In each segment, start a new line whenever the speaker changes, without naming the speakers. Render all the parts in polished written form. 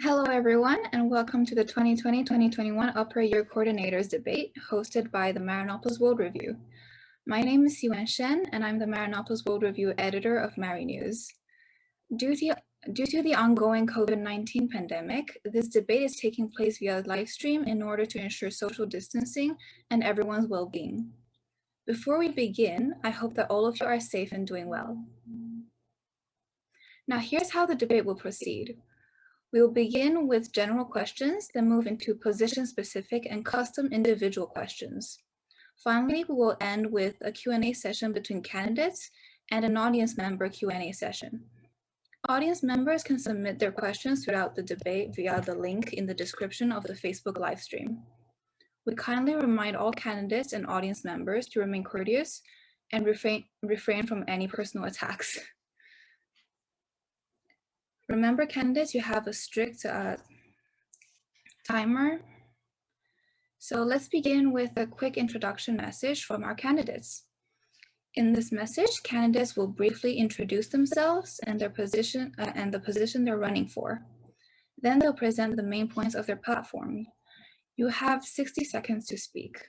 Hello, everyone, and welcome to the 2020-2021 Upper Year Coordinators Debate hosted by the Marinopolis World Review. My name is Shen, and I'm the Marinopolis World Review editor of Mari News. Due to the ongoing COVID-19 pandemic, this debate is taking place via live stream in order to ensure social distancing and everyone's well-being. Before we begin, I hope that all of you are safe and doing well. Now, here's how the debate will proceed. We will begin with general questions, then move into position-specific and custom individual questions. Finally, we will end with a Q&A session between candidates and an audience member Q&A session. Audience members can submit their questions throughout the debate via the link in the description of the Facebook live stream. We kindly remind all candidates and audience members to remain courteous and refrain from any personal attacks. Remember, candidates, you have a strict timer. So let's begin with a quick introduction message from our candidates. In this message, candidates will briefly introduce themselves and their position and the position they're running for. Then they'll present the main points of their platform. You have 60 seconds to speak.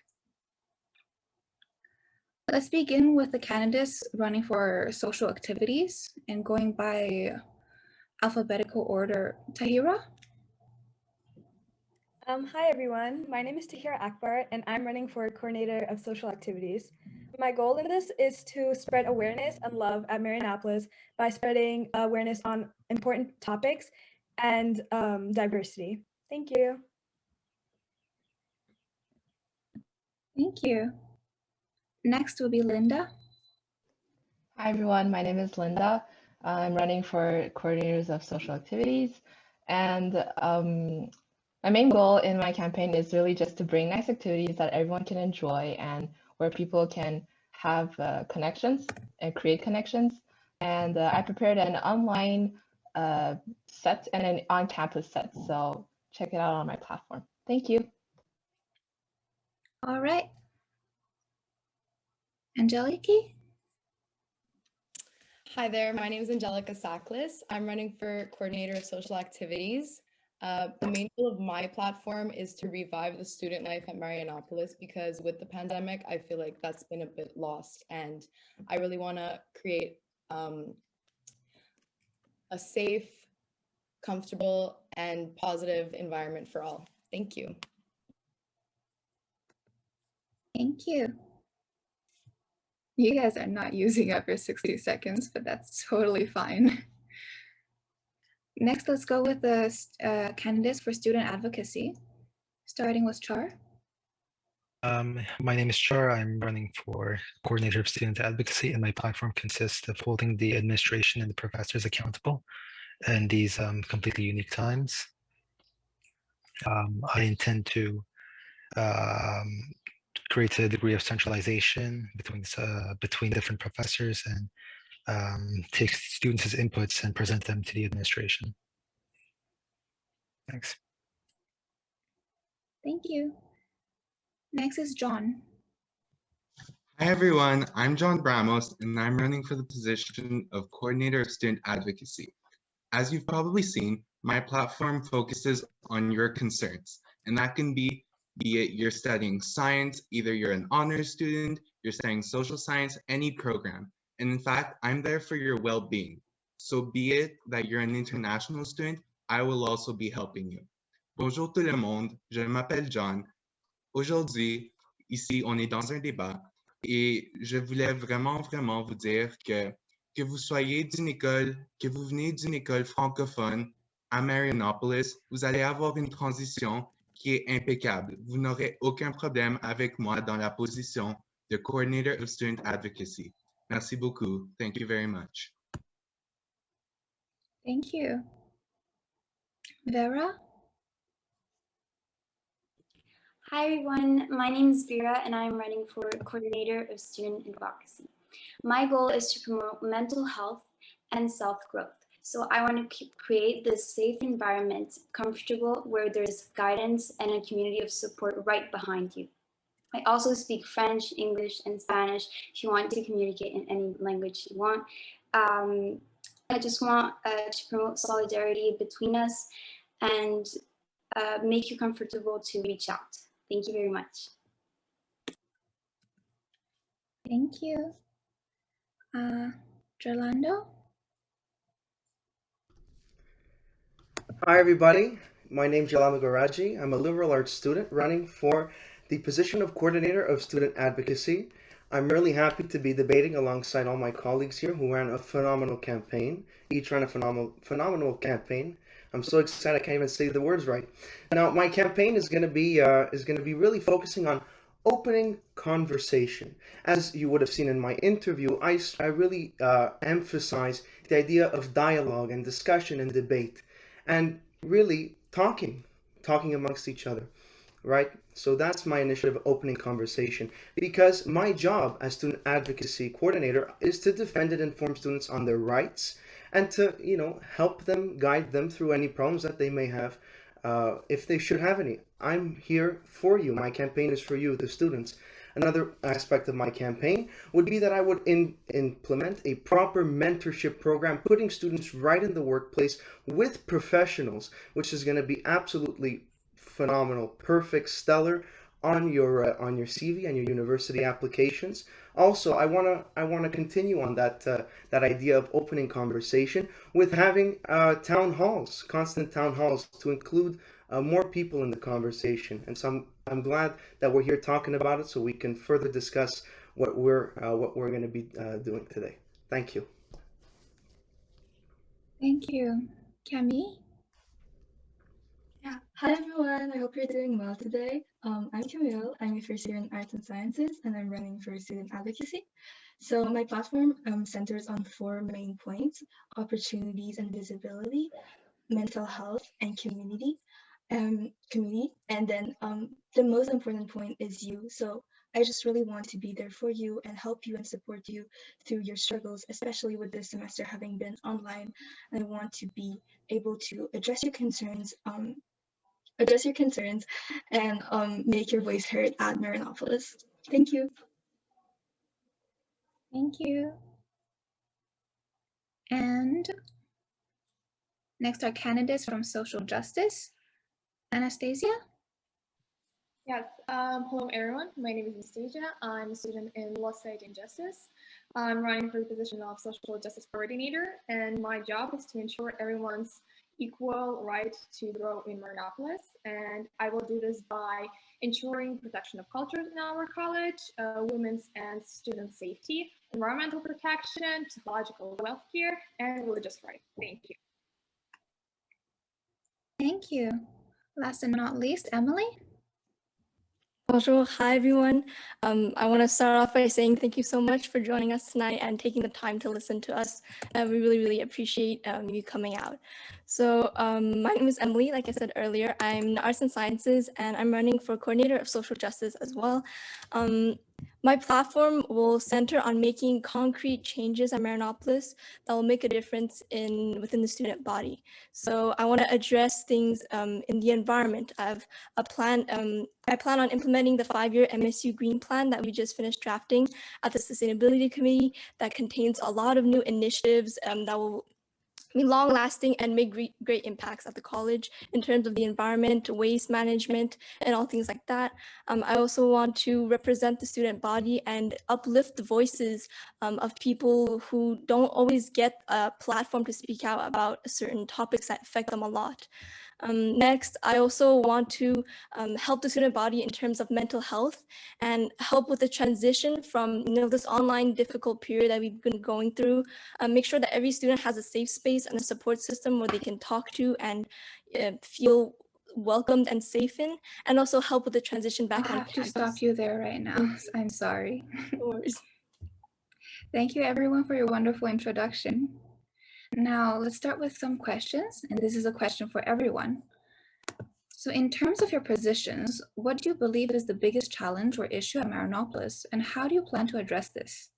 Let's begin with the candidates running for social activities and going by alphabetical order. Tahira?
Hi everyone, my name is Tahira Akbar and I'm running for Coordinator of Social Activities. My goal in this is to spread awareness and love at Marinopolis by spreading awareness on important topics and diversity. Thank you.
Thank you. Next will be Linda.
Hi everyone, my name is Linda. I'm running for Coordinators of Social Activities, and my main goal in my campaign is really just to bring nice activities that everyone can enjoy and where people can have connections and create connections. And I prepared an online set and an on-campus set, so check it out on my platform. Thank you.
All right. Angeliki?
Hi there, my name is Angelica Saklis. I'm running for Coordinator of Social Activities. The main goal of my platform is to revive the student life at Marinopolis because with the pandemic, I feel like that's been a bit lost, and I really want to create a safe, comfortable, and positive environment for all. Thank you.
Thank you. You guys are not using up your 60 seconds, but that's totally fine. Next, let's go with the candidates for student advocacy, starting with Char.
My name is Char. I'm running for Coordinator of Student Advocacy, and my platform consists of holding the administration and the professors accountable in these completely unique times. I intend to create a degree of centralization between different professors and take students as inputs and present them to the administration. Thanks.
Thank you. Next is John.
Hi everyone, I'm John Bramos and I'm running for the position of Coordinator of Student Advocacy. As you've probably seen, my platform focuses on your concerns, and that can be it you're studying science, either you're an honors student, you're studying social science, any program. And in fact, I'm there for your well-being. So be it that you're an international student, I will also be helping you. Bonjour tout le monde, je m'appelle John. Aujourd'hui, ici, on est dans un débat et je voulais vraiment vous dire que vous soyez d'une école, que vous venez d'une école francophone à Marinopolis, vous allez avoir une transition qui est impeccable. Vous n'aurez aucun problème avec moi dans la position de Coordinator of Student Advocacy. Merci beaucoup. Thank you very much.
Thank you. Vera?
Hi everyone, my name is Vera and I'm running for Coordinator of Student Advocacy. My goal is to promote mental health and self-growth. So I want to create this safe environment, comfortable, where there's guidance and a community of support right behind you. I also speak French, English, and Spanish if you want to communicate in any language you want. I just want to promote solidarity between us and make you comfortable to reach out. Thank you very much.
Thank you. Gerlando?
Hi, everybody. My name is Yalama Garaji. I'm a liberal arts student running for the position of Coordinator of Student Advocacy. I'm really happy to be debating alongside all my colleagues here who ran a phenomenal campaign. Each ran a phenomenal campaign. I'm so excited I can't even say the words right. Now, my campaign is going to be really focusing on opening conversation. As you would have seen in my interview, I really emphasize the idea of dialogue and discussion and debate, and really talking amongst each other, right? So that's my initiative, opening conversation, because my job as student advocacy coordinator is to defend and inform students on their rights and to, help them, guide them through any problems that they may have, if they should have any. I'm here for you. My campaign is for you, the students. Another aspect of my campaign would be that I would implement a proper mentorship program, putting students right in the workplace with professionals, which is going to be absolutely phenomenal, perfect, stellar on your CV and your university applications. Also, I wanna continue on that idea of opening conversation with having town halls, constant town halls, to include more people in the conversation. And so I'm glad that we're here talking about it, so we can further discuss what we're going to be doing today. Thank you.
Thank you. Camille?
Yeah. Hi everyone, I hope you're doing well today. I'm Camille, I'm a first year in Arts and Sciences and I'm running for student advocacy. So my platform centers on 4 main points: opportunities and visibility, mental health, and community. And then the most important point is you. So I just really want to be there for you and help you and support you through your struggles, especially with this semester having been online. I want to be able to address your concerns and make your voice heard at Marinopolis. Thank you.
Thank you. And next are candidates from social justice. Anastasia?
Yes, hello everyone. My name is Anastasia. I'm a student in Law Society and Justice. I'm running for the position of Social Justice Coordinator, and my job is to ensure everyone's equal right to grow in Marinopolis. And I will do this by ensuring protection of cultures in our college, women's and student safety, environmental protection, psychological welfare, and religious rights. Thank you.
Thank you. Last and not least, Emily?
Bonjour, hi everyone. I want to start off by saying thank you so much for joining us tonight and taking the time to listen to us. We really appreciate you coming out. So my name is Emily, like I said earlier. I'm in Arts and Sciences and I'm running for Coordinator of Social Justice as well. My platform will center on making concrete changes at Marinopolis that will make a difference within the student body. So I want to address things in the environment. I plan on implementing the 5-year MSU Green Plan that we just finished drafting at the Sustainability Committee that contains a lot of new initiatives that will be long-lasting and make great impacts at the college in terms of the environment, waste management, and all things like that. I also want to represent the student body and uplift the voices of people who don't always get a platform to speak out about certain topics that affect them a lot. Next, I also want to help the student body in terms of mental health and help with the transition from this online difficult period that we've been going through. Make sure that every student has a safe space and a support system where they can talk to and feel welcomed and safe in, and also help with the transition back on
I have to
campus.
stop you there right now. I'm sorry.
No worries.
Thank you everyone for your wonderful introduction. Now let's start with some questions, and this is a question for everyone. So in terms of your positions, what do you believe is the biggest challenge or issue at Marinopolis, and how do you plan to address this?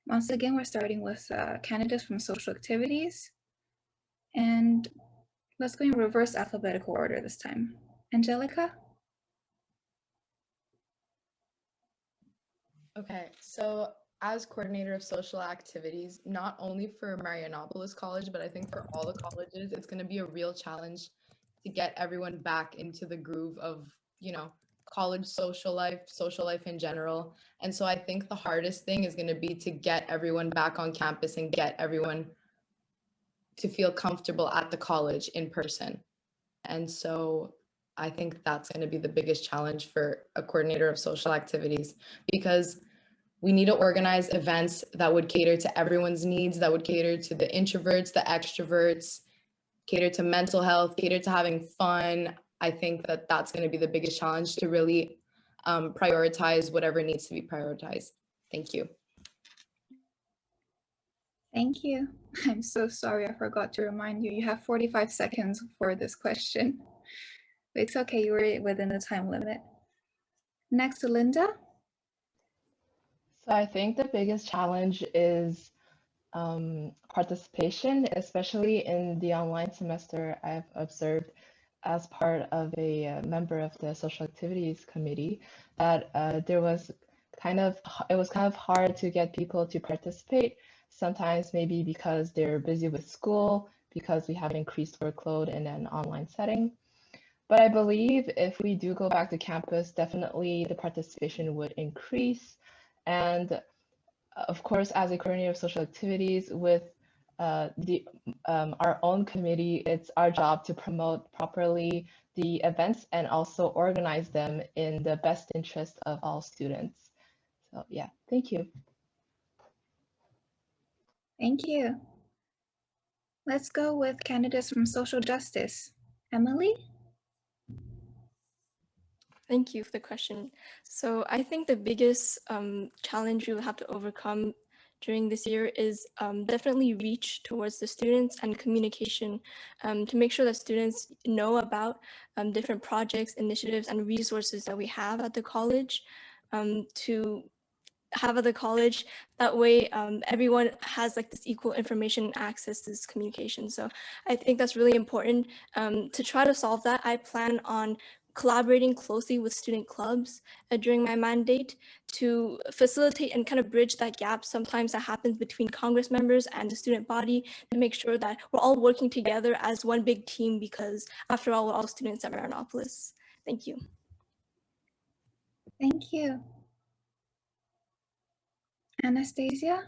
Once again, we're starting with candidates from social activities, and let's go in reverse alphabetical order this time. Angelica?
Okay, so as coordinator of social activities, not only for Marianopolis College, but I think for all the colleges, it's going to be a real challenge to get everyone back into the groove of, college social life in general. And so I think the hardest thing is going to be to get everyone back on campus and get everyone to feel comfortable at the college in person. And so I think that's going to be the biggest challenge for a coordinator of social activities, because we need to organize events that would cater to everyone's needs, that would cater to the introverts, the extroverts, cater to mental health, cater to having fun. I think that that's going to be the biggest challenge, to really prioritize whatever needs to be prioritized. Thank you.
Thank you. I'm so sorry, I forgot to remind you. You have 45 seconds for this question. But it's okay, you were within the time limit. Next, Linda.
So I think the biggest challenge is participation, especially in the online semester. I've observed as part of a member of the social activities committee that it was kind of hard to get people to participate. Sometimes maybe because they're busy with school, because we have increased workload in an online setting. But I believe if we do go back to campus, definitely the participation would increase. And of course, as a coordinator of social activities with our own committee, it's our job to promote properly the events and also organize them in the best interest of all students. So yeah, thank you.
Thank you. Let's go with candidates from social justice. Emily?
Thank you for the question. So I think the biggest challenge we will have to overcome during this year is definitely reach towards the students and communication to make sure that students know about different projects, initiatives, and resources that we have at the college to have at the college. That way everyone has like this equal information access to this communication. So I think that's really important. To try to solve that, I plan on collaborating closely with student clubs during my mandate to facilitate and kind of bridge that gap sometimes that happens between Congress members and the student body, to make sure that we're all working together as one big team, because after all, we're all students at Marianopolis. Thank you.
Thank you. Anastasia?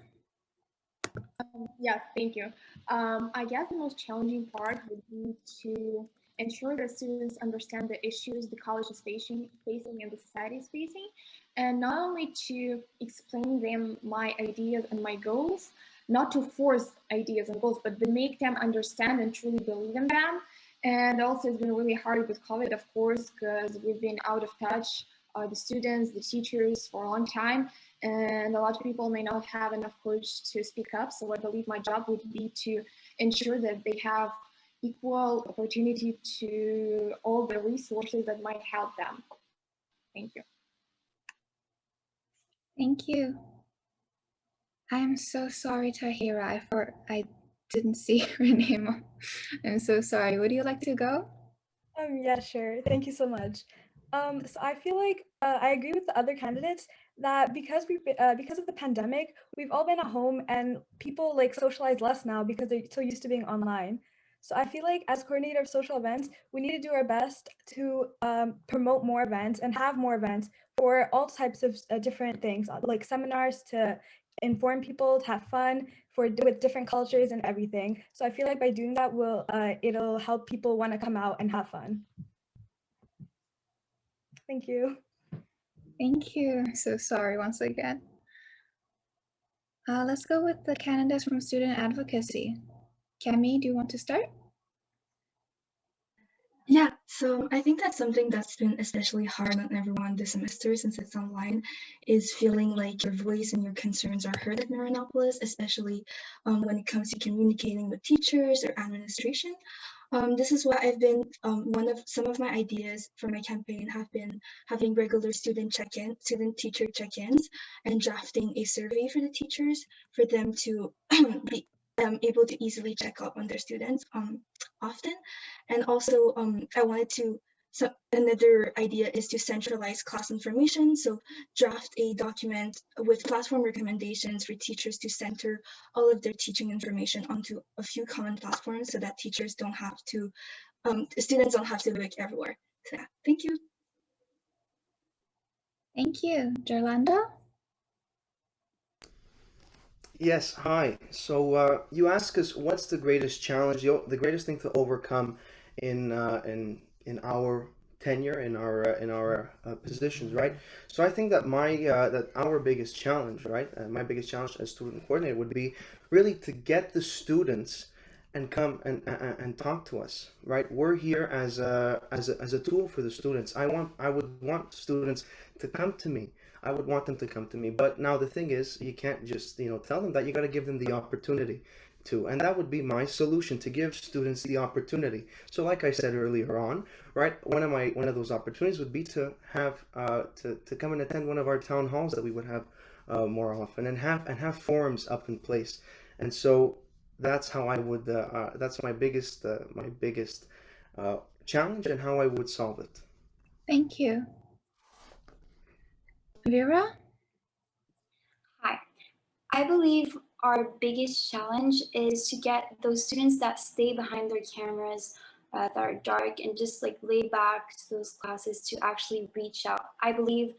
Yes, thank you. I guess the most challenging part would be to ensure that students understand the issues the college is facing and the society is facing, and not only to explain them my ideas and my goals, not to force ideas and goals, but to make them understand and truly believe in them. And also, it's been really hard with COVID, of course, because we've been out of touch, the students, the teachers, for a long time. And a lot of people may not have enough courage to speak up. So I believe my job would be to ensure that they have equal opportunity to all the resources that might help them. Thank you.
Thank you. I am so sorry, Tahira. I didn't see her name. I'm so sorry. Would you like to go?
Yeah, sure. Thank you so much. So I feel like I agree with the other candidates that because of the pandemic, we've all been at home and people like socialize less now because they're so used to being online. So I feel like as coordinator of social events, we need to do our best to promote more events and have more events for all types of different things, like seminars to inform people, to have fun with different cultures and everything. So I feel like by doing that, it'll help people want to come out and have fun. Thank you.
Thank you. So sorry once again. Let's go with the candidates from student advocacy. Cami, do you want to start?
Yeah, so I think that's something that's been especially hard on everyone this semester since it's online, is feeling like your voice and your concerns are heard at Marianopolis, especially when it comes to communicating with teachers or administration. This is why I've been, some of my ideas for my campaign have been having regular student-teacher check-ins, and drafting a survey for the teachers for them to be able to easily check up on their students often. And also I wanted to So another idea is to centralize class information. So draft a document with platform recommendations for teachers to center all of their teaching information onto a few common platforms so that teachers don't have to, students don't have to look everywhere. So yeah, thank you.
Thank you. Jolanda?
Yes, hi. So you ask us what's the greatest challenge, the greatest thing to overcome in our tenure, in our positions, right? So I think that our biggest challenge, right, my biggest challenge as student coordinator would be really to get the students and come and talk to us, right? We're here as a tool for the students. I would want students to come to me. I would want them to come to me. But now the thing is, you can't just, tell them that. You got to give them the opportunity to. And that would be my solution, to give students the opportunity. So like I said earlier on, right, one of those opportunities would be to have to come and attend one of our town halls that we would have more often, and have forums up in place. And so that's how I would that's my biggest challenge, and how I would solve it.
Thank you. Vera?
Hi. I believe our biggest challenge is to get those students that stay behind their cameras, that are dark and just like laid back to those classes, to actually reach out. I believe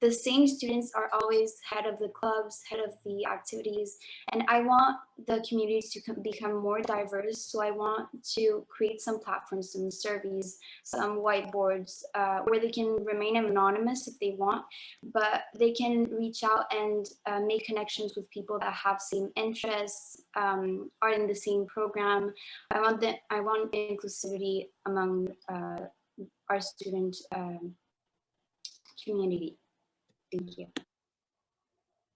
the same students are always head of the clubs, head of the activities, and I want the communities to become more diverse. So I want to create some platforms, some surveys, some whiteboards where they can remain anonymous if they want, but they can reach out and make connections with people that have same interests, are in the same program. I want inclusivity among our student community. Thank you.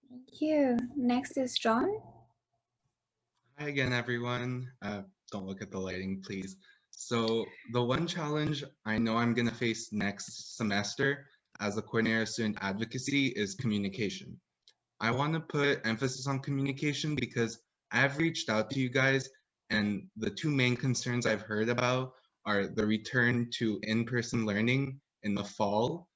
Thank you. Next is John.
Hi again, everyone. Don't look at the lighting, please. So the one challenge I know I'm going to face next semester as a coordinator of student advocacy is communication. I want to put emphasis on communication because I've reached out to you guys, and the two main concerns I've heard about are the return to in-person learning in the fall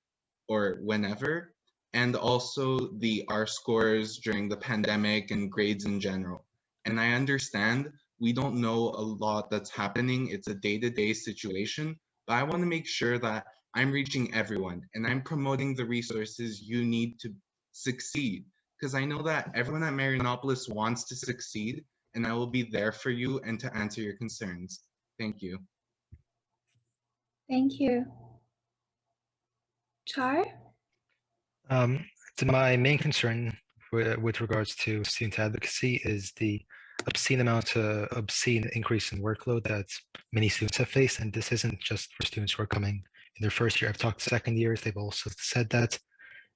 or whenever, and also the R scores during the pandemic and grades in general. And I understand we don't know a lot that's happening. It's a day-to-day situation, but I want to make sure that I'm reaching everyone and I'm promoting the resources you need to succeed. Because I know that everyone at Marianopolis wants to succeed, and I will be there for you and to answer your concerns. Thank you.
Thank you. Char?
My main concern with regards to student advocacy is the obscene increase in workload that many students have faced. And this isn't just for students who are coming in their first year. I've talked to second years. They've also said that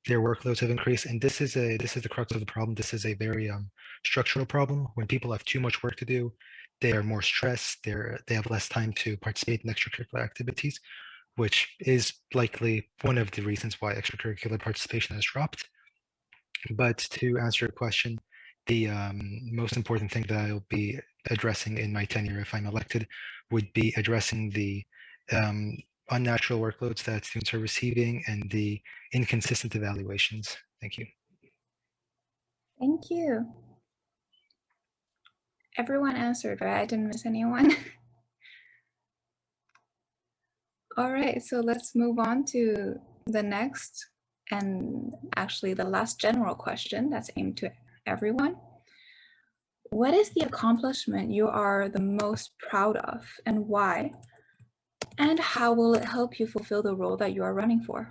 their workloads have increased. And this is the crux of the problem. This is a very structural problem. When people have too much work to do, they are more stressed. They have less time to participate in extracurricular activities, which is likely one of the reasons why extracurricular participation has dropped. But to answer your question, the most important thing that I'll be addressing in my tenure, if I'm elected, would be addressing the unnatural workloads that students are receiving and the inconsistent evaluations. Thank you.
Thank you. Everyone answered, right? I didn't miss anyone. All right, so let's move on to the next, and actually the last general question that's aimed to everyone. What is the accomplishment you are the most proud of, and why? And how will it help you fulfill the role that you are running for?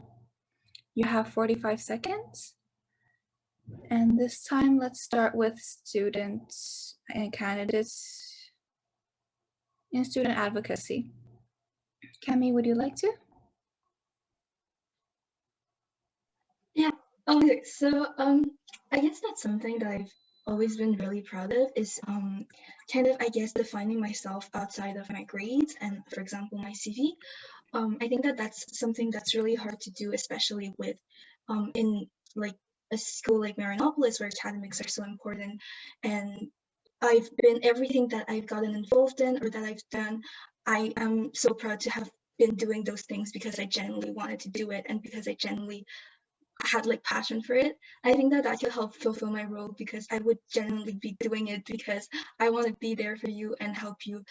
You have 45 seconds. And this time, let's start with students and candidates in student advocacy. Cami, would you like to?
Yeah. Okay. So I guess that's something that I've always been really proud of, is kind of, I guess, defining myself outside of my grades and, for example, my CV. I think that that's something that's really hard to do, especially with in like a school like Marianopolis, where academics are so important. And everything that I've gotten involved in or that I've done, I am so proud to have been doing those things because I genuinely wanted to do it and because I genuinely had like passion for it. I think that that could help fulfill my role because I would genuinely be doing it because I want to be there for you and help you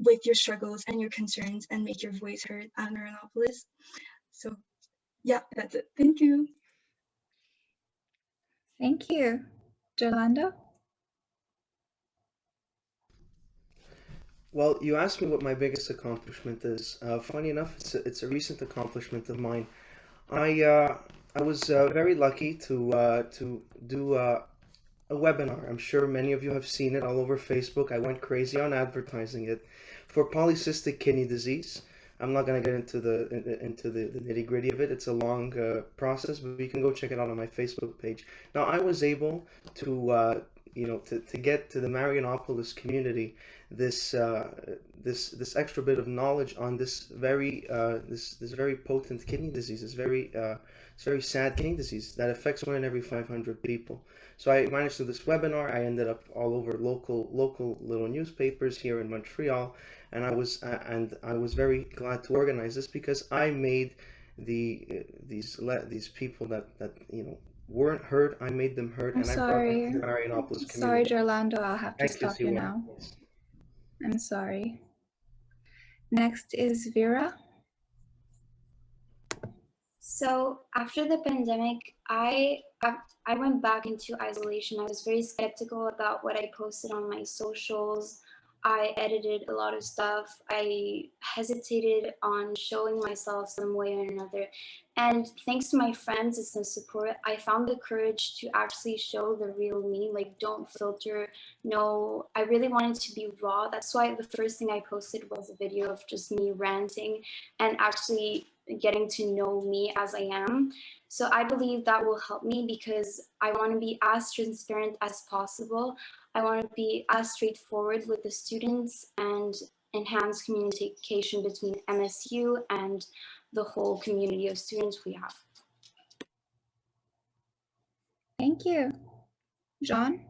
with your struggles and your concerns and make your voice heard at Marinopolis. So yeah, that's it. Thank you.
Thank you. Jolanda?
Well, you asked me what my biggest accomplishment is. Funny enough, it's a recent accomplishment of mine. I was very lucky to do a webinar. I'm sure many of you have seen it all over Facebook. I went crazy on advertising it for polycystic kidney disease. I'm not going to get into the nitty gritty of it. It's a long process, but you can go check it out on my Facebook page. Now, I was able to to get to the Marianopolis community this extra bit of knowledge on this very potent kidney disease, this very sad kidney disease that affects 1 in every 500 people. So I managed to do this webinar. I ended up all over local little newspapers here in Montreal, and I was very glad to organize this because I made these people that weren't heard. I made them heard,
I'm
and I brought them
sorry.
to the Marianopolis
Sorry,
community.
Jolando, I'll have to
Thank you,
stop you
Siwa.
now. I'm sorry. Next is Vera.
So after the pandemic, I went back into isolation. I was very skeptical about what I posted on my socials. I edited a lot of stuff. I hesitated on showing myself some way or another. And thanks to my friends and some support, I found the courage to actually show the real me, like don't filter. No, I really wanted to be raw. That's why the first thing I posted was a video of just me ranting and actually getting to know me as I am. So I believe that will help me because I want to be as transparent as possible. I want to be as straightforward with the students and enhance communication between MSU and the whole community of students we have.
Thank you. John?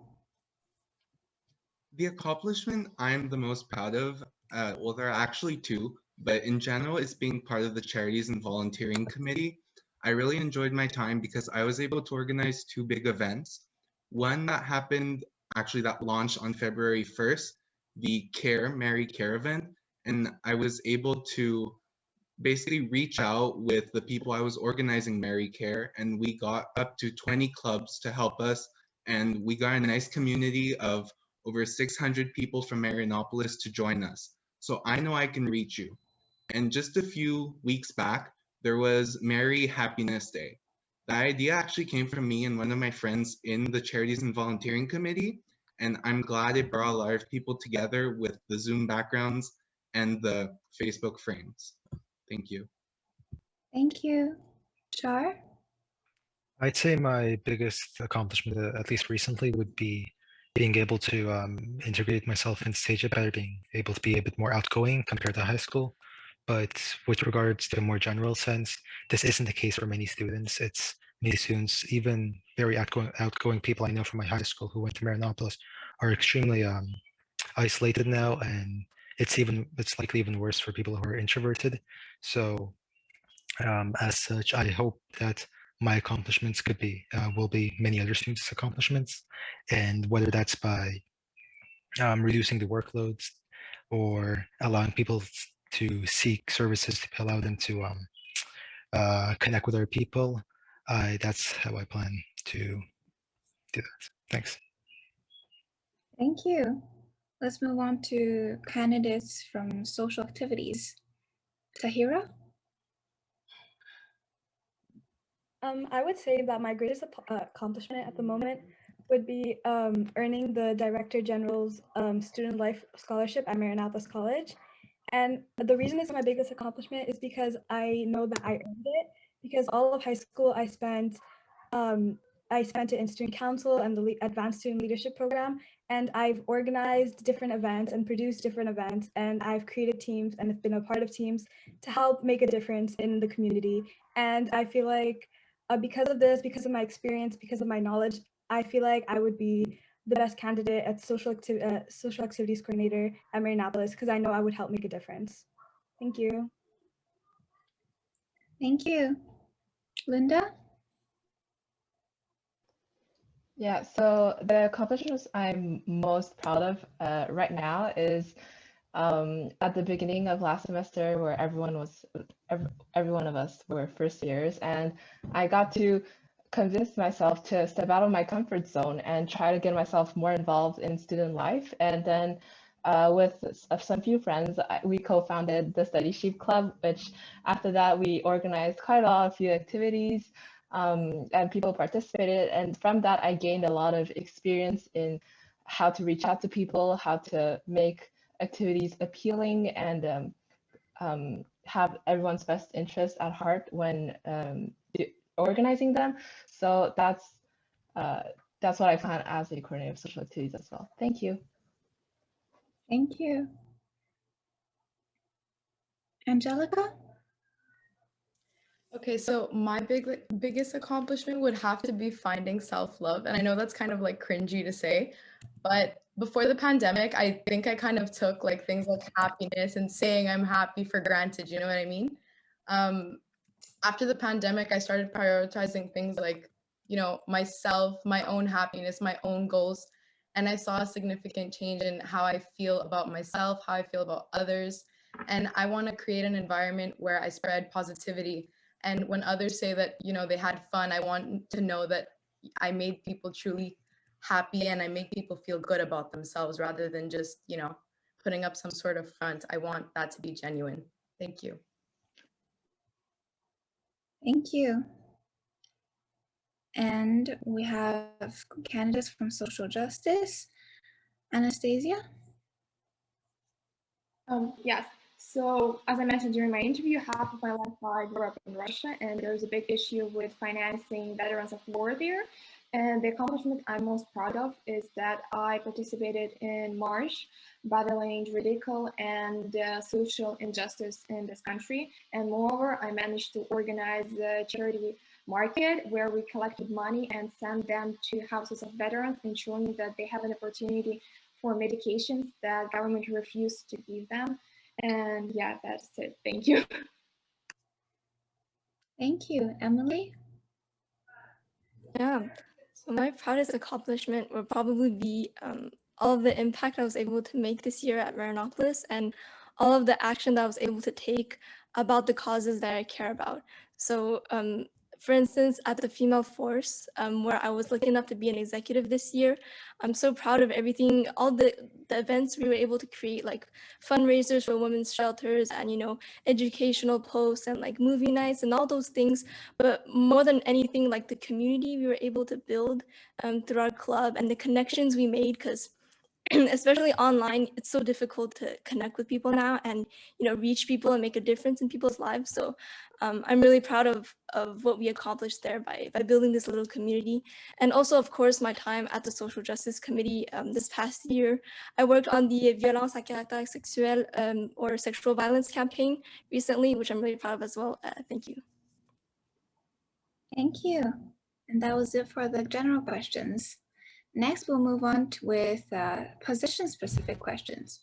The accomplishment I'm the most proud of, well, there are actually two, but in general, it's being part of the Charities and Volunteering Committee. I really enjoyed my time because I was able to organize two big events. One that happened, actually that launched on February 1st, the Care, Mary Care event, and I was able to basically reach out with the people I was organizing Mary Care, and we got up to 20 clubs to help us, and we got a nice community of over 600 people from Marianopolis to join us. So I know I can reach you. And just a few weeks back, there was Mary Happiness Day. The idea actually came from me and one of my friends in the Charities and Volunteering Committee, and I'm glad it brought a lot of people together with the Zoom backgrounds and the Facebook frames. Thank you.
Thank you. Char?
I'd say my biggest accomplishment, at least recently, would be being able to integrate myself in stage better, being able to be a bit more outgoing compared to high school. But with regards to a more general sense, this isn't the case for many students. It's many students, even very outgoing people I know from my high school who went to Marinopolis, are extremely isolated now, and it's likely even worse for people who are introverted. So as such, I hope that my accomplishments will be many other students' accomplishments, and whether that's by reducing the workloads or allowing people to seek services to allow them to connect with other people. That's how I plan to do that. Thanks.
Thank you. Let's move on to candidates from social activities. Tahira?
I would say that my greatest accomplishment at the moment would be earning the Director General's Student Life Scholarship at Marianopolis College. And the reason it's my biggest accomplishment is because I know that I earned it, because all of high school I spent it in student council and the advanced student leadership program, and I've organized different events and produced different events, and I've created teams and been a part of teams to help make a difference in the community. And I feel like because of this, because of my experience, because of my knowledge, I feel like I would be the best candidate at social activities coordinator at Marianopolis because I know I would help make a difference. Thank you.
Thank you. Linda?
Yeah, so the accomplishments I'm most proud of right now is at the beginning of last semester where every one of us were first years, and I got to convince myself to step out of my comfort zone and try to get myself more involved in student life. And then with some few friends, we co-founded the Study Sheep Club, which after that we organized quite a lot of few activities, and people participated. And from that, I gained a lot of experience in how to reach out to people, how to make activities appealing, and have everyone's best interest at heart when organizing them. So that's what I plan as a coordinator of social activities as well. Thank you.
Thank you. Angelica?
Okay, so my biggest accomplishment would have to be finding self-love. And I know that's kind of like cringy to say, but before the pandemic, I think I kind of took like things like happiness and saying I'm happy for granted, you know what I mean? After the pandemic, I started prioritizing things like, you know, myself, my own happiness, my own goals. And I saw a significant change in how I feel about myself, how I feel about others. And I want to create an environment where I spread positivity. And when others say that, you know, they had fun, I want to know that I made people truly happy and I make people feel good about themselves rather than just, you know, putting up some sort of front. I want that to be genuine. Thank you.
Thank you. And we have candidates from social justice. Anastasia?
Yes. So as I mentioned during my interview, half of my life I grew up in Russia, and there's a big issue with financing veterans of war there. And the accomplishment I'm most proud of is that I participated in March, battling juridical and social injustice in this country. And moreover, I managed to organize a charity market where we collected money and sent them to houses of veterans, ensuring that they have an opportunity for medications that government refused to give them. And yeah, that's it. Thank you.
Thank you. Emily?
Yeah. So my proudest accomplishment would probably be all of the impact I was able to make this year at Marinopolis and all of the action that I was able to take about the causes that I care about. So for instance, at the Female Force, where I was lucky enough to be an executive this year, I'm so proud of everything, all the events we were able to create, like fundraisers for women's shelters and, you know, educational posts and like movie nights and all those things. But more than anything, like the community we were able to build through our club and the connections we made, because especially online, it's so difficult to connect with people now and, you know, reach people and make a difference in people's lives. So I'm really proud of what we accomplished there by building this little community. And also, of course, my time at the Social Justice Committee this past year, I worked on the Violence à caractère sexuel or sexual violence campaign recently, which I'm really proud of as well. Thank you.
Thank you. And that was it for the general questions. Next, we'll move on with position-specific questions.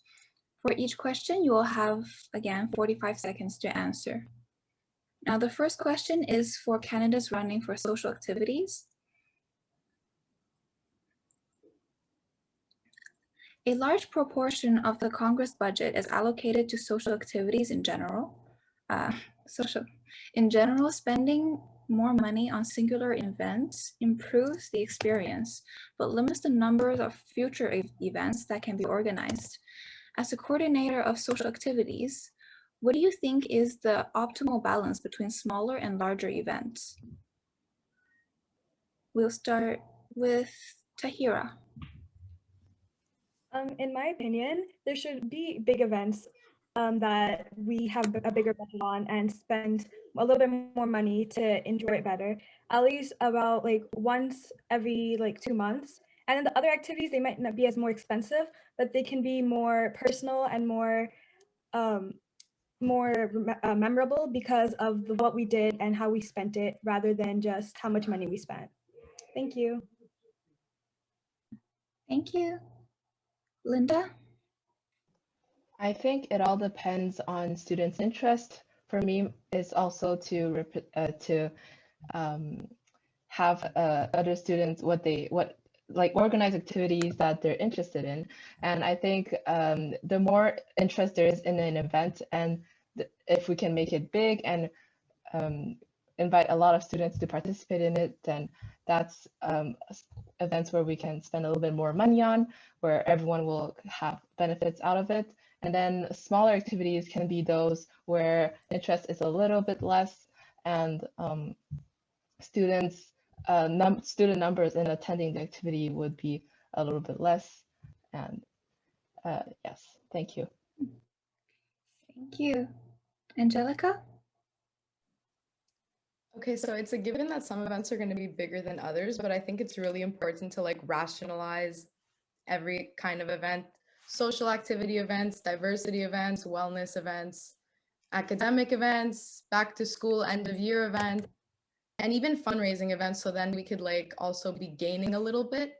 For each question, you will have, again, 45 seconds to answer. Now, the first question is for candidates running for social activities. A large proportion of the Congress budget is allocated to social activities in general. In general, spending more money on singular events improves the experience, but limits the number of future events that can be organized. As a coordinator of social activities, what do you think is the optimal balance between smaller and larger events? We'll start with Tahira.
In my opinion, there should be big events that we have a bigger budget on and spend a little bit more money to enjoy it better, at least about like once every like 2 months. And then the other activities, they might not be as more expensive, but they can be more personal and more memorable because of what we did and how we spent it rather than just how much money we spent. Thank you.
Thank you. Linda?
I think it all depends on students' interest. For me, it's also to have other students what like organize activities that they're interested in. And I think the more interest there is in an event, and if we can make it big and invite a lot of students to participate in it, then that's events where we can spend a little bit more money on, where everyone will have benefits out of it. And then smaller activities can be those where interest is a little bit less, and students student numbers in attending the activity would be a little bit less. And yes, thank you.
Thank you. Angelica?
Okay, so it's a given that some events are going to be bigger than others, but I think it's really important to like rationalize every kind of event, social activity events, diversity events, wellness events, academic events, back to school, end of year event, and even fundraising events. So then we could like also be gaining a little bit.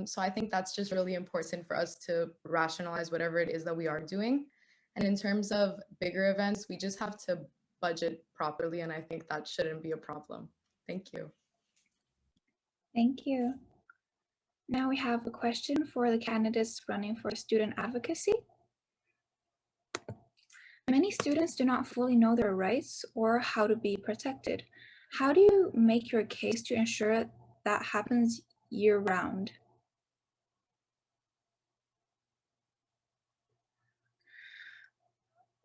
So I think that's just really important for us to rationalize whatever it is that we are doing. And in terms of bigger events, we just have to budget properly. And I think that shouldn't be a problem. Thank you.
Thank you. Now we have a question for the candidates running for student advocacy. Many students do not fully know their rights or how to be protected. How do you make your case to ensure that happens year-round?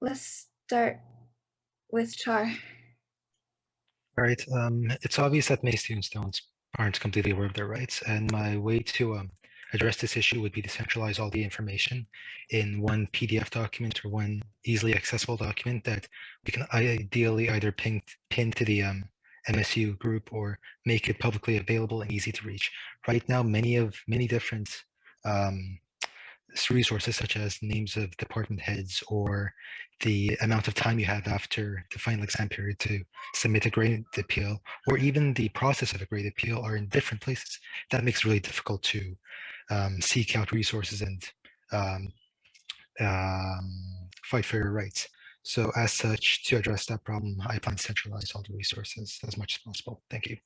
Let's start with Char.
Right. It's obvious that many students aren't completely aware of their rights, and my way to address this issue would be to centralize all the information in one PDF document or one easily accessible document that we can ideally either pin to the MSU group or make it publicly available and easy to reach. Right now, many different resources such as names of department heads or the amount of time you have after the final exam period to submit a grade appeal, or even the process of a grade appeal are in different places. That makes it really difficult to seek out resources and fight for your rights. So as such, to address that problem, I plan to centralize all the resources as much as possible. Thank you.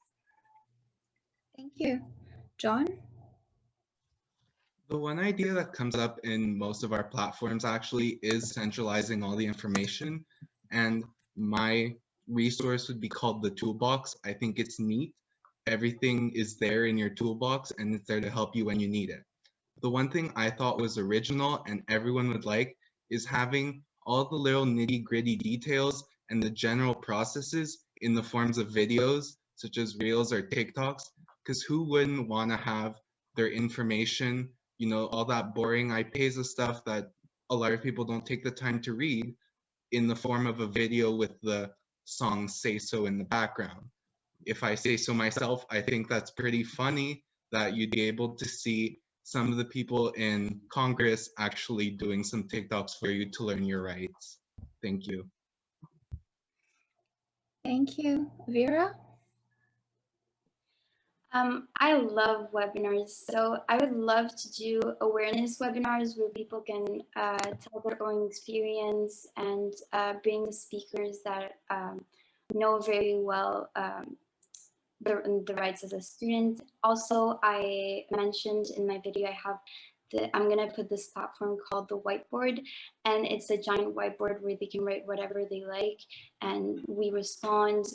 Thank you. John?
The one idea that comes up in most of our platforms actually is centralizing all the information. And my resource would be called the toolbox. I think it's neat. Everything is there in your toolbox and it's there to help you when you need it. The one thing I thought was original and everyone would like is having all the little nitty gritty details and the general processes in the forms of videos, such as Reels or TikToks, because who wouldn't want to have their information, all that boring IPASA stuff that a lot of people don't take the time to read in the form of a video with the song Say So in the background. If I say so myself, I think that's pretty funny that you'd be able to see some of the people in Congress actually doing some TikToks for you to learn your rights. Thank you.
Thank you. Vera?
I love webinars, so I would love to do awareness webinars where people can tell their own experience and bring the speakers that know very well the rights as a student. Also, I mentioned in my video, I'm gonna put this platform called the whiteboard, and it's a giant whiteboard where they can write whatever they like, and we respond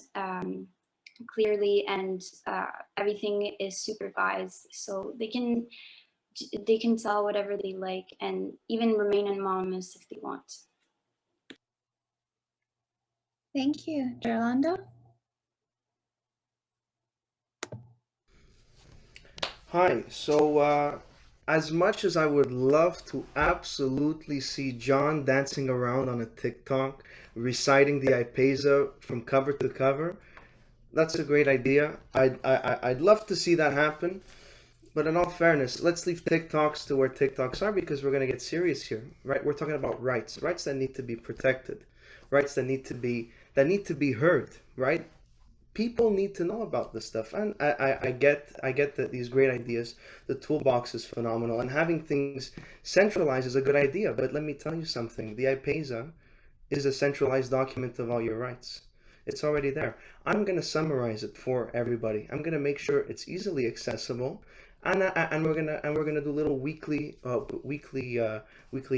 clearly, and everything is supervised, so they can tell whatever they like and even remain anonymous if they want.
Thank you. Gerlando?
Hi. So, as much as I would love to absolutely see John dancing around on a TikTok, reciting the IPASA from cover to cover, that's a great idea. I'd love to see that happen. But in all fairness, let's leave TikToks to where TikToks are, because we're going to get serious here, right? We're talking about rights that need to be protected, rights that need to be heard, right? People need to know about this stuff, and I get that these great ideas. The toolbox is phenomenal, and having things centralized is a good idea. But let me tell you something: the IPESA is a centralized document of all your rights. It's already there. I'm gonna summarize it for everybody. I'm gonna make sure it's easily accessible, and we're gonna do little weekly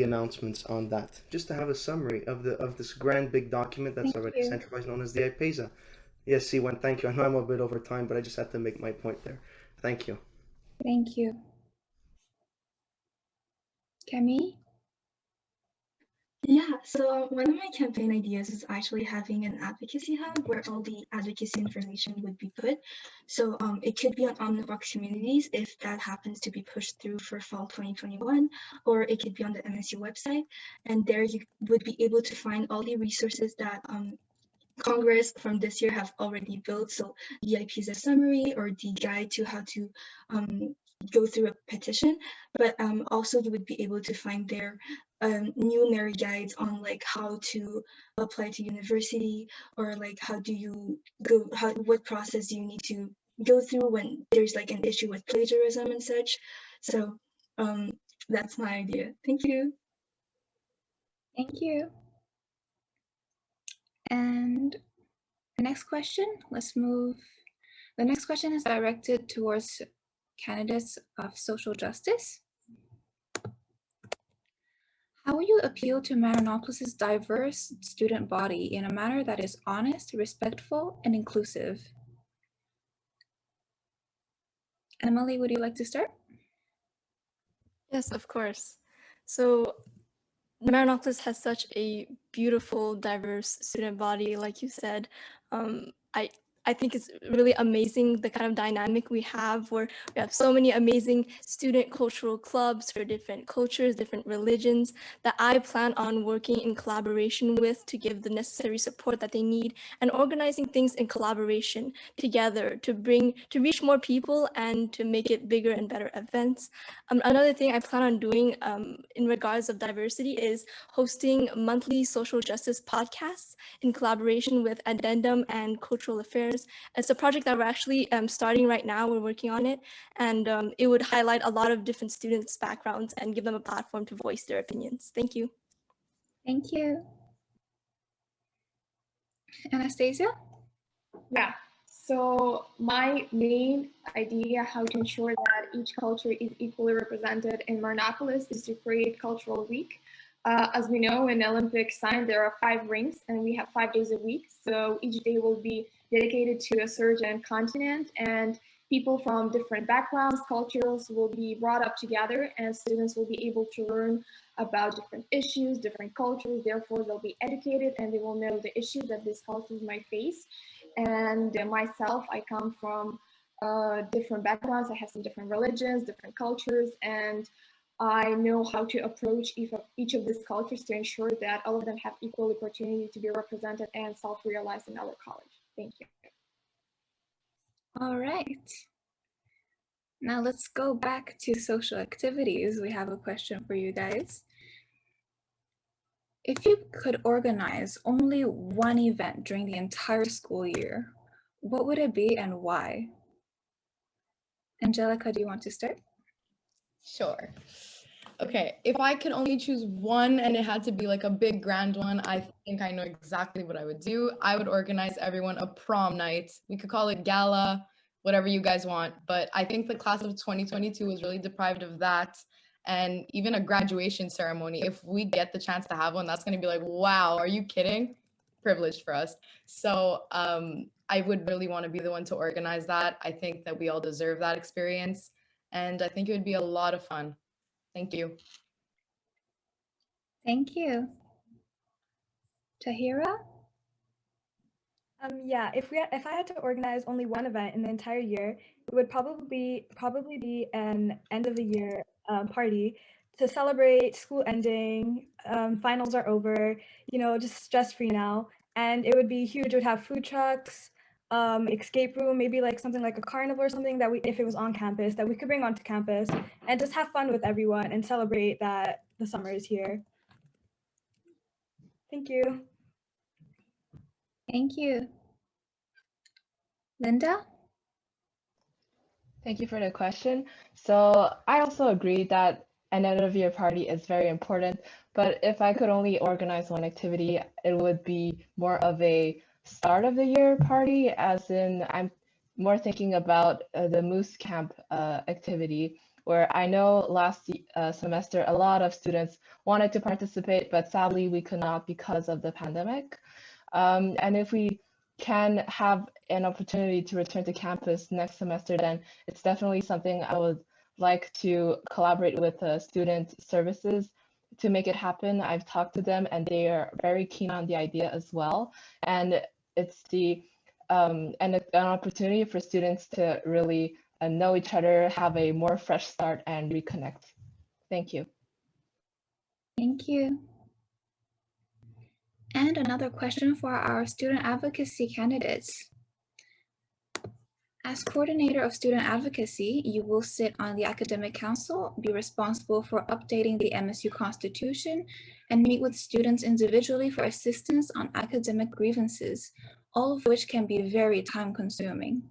announcements on that, just to have a summary of this grand big document that's
Thank
already
you.
centralized, known as the IPESA. Yes, C1, thank you. I know I'm a bit over time, but I just had to make my point there. Thank you.
Thank you. Camille?
Yeah, so one of my campaign ideas is actually having an advocacy hub where all the advocacy information would be put. So it could be on Omnivox Communities if that happens to be pushed through for fall 2021, or it could be on the MSU website. And there you would be able to find all the resources that Congress from this year have already built. So the IP's a summary or the guide to how to go through a petition, but also you would be able to find their numerary guides on like how to apply to university, or like how do you go, what process do you need to go through when there's like an issue with plagiarism and such. So that's my idea. Thank you.
Thank you. And the next question, let's move. The next question is directed towards candidates of social justice. How will you appeal to Marianopolis's diverse student body in a manner that is honest, respectful, and inclusive? Emily, would you like to start?
Yes, of course. So Marianopolis has such a beautiful, diverse student body, like you said. Um, I I think it's really amazing the kind of dynamic we have, where we have so many amazing student cultural clubs for different cultures, different religions, that I plan on working in collaboration with to give the necessary support that they need, and organizing things in collaboration together to reach more people and to make it bigger and better events. Another thing I plan on doing in regards of diversity is hosting monthly social justice podcasts in collaboration with Addendum and Cultural Affairs. It's a project that we're actually starting right now. We're working on it, and it would highlight a lot of different students' backgrounds and give them a platform to voice their opinions. Thank you.
Thank you. Anastasia?
Yeah. So my main idea how to ensure that each culture is equally represented in Marinopolis is to create Cultural Week. As we know, in Olympic sign, there are 5 rings and we have 5 days a week. So each day will be dedicated to a certain continent, and people from different backgrounds, cultures will be brought up together, and students will be able to learn about different issues, different cultures. Therefore, they'll be educated and they will know the issues that these cultures might face. And myself, I come from different backgrounds. I have some different religions, different cultures, and I know how to approach each of these cultures to ensure that all of them have equal opportunity to be represented and self-realized in our college. Thank you.
All right. Now let's go back to social activities. We have a question for you guys. If you could organize only one event during the entire school year, what would it be and why? Angelica, do you want to start?
Sure. Okay, if I could only choose one and it had to be like a big grand one, I think I know exactly what I would do. I would organize everyone a prom night. We could call it gala, whatever you guys want, but I think the class of 2022 was really deprived of that. And even a graduation ceremony, if we get the chance to have one, that's going to be like, wow, are you kidding? Privileged for us. So I would really want to be the one to organize that. I think that we all deserve that experience. And I think it would be a lot of fun. Thank you.
Thank you. Tahira?
Yeah, if I had to organize only one event in the entire year, it would probably be an end of the year party to celebrate school ending. Finals are over, just stress free now, and it would be huge. It would have food trucks, escape room, maybe like something like a carnival or something that if it was on campus, that we could bring onto campus and just have fun with everyone and celebrate that the summer is here. Thank you.
Thank you. Linda?
Thank you for the question. So I also agree that an end of year party is very important, but if I could only organize one activity, it would be more of a start of the year party, as in I'm more thinking about the Moose Camp activity, where I know last semester a lot of students wanted to participate, but sadly we could not because of the pandemic. And if we can have an opportunity to return to campus next semester, then it's definitely something I would like to collaborate with student services to make it happen. I've talked to them and they are very keen on the idea as well. And it's an opportunity for students to really know each other, have a more fresh start and reconnect. Thank you.
Thank you. And another question for our student advocacy candidates. As coordinator of student advocacy, you will sit on the academic council, be responsible for updating the MSU Constitution, and meet with students individually for assistance on academic grievances, all of which can be very time-consuming.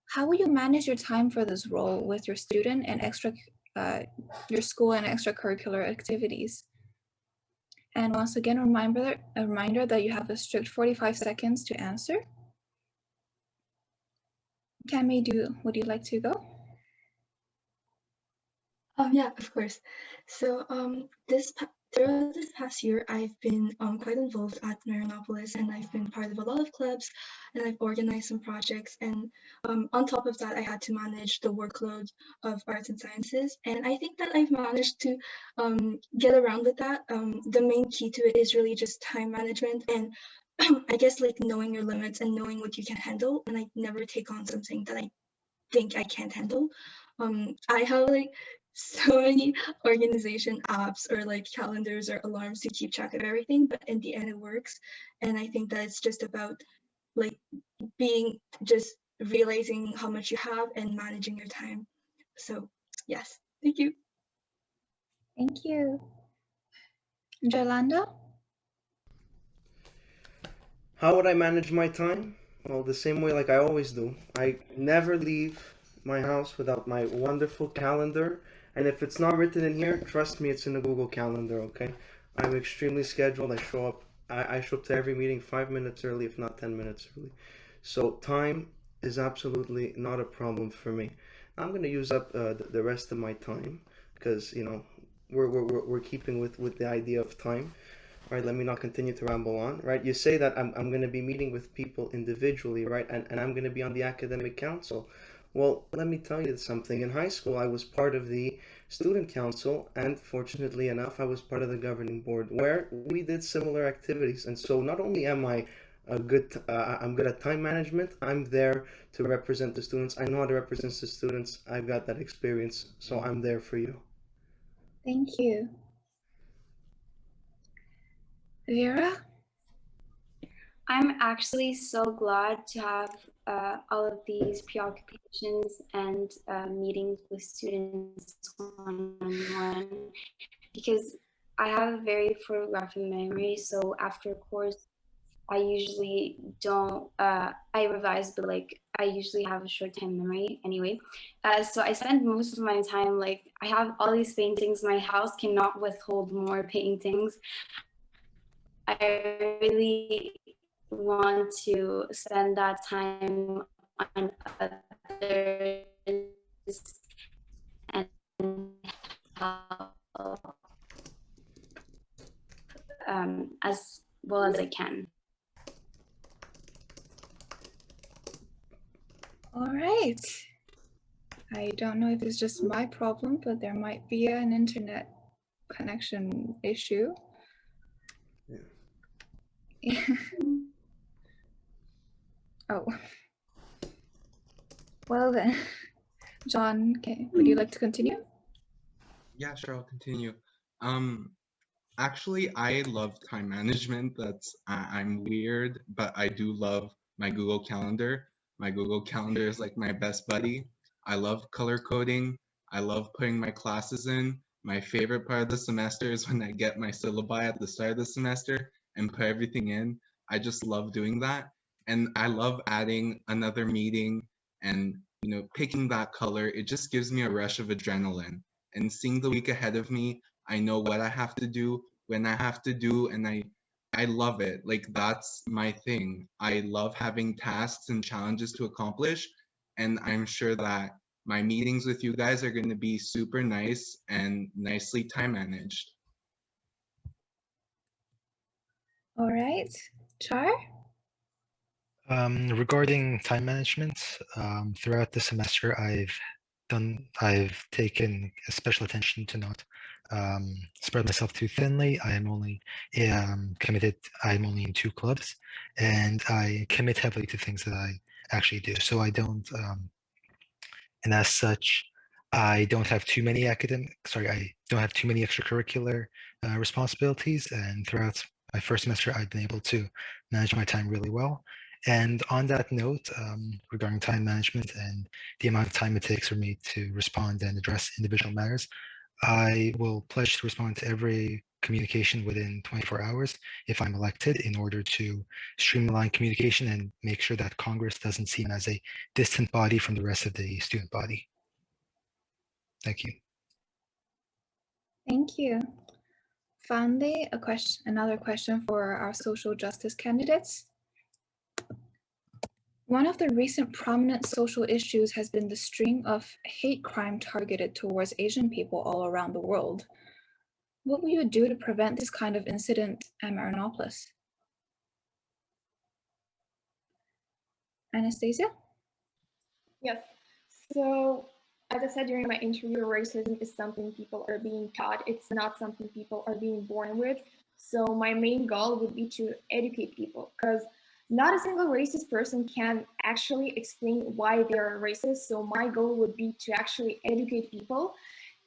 How will you manage your time for this role with your student and your school and extracurricular activities? And once again, a reminder that you have a strict 45 seconds to answer. Cami, would you like to go?
Yeah, of course. So throughout this past year, I've been quite involved at Marianopolis, and I've been part of a lot of clubs, and I've organized some projects. And on top of that, I had to manage the workload of arts and sciences. And I think that I've managed to get around with that. The main key to it is really just time management and I guess like knowing your limits and knowing what you can handle. And I never take on something that I think I can't handle. I have like so many organization apps or like calendars or alarms to keep track of everything, but in the end it works. And I think that it's just about like just realizing how much you have and managing your time. So yes, thank you.
Thank you. Jolanda?
How would I manage my time? Well, the same way like I always do. I never leave my house without my wonderful calendar. And if it's not written in here, trust me, it's in the Google Calendar, okay? I'm extremely scheduled. I show up to every meeting 5 minutes early, if not 10 minutes early. So time is absolutely not a problem for me. I'm gonna use up the rest of my time because you know we're keeping with the idea of time. Right, let me not continue to ramble on. Right, you say that I'm going to be meeting with people individually, right, and I'm going to be on the academic council. Well, let me tell you something. In high school, I was part of the student council, and fortunately enough, I was part of the governing board where we did similar activities. And so, not only am I I'm good at time management, I'm there to represent the students. I know how to represent the students. I've got that experience, so I'm there for you.
Thank you. Vera?
I'm actually so glad to have all of these preoccupations and meetings with students one-on-one because I have a very photographic memory. So after course, I usually don't, I revise, but like I usually have a short time memory anyway. So I spend most of my time, like I have all these paintings, my house cannot withhold more paintings. I really want to spend that time on others and help as well as I can.
All right. I don't know if it's just my problem, but there might be an internet connection issue. Yeah. Oh. Well then, John, would you like to continue?
Yeah, sure, I'll continue. Actually, I love time management. I'm weird, but I do love my Google Calendar. My Google Calendar is like my best buddy. I love color coding. I love putting my classes in. My favorite part of the semester is when I get my syllabi at the start of the semester and put everything in. I just love doing that. And I love adding another meeting and picking that color. It just gives me a rush of adrenaline. And seeing the week ahead of me, I know what I have to do, when I have to do, and I love it. Like that's my thing. I love having tasks and challenges to accomplish, and I'm sure that my meetings with you guys are going to be super nice and nicely time managed.
All right, Char?
Regarding time management, throughout the semester, I've taken special attention to not spread myself too thinly. I am only committed. I'm only in 2 clubs, and I commit heavily to things that I actually do. So I don't, and as such, I don't have too many I don't have too many extracurricular responsibilities. And throughout my first semester, I've been able to manage my time really well. And on that note, regarding time management and the amount of time it takes for me to respond and address individual matters, I will pledge to respond to every communication within 24 hours if I'm elected, in order to streamline communication and make sure that Congress doesn't seem as a distant body from the rest of the student body. Thank you.
Thank you. Finally, another question for our social justice candidates. One of the recent prominent social issues has been the string of hate crime targeted towards Asian people all around the world. What will you do to prevent this kind of incident at Marinopolis? Anastasia?
Yes. So, as I said during my interview, racism is something people are being taught. It's not something people are being born with. So my main goal would be to educate people, because not a single racist person can actually explain why they are racist. So my goal would be to actually educate people.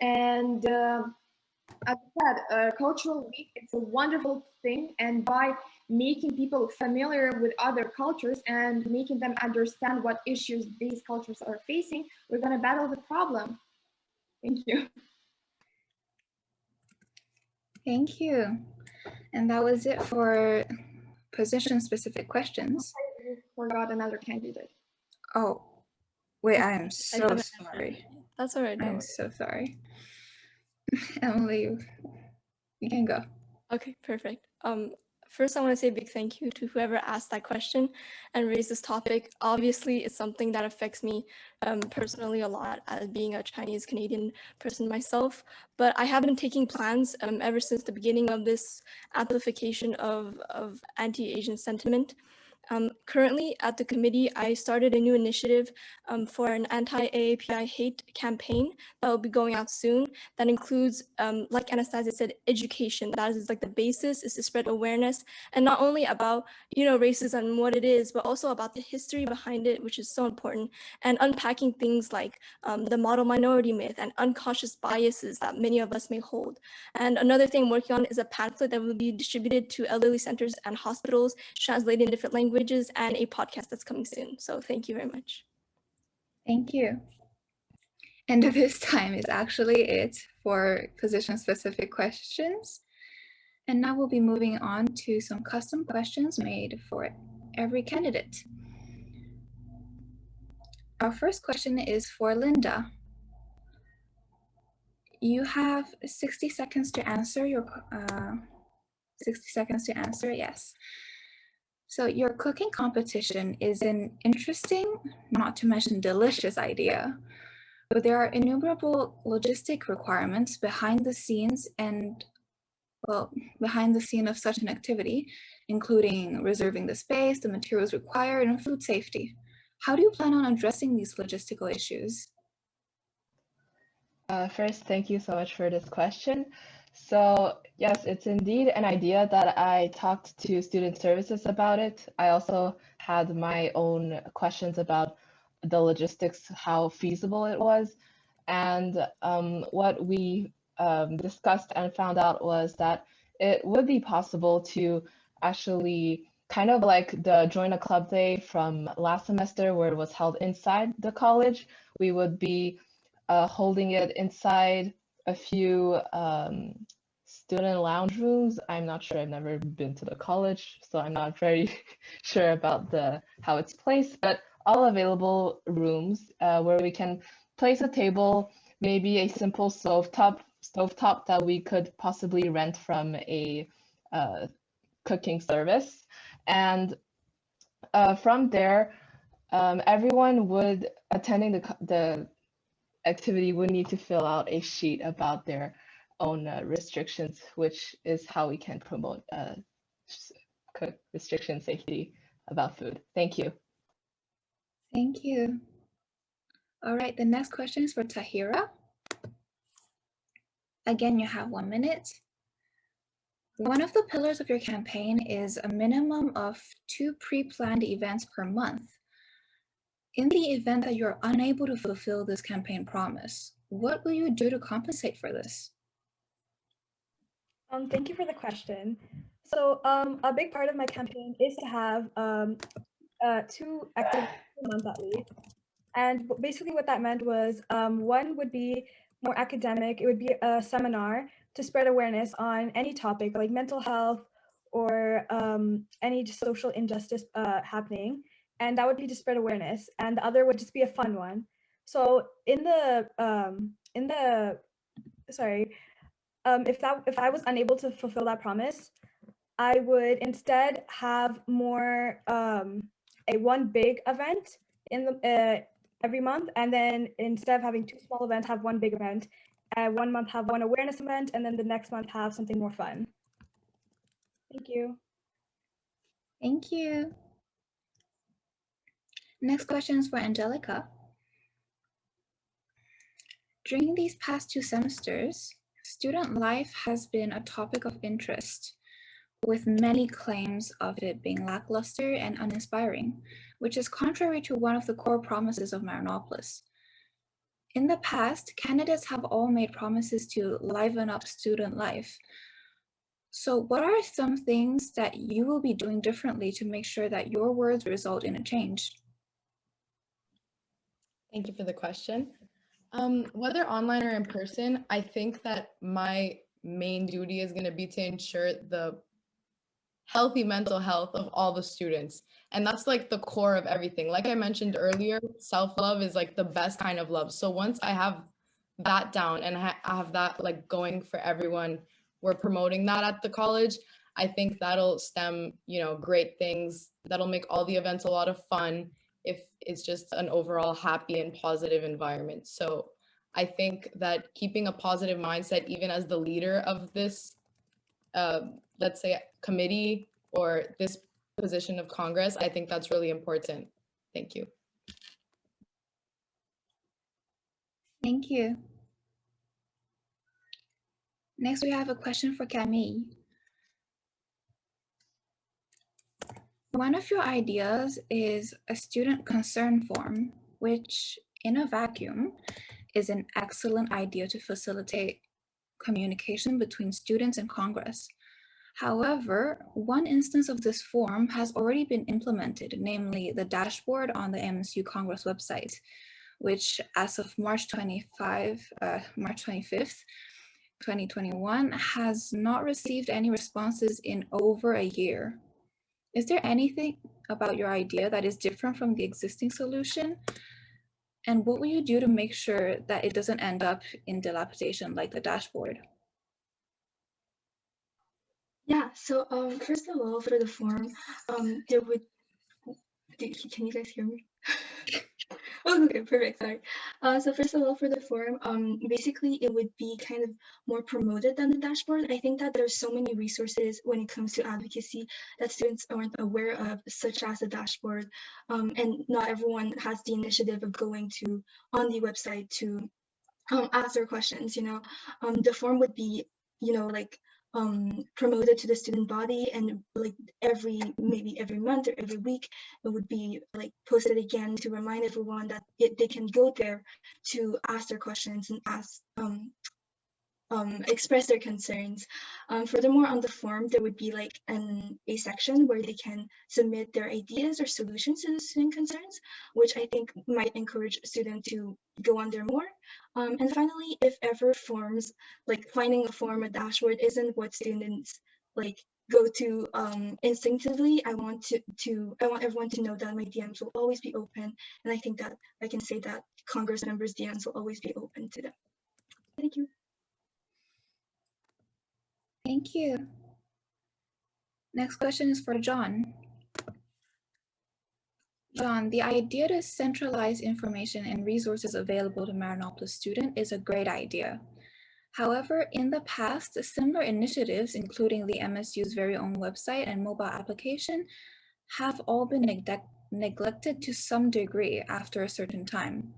And as I said, cultural week, it's a wonderful thing. And by making people familiar with other cultures and making them understand what issues these cultures are facing, we're going to battle the problem. Thank you.
Thank you. And that was it for position-specific questions.
I forgot another candidate.
Oh, wait, I am so sorry.
That's all right.
I'm so sorry. Emily, you can go.
Okay, perfect. First, I want to say a big thank you to whoever asked that question and raised this topic. Obviously, it's something that affects me personally a lot, as being a Chinese Canadian person myself. But I have been taking plans ever since the beginning of this amplification of anti-Asian sentiment. Currently at the committee, I started a new initiative for an anti-AAPI hate campaign that will be going out soon. That includes, like Anastasia said, education. That is like the basis, is to spread awareness, and not only about, racism and what it is, but also about the history behind it, which is so important, and unpacking things like the model minority myth and unconscious biases that many of us may hold. And another thing I'm working on is a pamphlet that will be distributed to elderly centers and hospitals, translated in different languages, and a podcast that's coming soon. So thank you very much.
Thank you. And this time is actually it for position-specific questions. And now we'll be moving on to some custom questions made for every candidate. Our first question is for Linda. You have 60 seconds to answer 60 seconds to answer, yes. So your cooking competition is an interesting, not to mention delicious idea, but there are innumerable logistic requirements behind the scenes behind the scene of such an activity, including reserving the space, the materials required, and food safety. How do you plan on addressing these logistical issues?
First, thank you so much for this question. So yes, it's indeed an idea that I talked to student services about it. I also had my own questions about the logistics, how feasible it was. And what we discussed and found out was that it would be possible to actually kind of like the Join a Club Day from last semester, where it was held inside the college. We would be holding it inside a few student lounge rooms. I'm not sure. I've never been to the college, so I'm not very sure about how it's placed. But all available rooms where we can place a table, maybe a simple stovetop that we could possibly rent from a cooking service, and from there, everyone would attending the activity would need to fill out a sheet about their own restrictions, which is how we can promote restriction safety about food. Thank you.
Thank you. All right, the next question is for Tahira. Again, you have 1 minute. One of the pillars of your campaign is a minimum of 2 pre-planned events per month. In the event that you're unable to fulfill this campaign promise, what will you do to compensate for this?
Thank you for the question. So a big part of my campaign is to have 2 activities per month at least. And basically what that meant was one would be more academic. It would be a seminar to spread awareness on any topic like mental health or any social injustice happening. And that would be to spread awareness. And the other would just be a fun one. So if I was unable to fulfill that promise, I would instead have more a one big event in the every month, and then instead of having 2 small events, have one big event. 1 month have one awareness event, and then the next month have something more fun. Thank you.
Thank you. Next question is for Angelica. During these past 2 semesters, student life has been a topic of interest, with many claims of it being lackluster and uninspiring, which is contrary to one of the core promises of Marianopolis. In the past, candidates have all made promises to liven up student life. So what are some things that you will be doing differently to make sure that your words result in a change?
Thank you for the question. Whether online or in person, I think that my main duty is going to be to ensure the healthy mental health of all the students. And that's like the core of everything. Like I mentioned earlier, self-love is like the best kind of love. So once I have that down and I have that like going for everyone, we're promoting that at the college. I think that'll stem, great things. That'll make all the events a lot of fun if it's just an overall happy and positive environment. So I think that keeping a positive mindset, even as the leader of this, let's say, committee or this position of Congress, I think that's really important. Thank you.
Thank you. Next, we have a question for Camille. One of your ideas is a student concern form, which in a vacuum is an excellent idea to facilitate communication between students and Congress. However, one instance of this form has already been implemented, namely the dashboard on the MSU Congress website, which as of March 25th, 2021, has not received any responses in over a year. Is there anything about your idea that is different from the existing solution? And what will you do to make sure that it doesn't end up in dilapidation like the dashboard?
Yeah, so first of all, for the form, there would, can you guys hear me? Oh, okay, perfect, sorry. So first of all, for the forum, basically it would be kind of more promoted than the dashboard. I think that there's so many resources when it comes to advocacy that students aren't aware of, such as the dashboard. And not everyone has the initiative of going on the website to ask their questions, the form would be, like promoted to the student body, and like maybe every month or every week it would be like posted again to remind everyone that they can go there to ask their questions and ask express their concerns. Furthermore, on the form, there would be like a section where they can submit their ideas or solutions to the student concerns, which I think might encourage students to go on there more. And finally, if ever forms, like finding a form, a dashboard isn't what students like go to instinctively, I want everyone to know that my DMs will always be open, and I think that I can say that Congress members' DMs will always be open to them. Thank you.
Thank you. Next question is for John. John, the idea to centralize information and resources available to Marinopolis students is a great idea. However, in the past, similar initiatives, including the MSU's very own website and mobile application, have all been neglected to some degree after a certain time.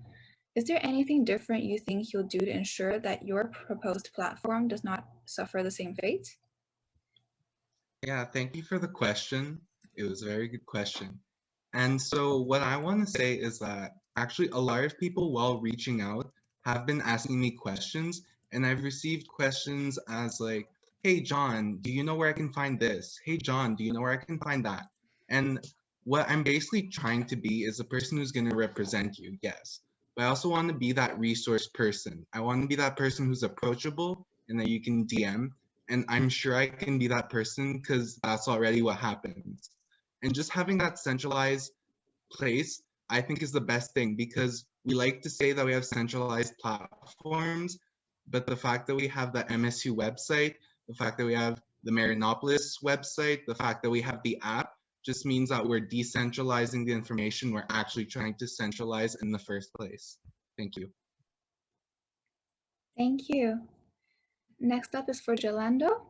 Is there anything different you think you'll do to ensure that your proposed platform does not suffer the same fate?
Yeah, thank you for the question. It was a very good question. And so what I want to say is that actually a lot of people while reaching out have been asking me questions, and I've received questions as like, hey John, do you know where I can find this? Hey John, do you know where I can find that? And what I'm basically trying to be is a person who's going to represent you, yes. But I also want to be that resource person. I want to be that person who's approachable and that you can DM. And I'm sure I can be that person because that's already what happens. And just having that centralized place, I think is the best thing because we like to say that we have centralized platforms, but the fact that we have the MSU website, the fact that we have the Marinopolis website, the fact that we have the app just means that we're decentralizing the information we're actually trying to centralize in the first place. Thank you.
Thank you. Next up is for Jolando.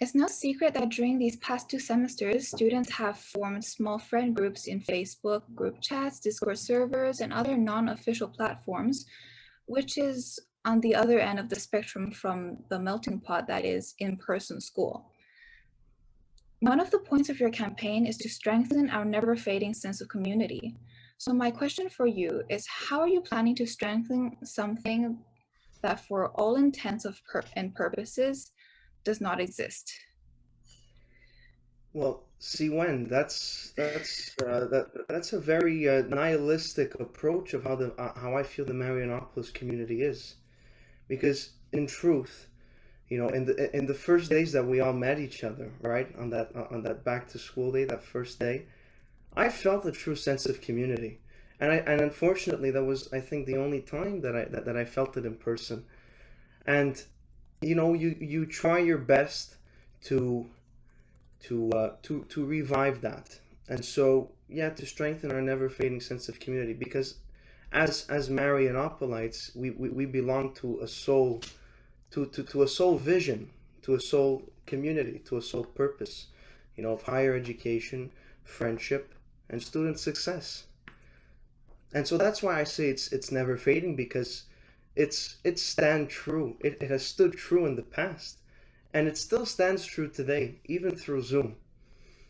It's no secret that during these past 2 semesters, students have formed small friend groups in Facebook, group chats, Discord servers, and other non-official platforms, which is on the other end of the spectrum from the melting pot that is in-person school. One of the points of your campaign is to strengthen our never-fading sense of community. So my question for you is, how are you planning to strengthen something that for all intents and purposes does not exist?
Well, see, Wen, that's a very nihilistic approach of how I feel the Marianopolis community is, because in truth, you know, in the first days that we all met each other, right, on that back to school day, that first day, I felt a true sense of community, and unfortunately, that was, I think, the only time that I felt it in person. And you know, you try your best to revive that, and so yeah, to strengthen our never fading sense of community, because as Marianopolites, we belong to a soul, to a soul vision, to a soul community, to a soul purpose, you know, of higher education, friendship, and student success. And so that's why I say it's never fading, because it's stand true. It has stood true in the past, and it still stands true today, even through Zoom.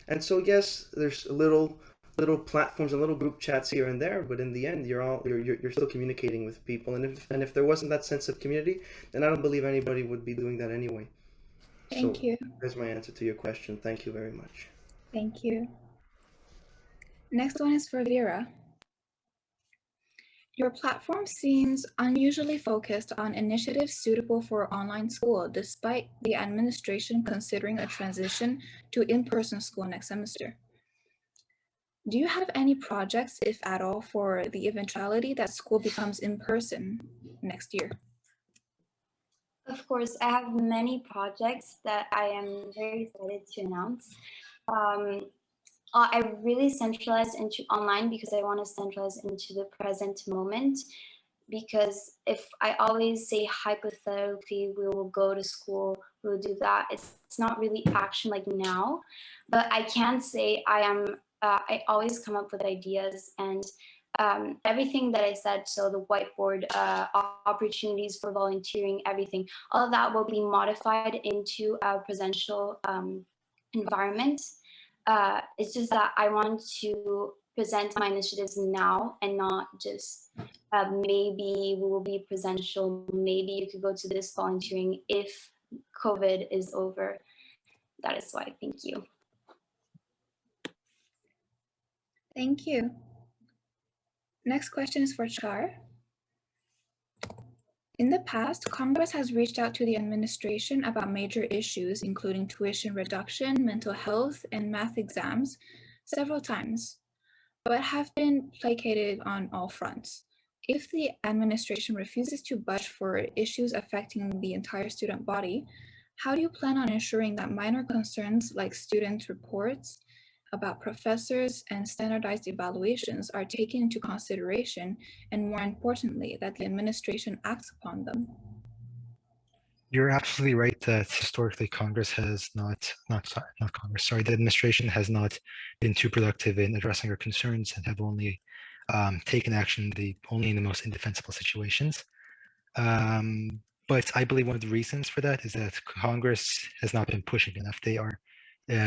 And so yes, there's little platforms and little group chats here and there, but in the end, you're still communicating with people. And if there wasn't that sense of community, then I don't believe anybody would be doing that anyway.
Thank you.
There's my answer to your question. Thank you very much.
Thank you. Next one is for Vera. Your platform seems unusually focused on initiatives suitable for online school, despite the administration considering a transition to in-person school next semester. Do you have any projects, if at all, for the eventuality that school becomes in-person next year?
Of course, I have many projects that I am very excited to announce. I really centralize into online because I want to centralize into the present moment. Because if I always say hypothetically, we will go to school, we'll do that, it's not really action like now. But I can say I always come up with ideas, and everything that I said, so the whiteboard, opportunities for volunteering, everything, all of that will be modified into a presential environment. It's just that I want to present my initiatives now and not just maybe we will be presential, maybe you could go to this volunteering if COVID is over. That is why. Thank you.
Thank you. Next question is for Char. In the past, Congress has reached out to the administration about major issues, including tuition reduction, mental health, and math exams several times, but have been placated on all fronts. If the administration refuses to budge for issues affecting the entire student body, how do you plan on ensuring that minor concerns like student reports about professors and standardized evaluations are taken into consideration, and more importantly, that the administration acts upon them?
You're absolutely right that historically Congress has not Congress, sorry, the administration has not been too productive in addressing our concerns and have only taken action only in the most indefensible situations. But I believe one of the reasons for that is that Congress has not been pushing enough. They are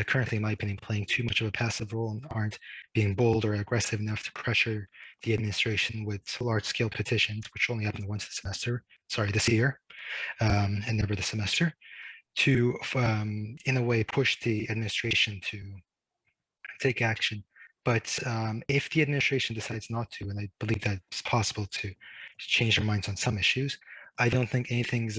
currently, in my opinion, playing too much of a passive role and aren't being bold or aggressive enough to pressure the administration with large-scale petitions, which only happen once this year, and never the semester, to, in a way, push the administration to take action. But if the administration decides not to, and I believe that it's possible to change their minds on some issues, I don't think anything's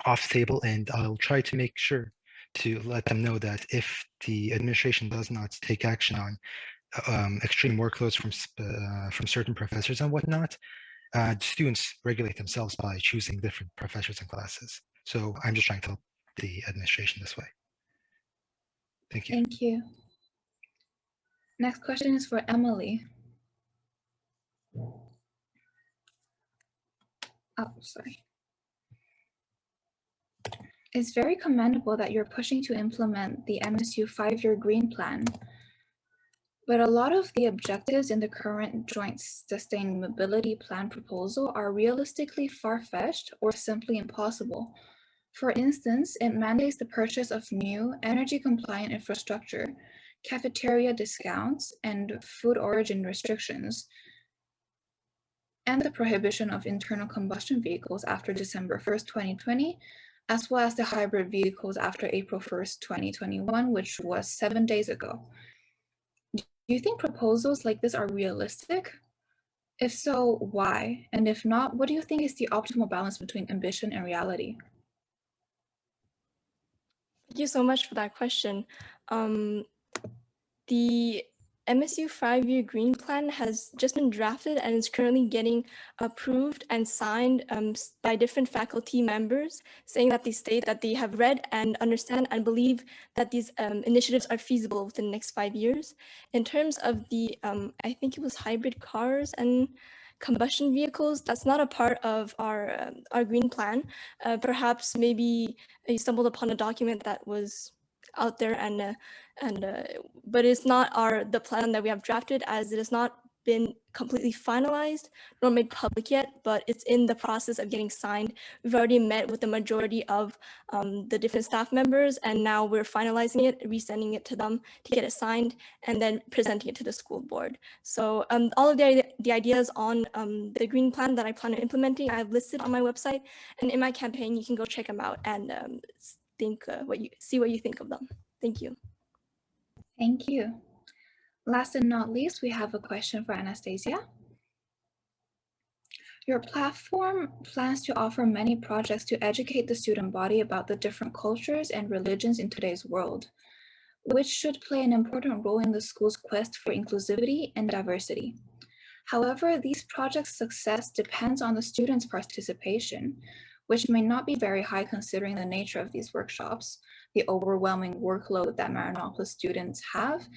off the table, and I'll try to make sure to let them know that if the administration does not take action on extreme workloads from certain professors and whatnot, students regulate themselves by choosing different professors and classes. So I'm just trying to help the administration this way. Thank you.
Thank you. Next question is for Emily. Oh, sorry. It's very commendable that you're pushing to implement the MSU 5-year green plan, but a lot of the objectives in the current Joint Sustainability Plan proposal are realistically far-fetched or simply impossible. For instance, it mandates the purchase of new energy-compliant infrastructure, cafeteria discounts, and food origin restrictions, and the prohibition of internal combustion vehicles after December 1st, 2020, as well as the hybrid vehicles after April 1st, 2021, which was 7 days ago. Do you think proposals like this are realistic? If so, why? And if not, what do you think is the optimal balance between ambition and reality?
Thank you so much for that question. The MSU 5-year green plan has just been drafted and is currently getting approved and signed by different faculty members, saying that they state that they have read and understand and believe that these initiatives are feasible within the next 5 years. In terms of the, I think it was hybrid cars and combustion vehicles, that's not a part of our green plan. Perhaps maybe you stumbled upon a document that was out there but it's not the plan that we have drafted, as it has not been completely finalized nor made public yet, but it's in the process of getting signed. We've already met with the majority of the different staff members, and now we're finalizing it, resending it to them to get it signed, and then presenting it to the school board. So all of the ideas on the green plan that I plan on implementing, I've listed on my website, and in my campaign, you can go check them out and see what you think of them. Thank you.
Thank you. Last and not least, we have a question for Anastasia. Your platform plans to offer many projects to educate the student body about the different cultures and religions in today's world, which should play an important role in the school's quest for inclusivity and diversity. However, these projects' success depends on the students' participation, which may not be very high considering the nature of these workshops, the overwhelming workload that Marianopolis students have,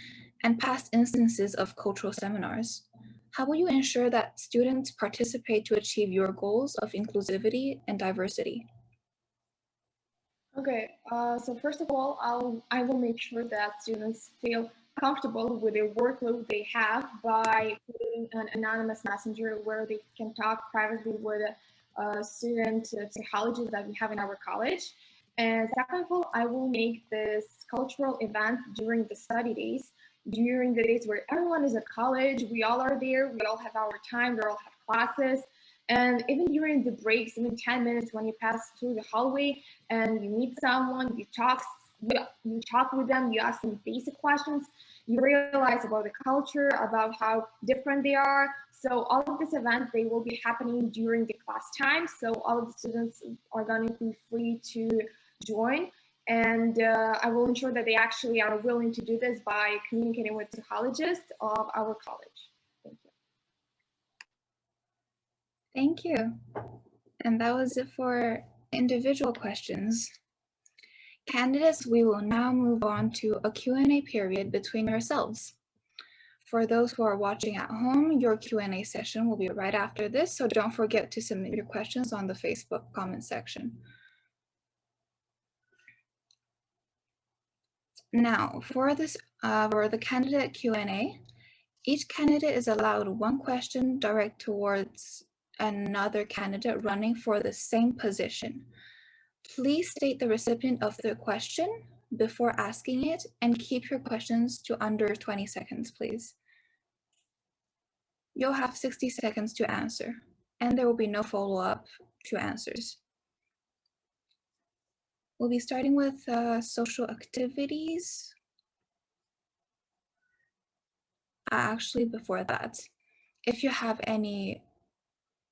and past instances of cultural seminars. How will you ensure that students participate to achieve your goals of inclusivity and diversity?
Okay, so first of all, I will make sure that students feel comfortable with the workload they have by creating an anonymous messenger where they can talk privately with student psychologists that we have in our college. And second of all, I will make this cultural event during the study days during the days where everyone is at college. We all are there. We all have our time. We all have classes. And even during the breaks, even 10 minutes when you pass through the hallway and you meet someone, you talk with them, you ask them basic questions, you realize about the culture, about how different they are. So all of these events, they will be happening during the class time. So all of the students are going to be free to join. And I will ensure that they actually are willing to do this by communicating with psychologists of our college. Thank you.
Thank you. And that was it for individual questions. Candidates, we will now move on to a Q&A period between yourselves. For those who are watching at home, your Q&A session will be right after this, so don't forget to submit your questions on the Facebook comment section. Now, for the candidate Q&A, each candidate is allowed one question direct towards another candidate running for the same position. Please state the recipient of the question before asking it and keep your questions to under 20 seconds, please. You'll have 60 seconds to answer, and there will be no follow-up to answers. We'll be starting with social activities. Actually, before that, if you have any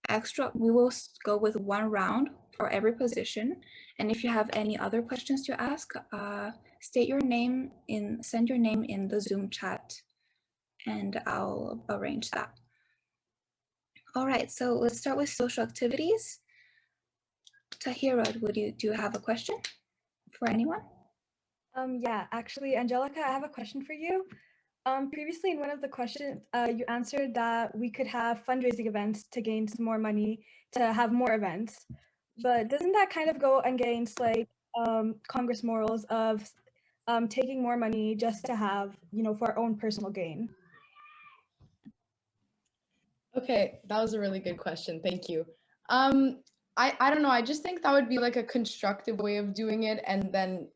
extra, we will go with one round for every position. And if you have any other questions to ask, send your name in the Zoom chat and I'll arrange that. All right, so let's start with social activities. Tahira, do you have a question for anyone?
Yeah, actually, Angelica, I have a question for you. Previously in one of the questions, you answered that we could have fundraising events to gain some more money to have more events. But doesn't that kind of go against like Congress morals of taking more money just to have, for our own personal gain?
Okay, that was a really good question. Thank you. I don't know. I just think that would be like a constructive way of doing it and then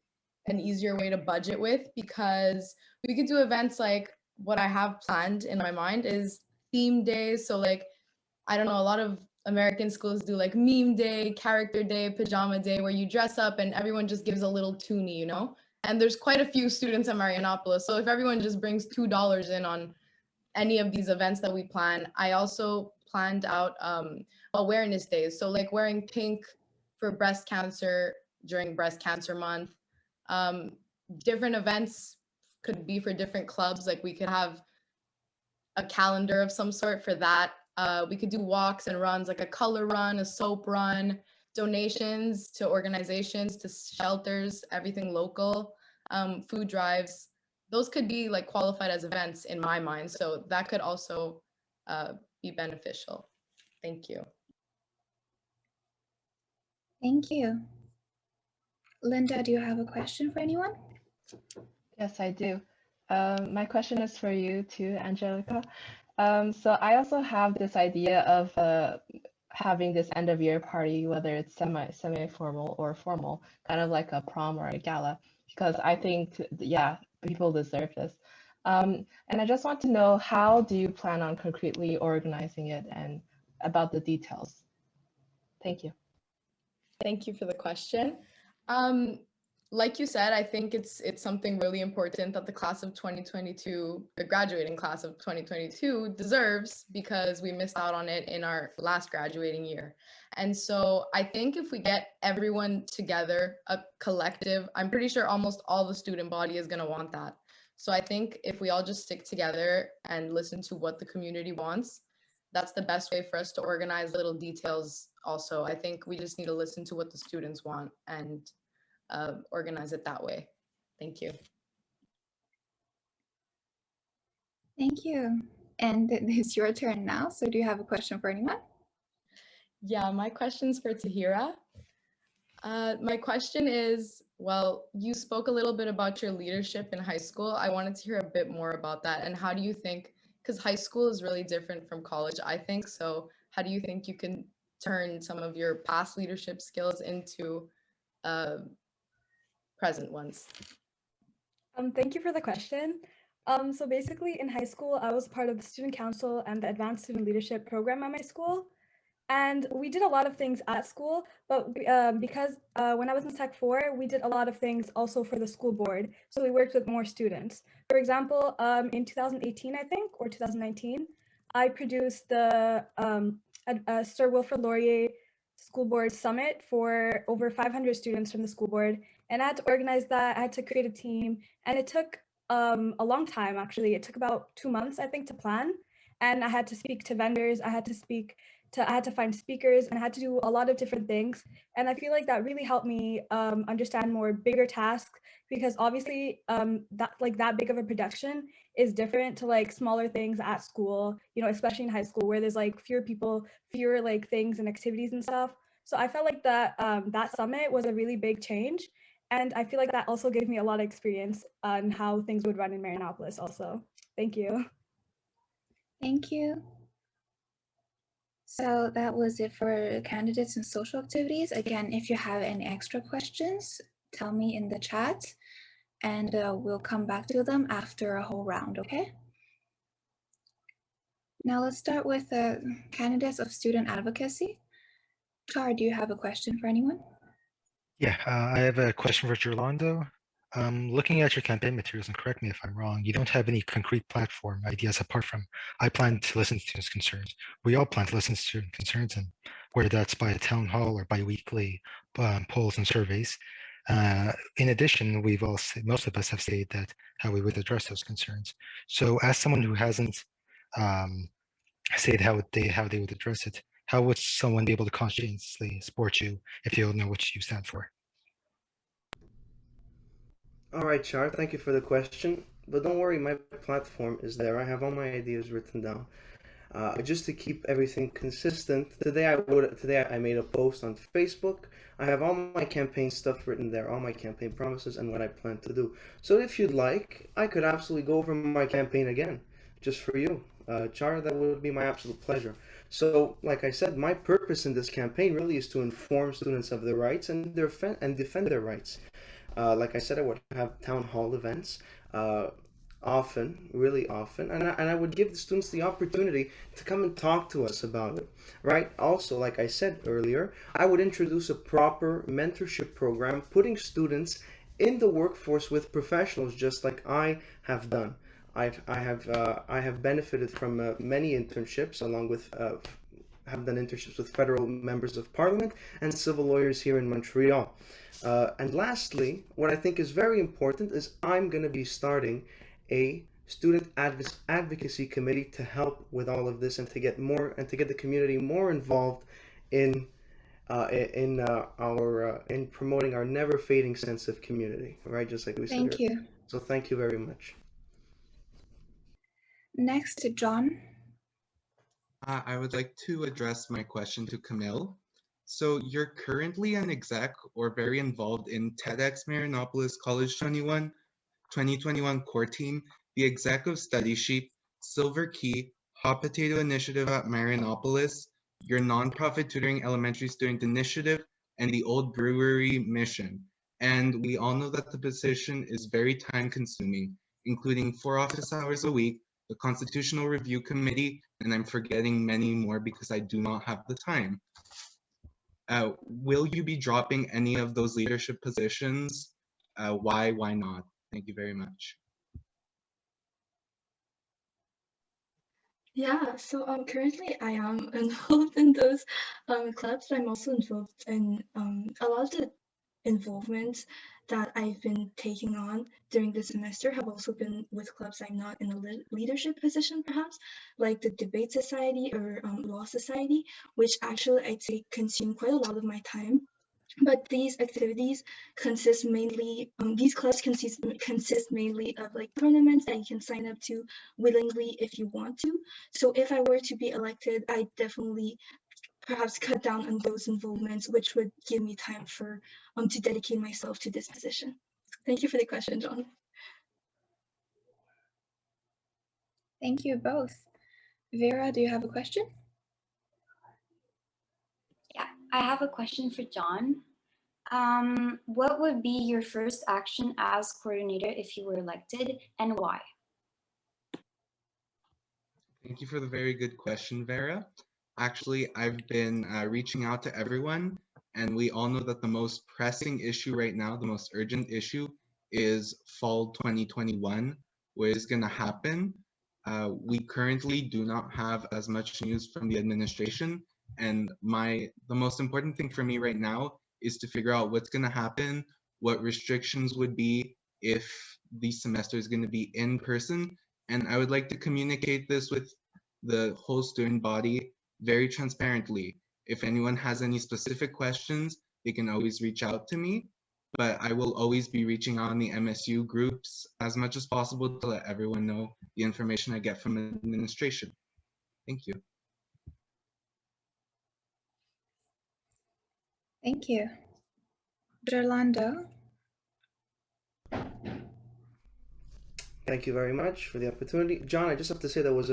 an easier way to budget with, because we could do events like what I have planned in my mind is theme days. So like, I don't know, a lot of American schools do like meme day, character day, pajama day, where you dress up and everyone just gives a little toonie, you know? And there's quite a few students at Marianopolis. So if everyone just brings $2 in on any of these events that we plan. I also planned out awareness days. So like wearing pink for breast cancer during breast cancer month. Different events could be for different clubs. Like we could have a calendar of some sort for that. We could do walks and runs, like a color run, a soap run, donations to organizations, to shelters, everything local, food drives. Those could be like qualified as events in my mind. So that could also be beneficial. Thank you.
Thank you. Linda, do you have a question for anyone?
Yes, I do. My question is for you too, Angelica. So I also have this idea of having this end of year party, whether it's semi-formal or formal, kind of like a prom or a gala, because I think, yeah, people deserve this. And I just want to know, how do you plan on concretely organizing it and about the details? Thank you.
Thank you for the question. Like you said, I think it's something really important that the class of 2022, the graduating class of 2022 deserves, because we missed out on it in our last graduating year. And so I think if we get everyone together, a collective, I'm pretty sure almost all the student body is going to want that. So I think if we all just stick together and listen to what the community wants, that's the best way for us to organize little details. Also, I think we just need to listen to what the students want and organize it that way. Thank you.
Thank you. And it's your turn now. So do you have a question for anyone?
Yeah, my question's for Tahira. My question is, well, you spoke a little bit about your leadership in high school. I wanted to hear a bit more about that. And how do you think, because high school is really different from college, I think. So how do you think you can turn some of your past leadership skills into present ones?
Thank you for the question. So basically in high school, I was part of the student council and the advanced student leadership program at my school. And we did a lot of things at school, but because when I was in Sec 4, we did a lot of things also for the school board. So we worked with more students. For example, in 2018, I think, or 2019, I produced the Sir Wilfrid Laurier School Board Summit for over 500 students from the school board. And I had to organize that, I had to create a team, and it took a long time, actually. It took about 2 months, I think, to plan. And I had to speak to vendors, I had to find speakers, and I had to do a lot of different things. And I feel like that really helped me understand more bigger tasks, because obviously that big of a production is different to like smaller things at school, you know, especially in high school where there's like fewer people, fewer like things and activities and stuff. So I felt like that summit was a really big change. And I feel like that also gave me a lot of experience on how things would run in Marianopolis also. Thank you.
Thank you. So that was it for candidates and social activities. Again, if you have any extra questions, tell me in the chat and we'll come back to them after a whole round, okay? Now let's start with candidates of student advocacy. Char, do you have a question for anyone?
Yeah, I have a question for Gerlando. Looking at your campaign materials, and correct me if I'm wrong, you don't have any concrete platform ideas apart from I plan to listen to students' concerns. We all plan to listen to student concerns, and whether that's by a town hall or bi-weekly polls and surveys. In addition, most of us have stated that how we would address those concerns. So, as someone who hasn't stated how they would address it, how would someone be able to conscientiously support you if they don't know what you stand for?
All right, Char, thank you for the question. But don't worry, my platform is there. I have all my ideas written down. Just to keep everything consistent, today I made a post on Facebook. I have all my campaign stuff written there, all my campaign promises and what I plan to do. So if you'd like, I could absolutely go over my campaign again, just for you. Char, that would be my absolute pleasure. So, like I said, my purpose in this campaign really is to inform students of their rights and defend their rights. Like I said, I would have town hall events often, really often, and I would give the students the opportunity to come and talk to us about it, right? Also, like I said earlier, I would introduce a proper mentorship program, putting students in the workforce with professionals, just like I have done. I have benefited from many internships, along with have done internships with federal members of parliament and civil lawyers here in Montreal. And lastly, what I think is very important is I'm going to be starting a student advocacy committee to help with all of this and to get the community more involved in in promoting our never fading sense of community, right? Just like we said
Thank
earlier.
you.
So thank you very much.
Next to John.
I would like to address my question to Camille. So you're currently an exec or very involved in TEDx Marianopolis College 2021 core team, the exec of Study Sheep, Silver Key, Hot Potato Initiative at Marianopolis, your nonprofit tutoring elementary student initiative, and the Old Brewery mission. And we all know that the position is very time consuming, including 4 office hours a week, the Constitutional Review Committee, and I'm forgetting many more because I do not have the time. Will you be dropping any of those leadership positions? Why not? Thank you very much.
Yeah, so currently I am involved in those clubs. I'm also involved in a lot of the involvements that I've been taking on during the semester have also been with clubs I'm not in a leadership position, perhaps, like the Debate Society or Law Society, which actually I'd say consume quite a lot of my time. But these activities consist mainly, these clubs consist mainly of like tournaments that you can sign up to willingly if you want to. So if I were to be elected, I definitely perhaps cut down on those involvements, which would give me time for to dedicate myself to this position. Thank you for the question, John.
Thank you both. Vera, do you have a question?
Yeah, I have a question for John. What would be your first action as coordinator if you were elected, and why?
Thank you for the very good question, Vera. Actually, I've been reaching out to everyone, and we all know that the most pressing issue right now, the most urgent issue, is fall 2021, what is going to happen. We currently do not have as much news from the administration, and the most important thing for me right now is to figure out what's going to happen, what restrictions would be if the semester is going to be in person, and I would like to communicate this with the whole student body very transparently. If anyone has any specific questions, they can always reach out to me, but I will always be reaching out on the MSU groups as much as possible to let everyone know the information I get from administration. Thank you.
Thank you. Gerlando.
Thank you very much for the opportunity, John. I just have to say that was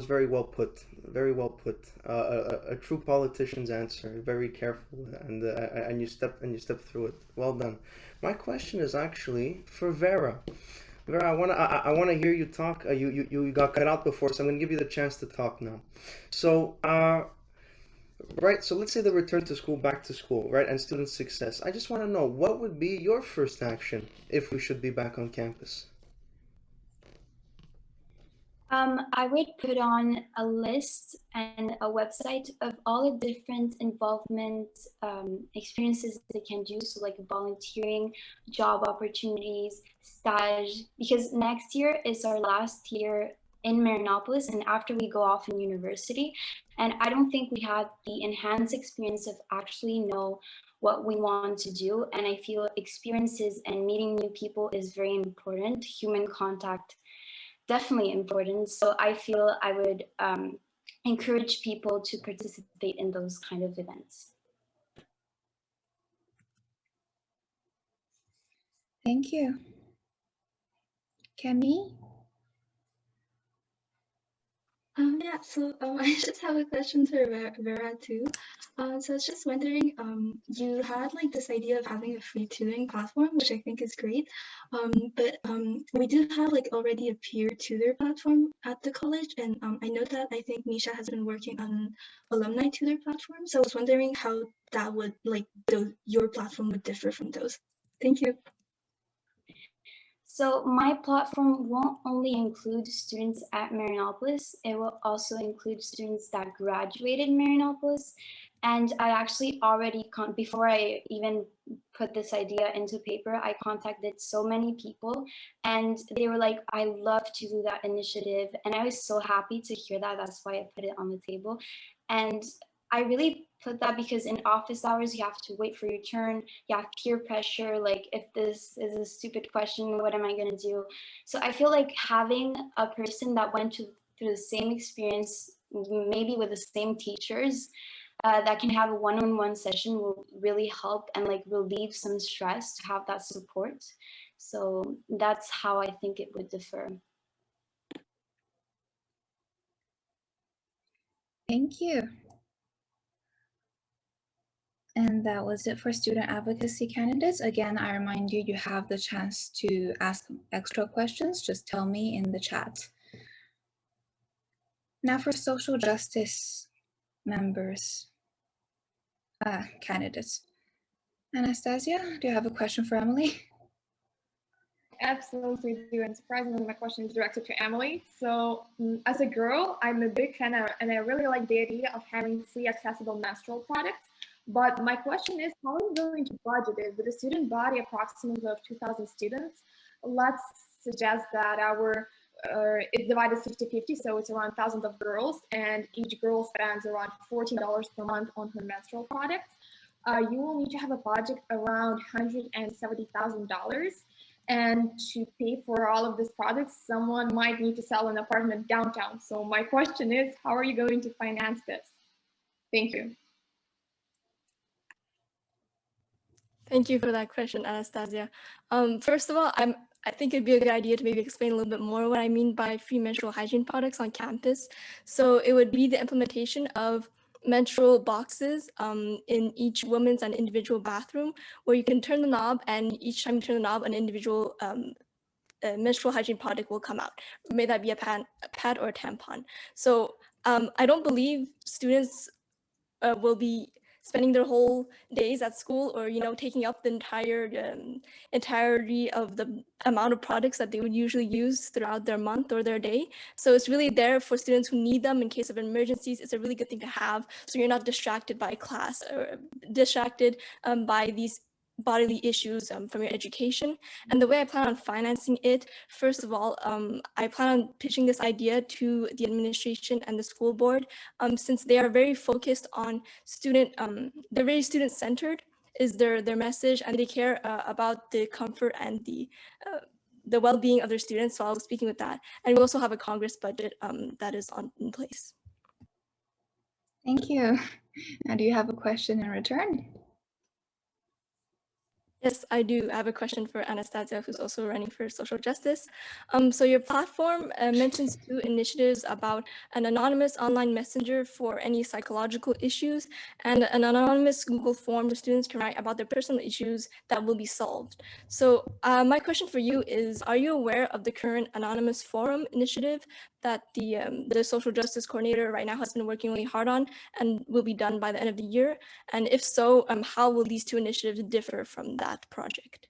very well put, very well put. A true politician's answer, very careful, and you step through it. Well done. My question is actually for Vera. Vera, I wanna hear you talk. You got cut out before, so I'm gonna give you the chance to talk now. So right, so let's say the return to school, back to school, right, and student success. I just want to know what would be your first action if we should be back on campus.
I would put on a list and a website of all the different involvement experiences they can do. So like volunteering, job opportunities, stage, because next year is our last year in Marinopolis and after we go off in university. And I don't think we had the enhanced experience of actually know what we want to do. And I feel experiences and meeting new people is very important. Human contact definitely important. So I feel I would encourage people to participate in those kind of events.
Thank you. Kemi?
Yeah, so I just have a question for Vera too. So I was just wondering, you had like this idea of having a free tutoring platform, which I think is great. But we do have like already a peer tutor platform at the college, and I know that I think Misha has been working on alumni tutor platform. So I was wondering how that would like your platform would differ from those. Thank you.
So my platform won't only include students at Marinopolis, it will also include students that graduated Marinopolis. And I actually already, before I even put this idea into paper, I contacted so many people and they were like, I love to do that initiative. And I was so happy to hear that. That's why I put it on the table. And I really put that because in office hours, you have to wait for your turn. You have peer pressure. Like if this is a stupid question, what am I going to do? So I feel like having a person that went through the same experience, maybe with the same teachers, that can have a one-on-one session will really help and like relieve some stress to have that support. So that's how I think it would differ.
Thank you. And that was it for student advocacy candidates. Again, I remind you, you have the chance to ask extra questions. Just tell me in the chat. Now for social justice members, candidates. Anastasia, do you have a question for Emily?
Absolutely do, and surprisingly, my question is directed to Emily. So, as a girl, I'm a big fan of, and I really like the idea of having free accessible menstrual products. But my question is, how are you going to budget it? With a student body approximately of 2,000 students, let's suggest that it's divided 50-50, so it's around 1,000 of girls, and each girl spends around $14 per month on her menstrual products. You will need to have a budget around $170,000. And to pay for all of these products, someone might need to sell an apartment downtown. So my question is, how are you going to finance this? Thank you.
Thank you for that question, Anastasia. First of all, I think it'd be a good idea to maybe explain a little bit more what I mean by free menstrual hygiene products on campus. So it would be the implementation of menstrual boxes in each woman's and individual bathroom, where you can turn the knob, and each time you turn the knob, an individual menstrual hygiene product will come out. May that be a pad or a tampon. So I don't believe students will be spending their whole days at school, or taking up the entirety of the amount of products that they would usually use throughout their month or their day. So it's really there for students who need them in case of emergencies. It's a really good thing to have, so you're not distracted by class or distracted by these bodily issues from your education. And the way I plan on financing it, first of all, I plan on pitching this idea to the administration and the school board, since they are very focused on they're very student-centered is their message, and they care about the comfort and the well-being of their students. So I was speaking with that. And we also have a Congress budget that is in place.
Thank you. Now, do you have a question in return?
Yes, I do. I have a question for Anastasia, who's also running for social justice. So your platform mentions 2 initiatives about an anonymous online messenger for any psychological issues and an anonymous Google form where students can write about their personal issues that will be solved. So my question for you is, are you aware of the current anonymous forum initiative that the social justice coordinator right now has been working really hard on and will be done by the end of the year? And if so, how will these 2 initiatives differ from that project?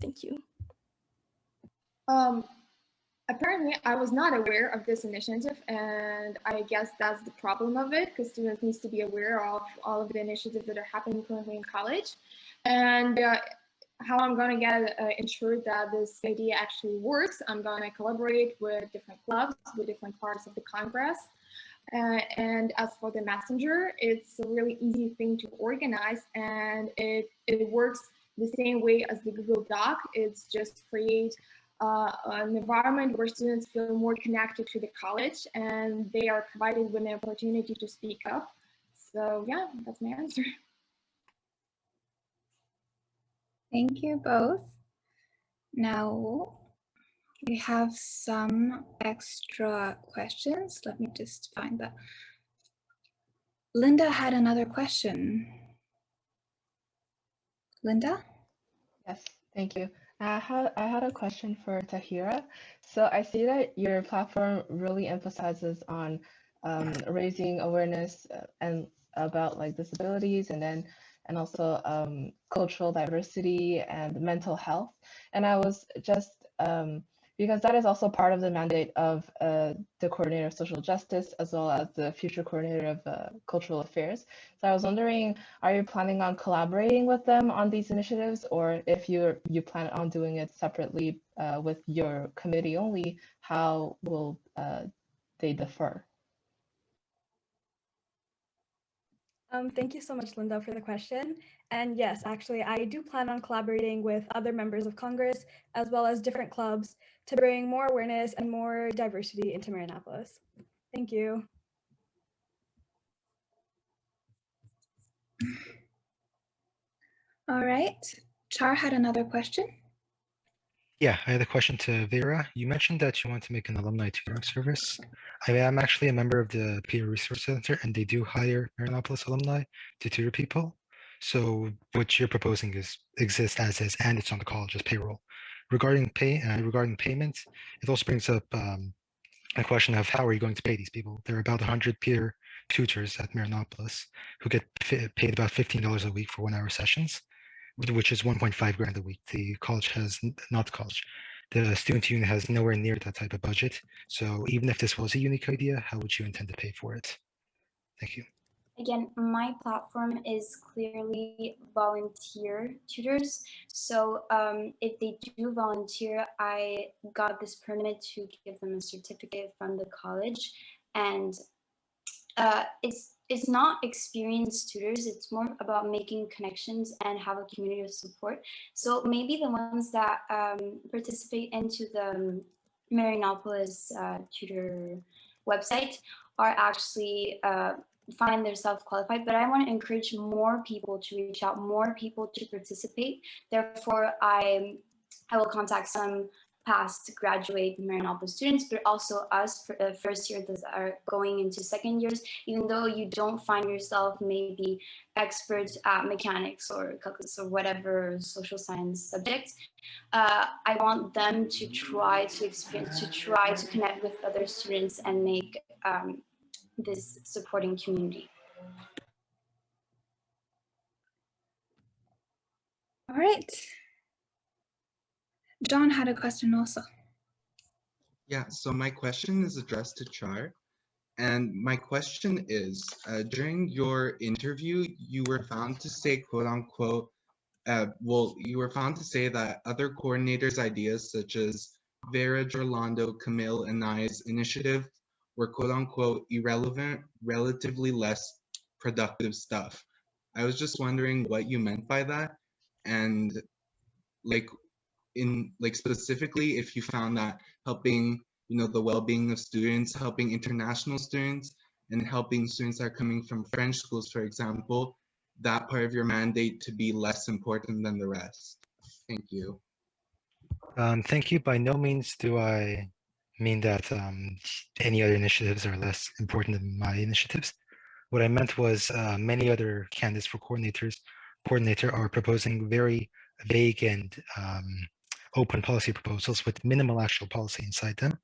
Thank you.
Apparently, I was not aware of this initiative, and I guess that's the problem of it, because students need to be aware of all of the initiatives that are happening currently in college. And how I'm going to get ensure that this idea actually works, I'm going to collaborate with different clubs, with different parts of the Congress. And as for the messenger, it's a really easy thing to organize, and it works the same way as the Google Doc. It's just create an environment where students feel more connected to the college, and they are provided with an opportunity to speak up. So yeah, that's my answer.
Thank you both. Now, we have some extra questions. Let me just find that. Linda had another question. Linda?
Yes, thank you. I had a question for Tahira. So I see that your platform really emphasizes on raising awareness and about like disabilities, and also cultural diversity and mental health. And I was just because that is also part of the mandate of the coordinator of social justice, as well as the future coordinator of cultural affairs. So I was wondering, are you planning on collaborating with them on these initiatives, or if you plan on doing it separately with your committee only, how will they differ?
Thank you so much, Linda, for the question. And yes, actually, I do plan on collaborating with other members of Congress, as well as different clubs, to bring more awareness and more diversity into Marianapolis. Thank you.
All right. Char had another question.
Yeah, I had a question to Vera. You mentioned that you want to make an alumni tutoring service. I am actually a member of the Peer Resource Center, and they do hire Marianopolis alumni to tutor people. So what you're proposing exists as is, and it's on the college's payroll. Regarding payment, it also brings up a question of how are you going to pay these people? There are about 100 peer tutors at Marianopolis who get paid about $15 a week for 1-hour sessions, which is 1.5 grand a week. The college has, not the college, the student union has nowhere near that type of budget. So even if this was a unique idea, how would you intend to pay for it? Thank you.
Again, my platform is clearly volunteer tutors. So if they do volunteer, I got this permit to give them a certificate from the college. And it's not experienced tutors, it's more about making connections and have a community of support. So maybe the ones that participate into the Marianopolis tutor website are actually find themselves qualified, but I want to encourage more people to reach out, more people to participate. Therefore, I will contact some past graduate Marianopolis students, but also us for first year that are going into second years, even though you don't find yourself maybe experts at mechanics or calculus or whatever social science subjects. I want them to try to experience, to try to connect with other students and make this supporting community.
All right. John had a question also.
Yeah, so my question is addressed to Char. And my question is, during your interview, you were found to say, quote unquote, you were found to say that other coordinators' ideas, such as Vera, Gerlando, Camille, and I's initiative, were quote unquote irrelevant, relatively less productive stuff. I was just wondering what you meant by that, and like specifically if you found that helping the well-being of students, helping international students, and helping students that are coming from French schools, for example, that part of your mandate to be less important than the rest. Thank you.
Thank you. By no means do I mean that any other initiatives are less important than my initiatives. What I meant was many other candidates for coordinator are proposing very vague and open policy proposals with minimal actual policy inside them.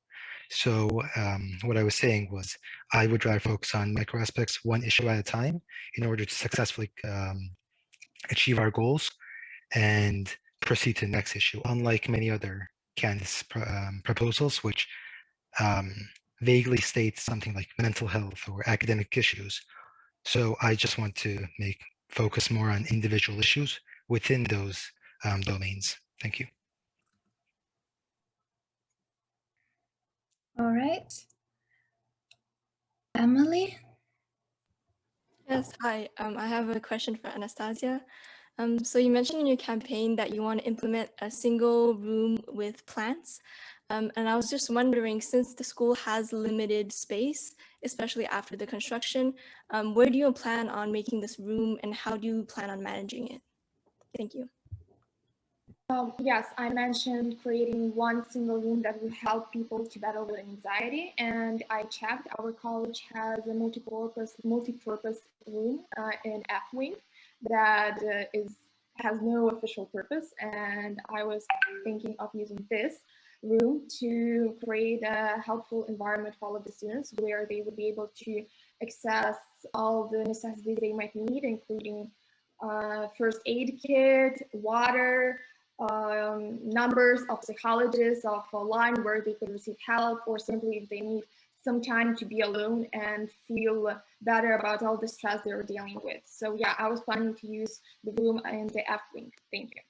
So what I was saying was I would rather focus on micro aspects, one issue at a time, in order to successfully achieve our goals and proceed to the next issue, unlike many other candidates' proposals, which vaguely state something like mental health or academic issues. So I just want to focus more on individual issues within those domains. Thank you.
All right. Emily?
Yes, hi. I have a question for Anastasia. So you mentioned in your campaign that you want to implement a single room with plants. And I was just wondering, since the school has limited space, especially after the construction, where do you plan on making this room and how do you plan on managing it? Thank you.
Yes, I mentioned creating one single room that will help people to battle with anxiety, and I checked. Our college has a multi-purpose room in F wing that has no official purpose, and I was thinking of using this room to create a helpful environment for all of the students, where they would be able to access all the necessities they might need, including first aid kit, water, numbers of psychologists of a line where they could receive help, or simply if they need some time to be alone and feel better about all the stress they're dealing with. So yeah, I was planning to use the room in the F wing. Thank you.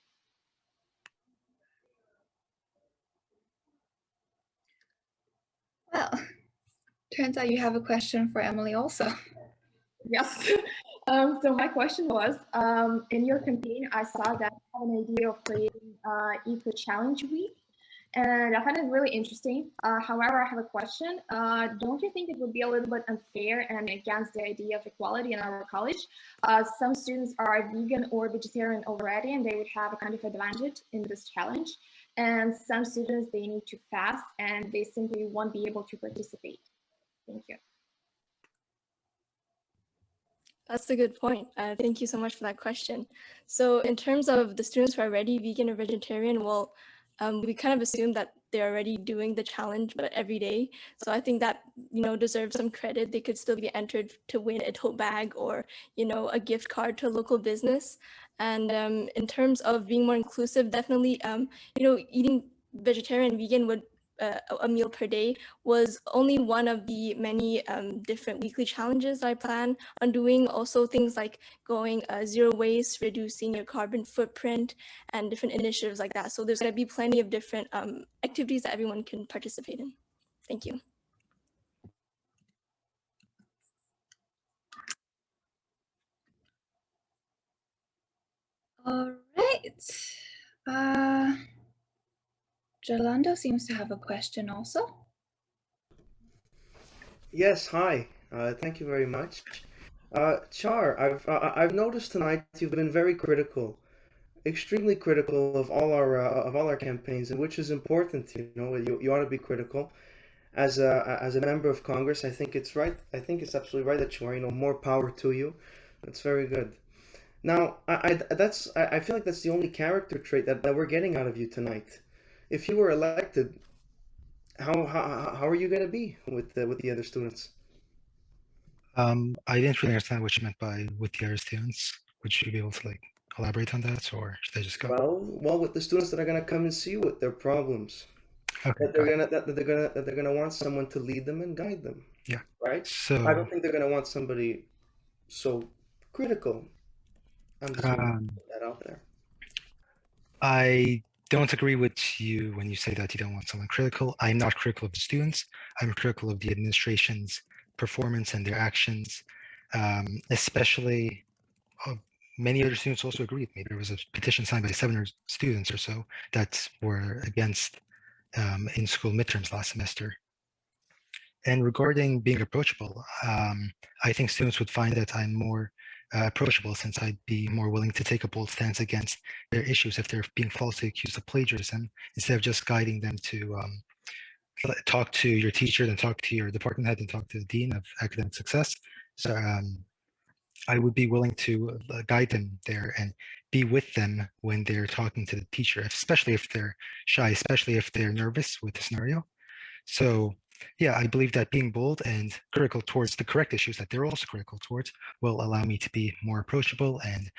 Well, turns out you have a question for Emily also.
Yes. So my question was, in your campaign, I saw that you have an idea of creating Eco Challenge Week, and I find it really interesting. However, I have a question. Don't you think it would be a little bit unfair and against the idea of equality in our college? Some students are vegan or vegetarian already, and they would have a kind of advantage in this challenge. And some students, they need to fast, and they simply won't be able to participate. Thank you.
That's a good point. Thank you so much for that question. So in terms of the students who are already vegan or vegetarian, well, we kind of assume that they're already doing the challenge, but every day. So I think that, deserves some credit. They could still be entered to win a tote bag or, a gift card to a local business. And in terms of being more inclusive, definitely, eating vegetarian, vegan would a meal per day was only one of the many different weekly challenges I plan on doing. Also things like going zero waste, reducing your carbon footprint, and different initiatives like that. So there's going to be plenty of different activities that everyone can participate in. Thank you.
All right. Jolando seems to have a question also.
Yes, hi. Thank you very much. Char, I've noticed tonight you've been very critical extremely critical of all our campaigns, and which is important. You ought to be critical. As a member of Congress, I think it's right. I think it's absolutely right that you are. More power to you. That's very good. Now, I feel like that's the only character trait that we're getting out of you tonight. If you were elected, how are you going to be with the other students?
I didn't really understand what you meant by with the other students. Would you be able to elaborate on that, or should I just go?
Well, with the students that are going to come and see you with their problems,
Okay,
that they're gonna want someone to lead them and guide them.
Yeah.
Right.
So
I don't think they're gonna want somebody so critical. I'm just gonna put that out there.
I don't agree with you when you say that you don't want someone critical. I'm not critical of the students. I'm critical of the administration's performance and their actions, especially many other students also agreed with me. There was a petition signed by 700 students or so that were against in-school midterms last semester. And regarding being approachable, I think students would find that I'm more approachable, since I'd be more willing to take a bold stance against their issues if they're being falsely accused of plagiarism, instead of just guiding them to talk to your teacher, then talk to your department head, and talk to the dean of academic success. So I would be willing to guide them there and be with them when they're talking to the teacher, especially if they're shy, especially if they're nervous with the scenario. So yeah, I believe that being bold and critical towards the correct issues that they're also critical towards will allow me to be more approachable and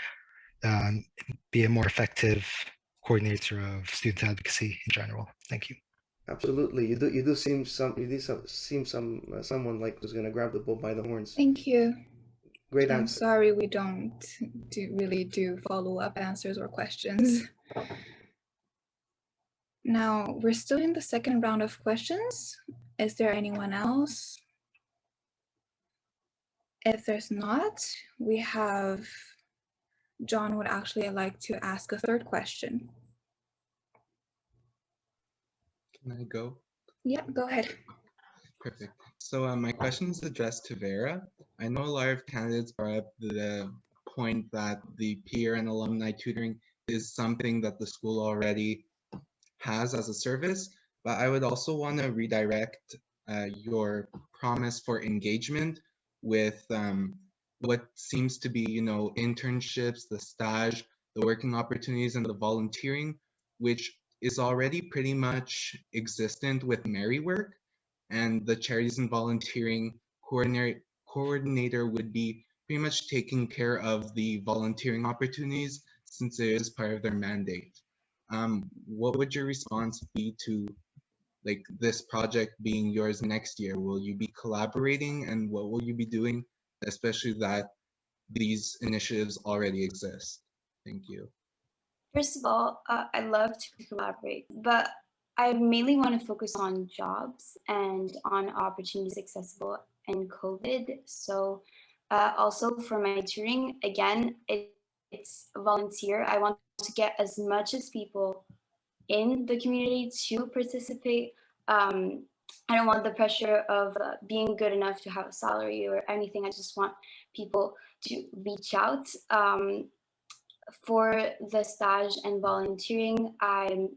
be a more effective coordinator of student advocacy in general. Thank you.
Absolutely, you do seem someone like who's gonna grab the bull by the horns.
Thank you.
Great
I'm
answer.
sorry we don't really do follow-up answers or questions. Now, we're still in the second round of questions. Is there anyone else? If there's not, we have John would actually like to ask a third question.
Can I go?
Yep, go ahead.
Perfect. So my question is addressed to Vera. I know a lot of candidates brought up the point that the peer and alumni tutoring is something that the school already has as a service, but I would also want to redirect your promise for engagement with what seems to be, internships, the stage, the working opportunities, and the volunteering, which is already pretty much existent with Merrywork, and the charities and volunteering coordinator would be pretty much taking care of the volunteering opportunities since it is part of their mandate. What would your response be to this project being yours next year? Will you be collaborating, and what will you be doing, especially that these initiatives already exist? Thank you.
First of all, I love to collaborate, but I mainly want to focus on jobs and on opportunities accessible in COVID. So also for my tutoring, again, it's volunteer. I want to get as much as people in the community to participate. I don't want the pressure of being good enough to have a salary or anything. I just want people to reach out. For the stage and volunteering, I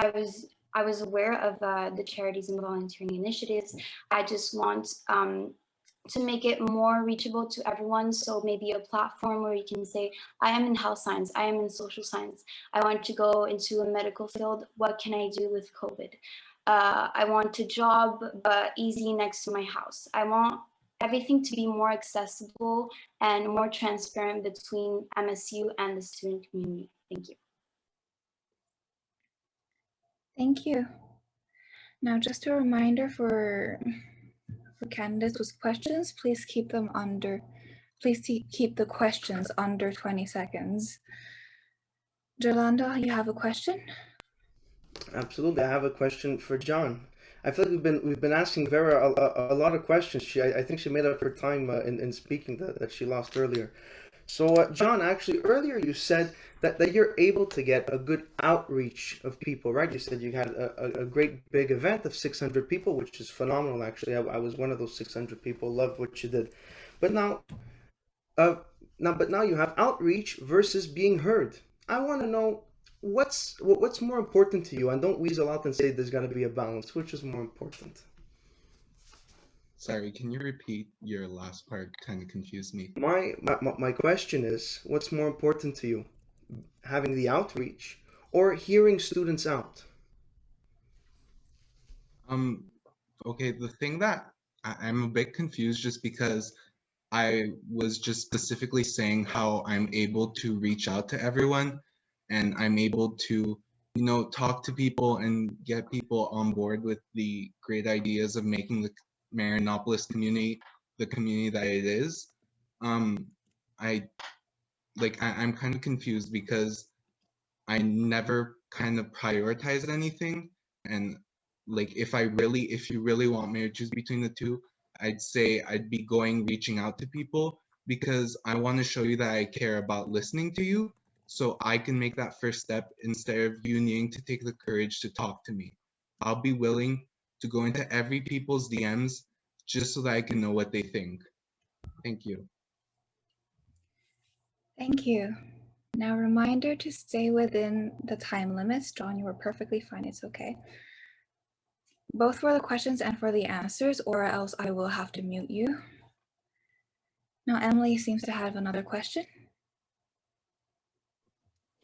was aware of the charities and volunteering initiatives. I just want to make it more reachable to everyone. So maybe a platform where you can say, I am in health science, I am in social science, I want to go into a medical field. What can I do with COVID? I want a job, but easy next to my house. I want everything to be more accessible and more transparent between MSU and the student community. Thank you.
Thank you. Now, just a reminder for candidates with questions, please keep the questions under 20 seconds. Jolanda, you have a question?
Absolutely, I have a question for John. I feel like we've been asking Vera a lot of questions. I think she made up her time in speaking that she lost earlier. So John, actually earlier you said that you're able to get a good outreach of people, right? You said you had a great big event of 600 people, which is phenomenal. Actually, I was one of those 600 people. Loved what you did, but now you have outreach versus being heard. I want to know what's more important to you, and don't weasel out and say there's got to be a balance. Which is more important?
Sorry, can you repeat your last part? Kind of confused me.
My question is, what's more important to you, having the outreach or hearing students out?
Okay, the thing that I'm a bit confused just because I was just specifically saying how I'm able to reach out to everyone and I'm able to, talk to people and get people on board with the great ideas of making the Marianopolis community the community that it is. Um, I I'm kind of confused because I never kind of prioritized anything. And if you really want me to choose between the two, I'd say I'd be reaching out to people because I want to show you that I care about listening to you so I can make that first step instead of you needing to take the courage to talk to me. I'll be willing to go into every people's DMs just so that I can know what they think. Thank you.
Thank you. Now, reminder to stay within the time limits. John, you were perfectly fine. It's okay. Both for the questions and for the answers, or else I will have to mute you. Now, Emily seems to have another question.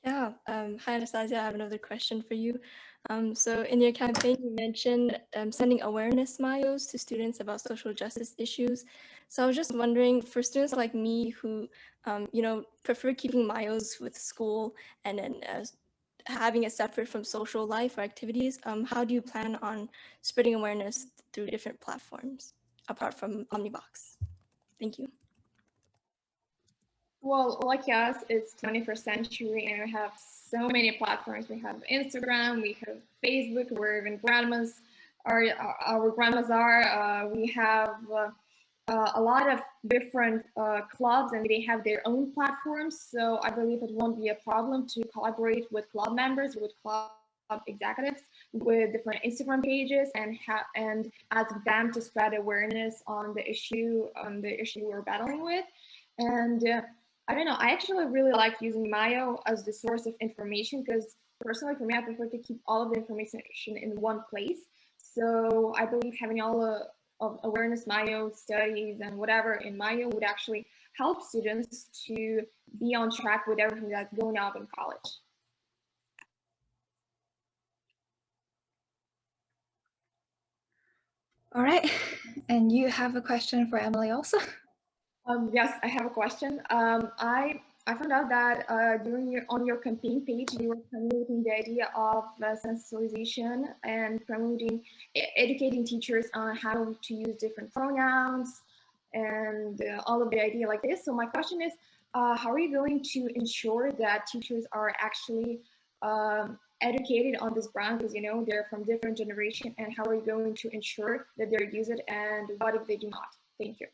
Yeah, hi Anastasia, I have another question for you. So in your campaign, you mentioned sending awareness mayos to students about social justice issues. So I was just wondering, for students like me who, prefer keeping mayos with school and then having it separate from social life or activities, how do you plan on spreading awareness through different platforms apart from Omnibox? Thank you.
Well, like us, it's 21st century and we have so many platforms. We have Instagram, we have Facebook, where even grandmas are, our grandmas are. We have a lot of different clubs and they have their own platforms. So I believe it won't be a problem to collaborate with club members, with club executives, with different Instagram pages and ask them to spread awareness on the issue we're battling with. And I don't know, I actually really like using Mayo as the source of information because personally for me, I prefer to keep all of the information in one place. So I believe having all of awareness Mayo studies and whatever in Mayo would actually help students to be on track with everything that's going on in college.
All right, and you have a question for Emily also?
Yes, I have a question. I found out that on your campaign page, you were promoting the idea of sensitization and educating teachers on how to use different pronouns and all of the idea like this. So my question is, how are you going to ensure that teachers are actually educated on this ground because they're from different generation, and how are you going to ensure that they use it, and what if they do not? Thank you.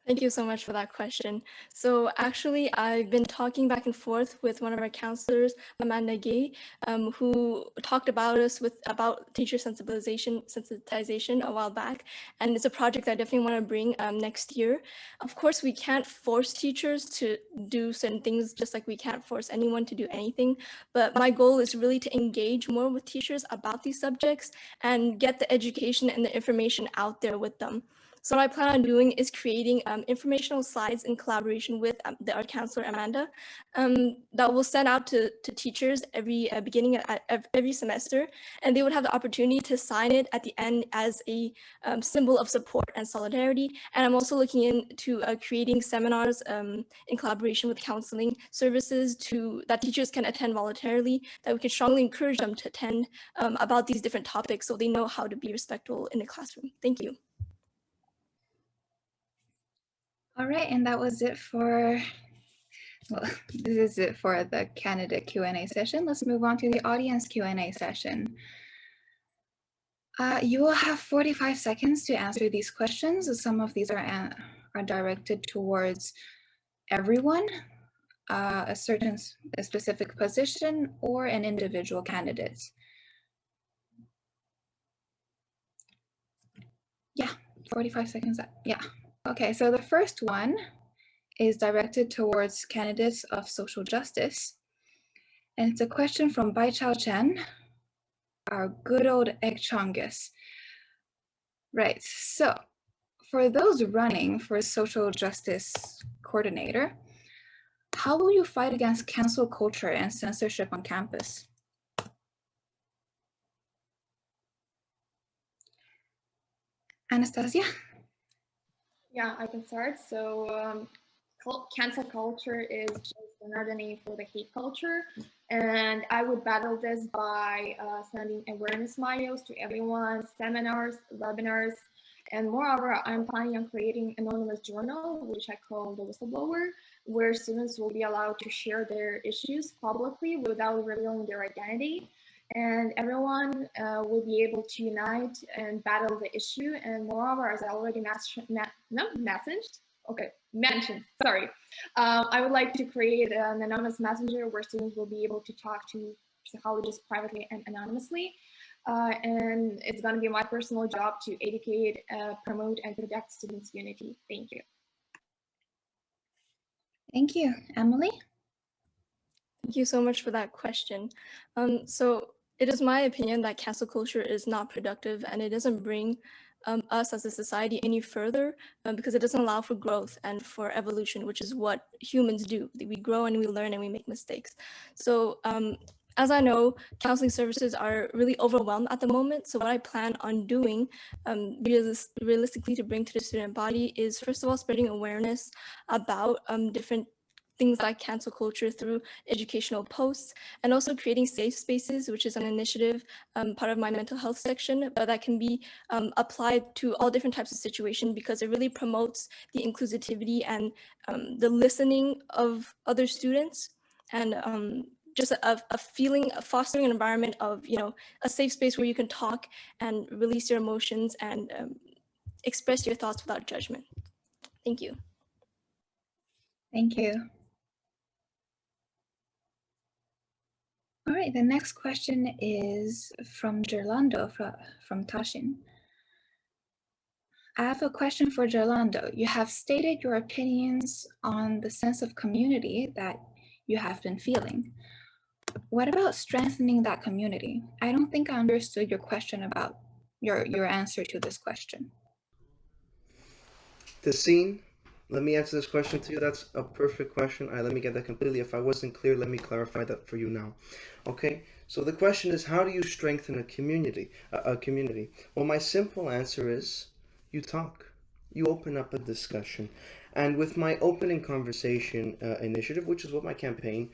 Thank you so much for that question. So actually, I've been talking back and forth with one of our counselors, Amanda Gay, who talked about about teacher sensitization a while back. And it's a project I definitely want to bring next year. Of course, we can't force teachers to do certain things, just like we can't force anyone to do anything. But my goal is really to engage more with teachers about these subjects and get the education and the information out there with them. So what I plan on doing is creating informational slides in collaboration with our counselor, Amanda, that will send out to teachers every beginning at every semester, and they would have the opportunity to sign it at the end as a symbol of support and solidarity. And I'm also looking into creating seminars in collaboration with counseling services that teachers can attend voluntarily, that we can strongly encourage them to attend about these different topics so they know how to be respectful in the classroom. Thank you.
All right, and that was it for, well, this is it for the candidate Q&A session. Let's move on to the audience Q&A session. You will have 45 seconds to answer these questions. Some of these are directed towards everyone, a specific position, or an individual candidate. Yeah, 45 seconds. Yeah. Okay, so the first one is directed towards candidates of social justice. And it's a question from Bai Chao Chen, our good old Egg Chongus. Right, so for those running for social justice coordinator, how will you fight against cancel culture and censorship on campus? Anastasia?
Yeah, I can start. So cancel culture is just another name for the hate culture. And I would battle this by sending awareness videos to everyone, seminars, webinars. And moreover, I'm planning on creating an anonymous journal, which I call the whistleblower, where students will be allowed to share their issues publicly without revealing their identity. And everyone will be able to unite and battle the issue. And moreover, as I already mentioned, sorry. I would like to create an anonymous messenger where students will be able to talk to psychologists privately and anonymously. And it's going to be my personal job to educate, promote, and protect students' unity. Thank you.
Thank you. Emily?
Thank you so much for that question. So it is my opinion that cancel culture is not productive and it doesn't bring us as a society any further because it doesn't allow for growth and for evolution, which is what humans do. We grow and we learn and we make mistakes. So as I know, counseling services are really overwhelmed at the moment. So what I plan on doing realistically to bring to the student body is, first of all, spreading awareness about different things like cancel culture through educational posts, and also creating safe spaces, which is an initiative part of my mental health section, but that can be applied to all different types of situations because it really promotes the inclusivity and the listening of other students, and just a feeling of fostering an environment of, a safe space where you can talk and release your emotions and express your thoughts without judgment. Thank you.
Thank you. All right, the next question is from Gerlando from Tashin. I have a question for Gerlando. You have stated your opinions on the sense of community that you have been feeling. What about strengthening that community? I don't think I understood your question about your answer to this question.
Tassine, let me answer this question to you. That's a perfect question. Let me get that completely. If I wasn't clear, let me clarify that for you now. Okay, so the question is, how do you strengthen a community? Well, my simple answer is, you talk. You open up a discussion. And with my opening conversation initiative, which is what my campaign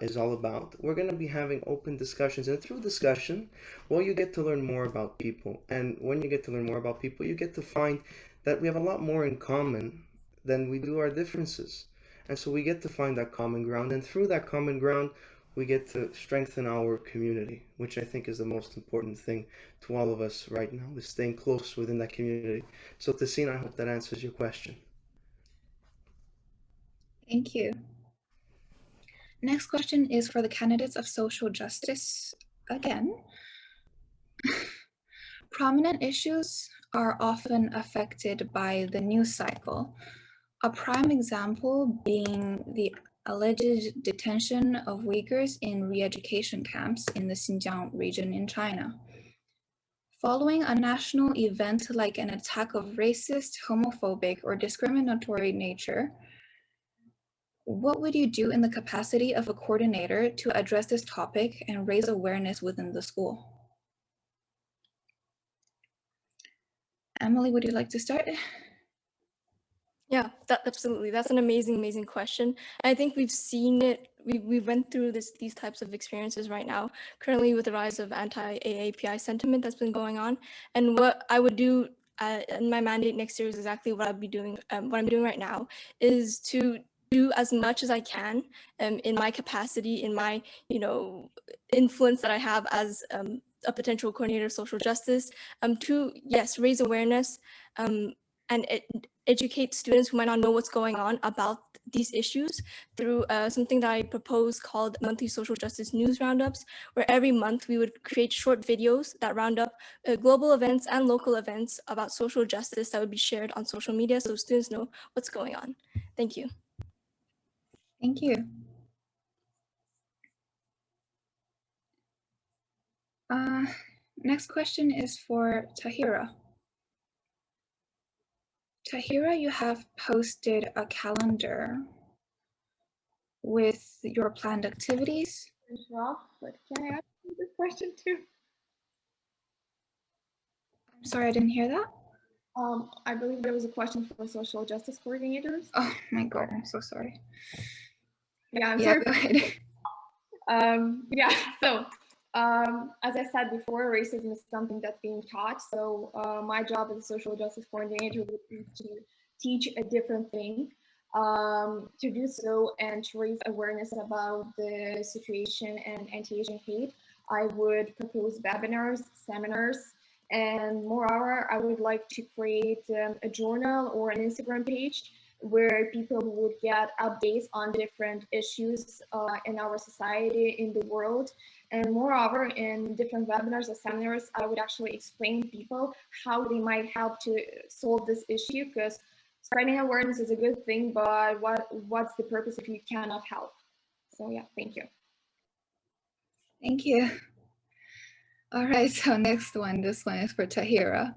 is all about, we're going to be having open discussions. And through discussion, well, you get to learn more about people. And when you get to learn more about people, you get to find that we have a lot more in common than we do our differences. And so we get to find that common ground. And through that common ground, we get to strengthen our community, which I think is the most important thing to all of us right now, is staying close within that community. So Tassine, I hope that answers your question.
Thank you. Next question is for the candidates of social justice again. Prominent issues are often affected by the news cycle. A prime example being the alleged detention of Uyghurs in re-education camps in the Xinjiang region in China. Following a national event like an attack of racist, homophobic, or discriminatory nature, what would you do in the capacity of a coordinator to address this topic and raise awareness within the school? Emily, would you like to start?
Yeah, absolutely. That's an amazing question. And I think we've seen it. We went through these types of experiences right now, currently with the rise of anti-AAPI sentiment that's been going on. And what I would do in my mandate next year is exactly what I'd be doing. What I'm doing right now is to do as much as I can in my capacity, in my influence that I have as a potential coordinator of social justice, to raise awareness and educate students who might not know what's going on about these issues through something that I propose called monthly social justice news roundups, where every month we would create short videos that round up global events and local events about social justice that would be shared on social media so students know what's going on. Thank you.
Thank you. Next question is for Tahira. Tahira, you have posted a calendar with your planned activities.
But can I ask you this question too?
I'm sorry, I didn't hear that.
I believe there was a question for social justice coordinators.
Oh my God, I'm so sorry.
Yeah, I'm
Yeah,
sorry.
go ahead.
Yeah, so as I said before, racism is something that's being taught. So my job as a social justice coordinator would be to teach a different thing, to do so and to raise awareness about the situation and anti-Asian hate. I would propose webinars, seminars, and moreover, I would like to create a journal or an Instagram page where people would get updates on different issues in our society, in the world. And moreover, in different webinars or seminars, I would actually explain to people how they might help to solve this issue, because spreading awareness is a good thing, but what's the purpose if you cannot help? So yeah, thank you.
Thank you. All right, so next one, this one is for Tahira.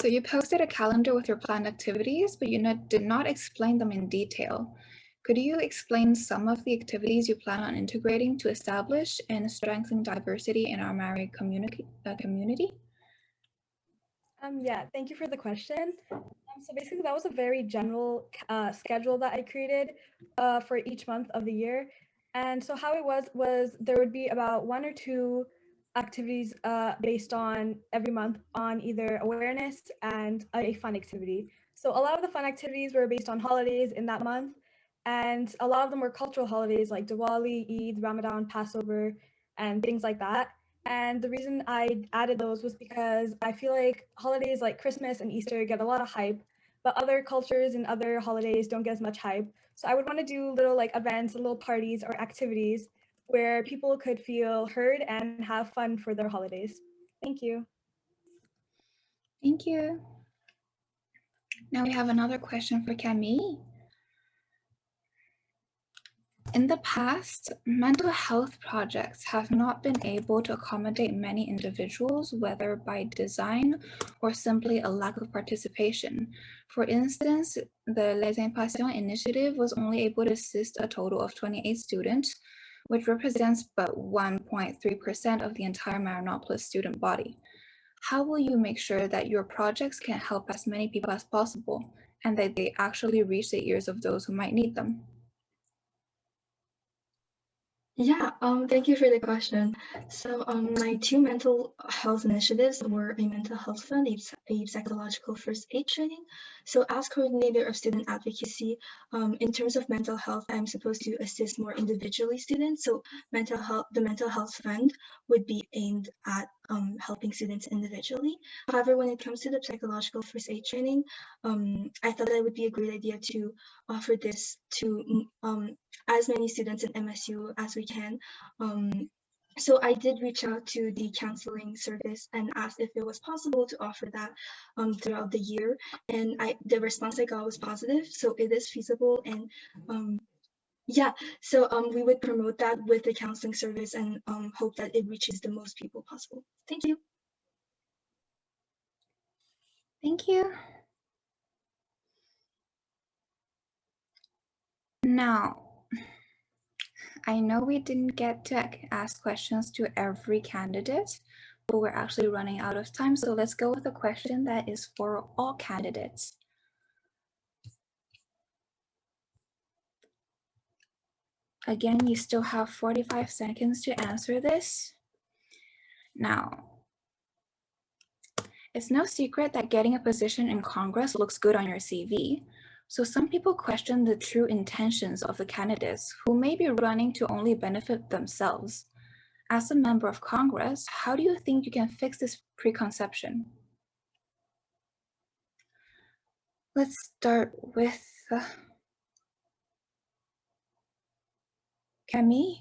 So you posted a calendar with your planned activities, but you did not explain them in detail. Could you explain some of the activities you plan on integrating to establish and strengthen diversity in our Maori community?
Yeah, thank you for the question. So basically, that was a very general schedule that I created for each month of the year. And so how it was there would be about 1 or 2 activities based on every month on either awareness and a fun activity. So a lot of the fun activities were based on holidays in that month, and a lot of them were cultural holidays like Diwali, Eid, Ramadan, Passover, and things like that. And the reason I added those was because I feel like holidays like Christmas and Easter get a lot of hype, but other cultures and other holidays don't get as much hype. So I would want to do little like events, little parties or activities where people could feel heard and have fun for their holidays. Thank you.
Thank you. Now we have another question for Camille. In the past, mental health projects have not been able to accommodate many individuals, whether by design or simply a lack of participation. For instance, the Les Impatients initiative was only able to assist a total of 28 students, which represents but 1.3% of the entire Marinopolis student body. How will you make sure that your projects can help as many people as possible and that they actually reach the ears of those who might need them?
Yeah, thank you for the question. So my 2 mental health initiatives were a mental health fund, a psychological first aid training. So as coordinator of student advocacy, in terms of mental health, I'm supposed to assist more individually students. So the mental health fund would be aimed at helping students individually. However, when it comes to the psychological first aid training, I thought that it would be a great idea to offer this to as many students in MSU as we can. So I did reach out to the counseling service and asked if it was possible to offer that throughout the year. And the response I got was positive, so it is feasible. And yeah, so we would promote that with the counseling service and hope that it reaches the most people possible. Thank you.
Thank you. Now, I know we didn't get to ask questions to every candidate, but we're actually running out of time. So let's go with a question that is for all candidates. Again, you still have 45 seconds to answer this. Now, it's no secret that getting a position in Congress looks good on your CV. So some people question the true intentions of the candidates who may be running to only benefit themselves. As a member of Congress, how do you think you can fix this preconception? Let's start with Camille.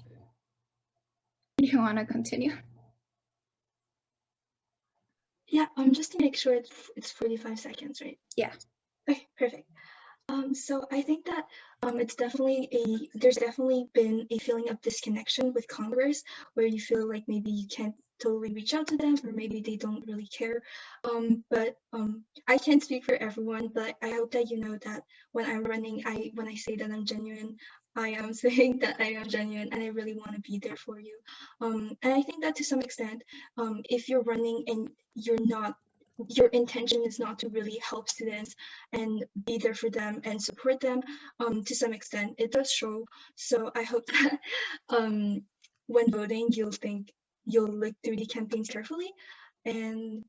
Do you want to continue?
Yeah, just to make sure it's 45 seconds, right?
Yeah.
Okay, perfect. So I think that there's definitely been a feeling of disconnection with Congress where you feel like maybe you can't totally reach out to them or maybe they don't really care. But I can't speak for everyone, but I hope that you know that when I'm running, when I say that I'm genuine, I am saying that I am genuine and I really want to be there for you. And I think that to some extent, if you're running and your intention is not to really help students and be there for them and support them, to some extent it does show. So I hope that when voting you'll look through the campaigns carefully. And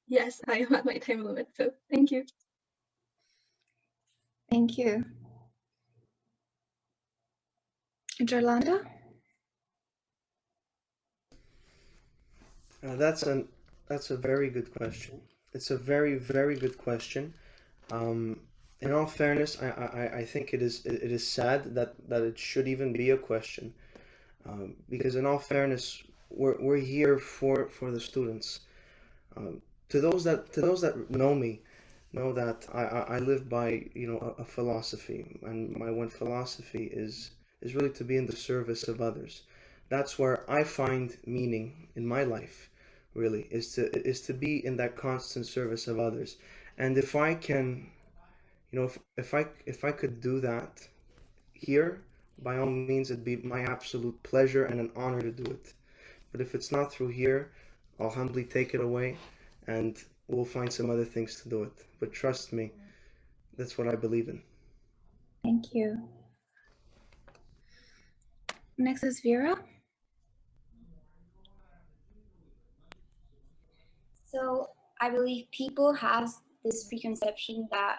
yes, I am at my time limit, so thank you.
Thank you. Jolanda?
That's a very good question. It's a very, very good question. In all fairness, I think it is sad that it should even be a question. Because in all fairness, we're here for the students. To those that know me, know that I live by a philosophy, and my one philosophy is really to be in the service of others. That's where I find meaning in my life. Really, is to be in that constant service of others. And if I can, if I could do that here, by all means, it'd be my absolute pleasure and an honor to do it. But if it's not through here, I'll humbly take it away and we'll find some other things to do it. But trust me, that's what I believe in.
Thank you. Next is Vera.
So I believe people have this preconception that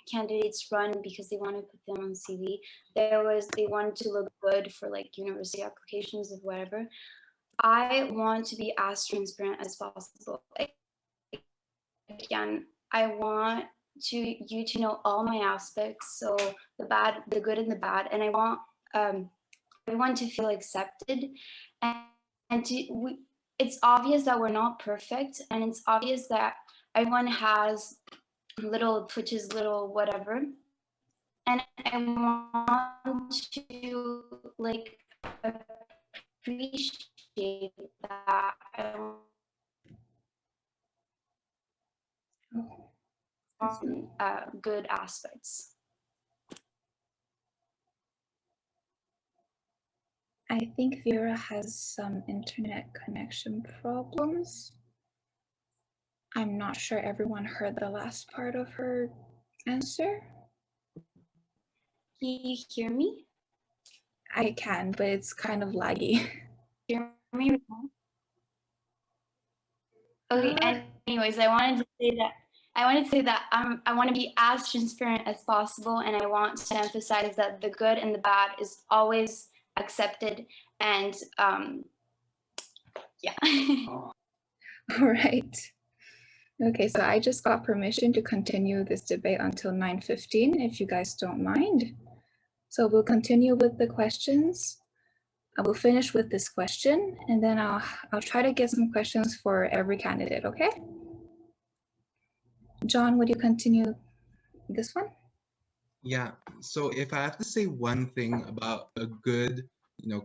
candidates run because they want to put them on CV. They want to look good for like university applications or whatever. I want to be as transparent as possible. Again, I want you to know all my aspects, so the bad, the good, and the bad, and I want everyone to feel accepted, and it's obvious that we're not perfect, and it's obvious that everyone has little twitches, little whatever, and I want to like appreciate that. Good aspects.
I think Vera has some internet connection problems. I'm not sure everyone heard the last part of her answer.
Can you hear me?
I can, but it's kind of laggy.
Hear me? Okay, anyways, I wanted to say that I want to be as transparent as possible, and I want to emphasize that the good and the bad is always accepted, and yeah.
All right. Okay, so I just got permission to continue this debate until 9:15, if you guys don't mind. So we'll continue with the questions. I will finish with this question, and then I'll try to get some questions for every candidate, okay? John, would you continue this one?
Yeah, so if I have to say one thing about a good,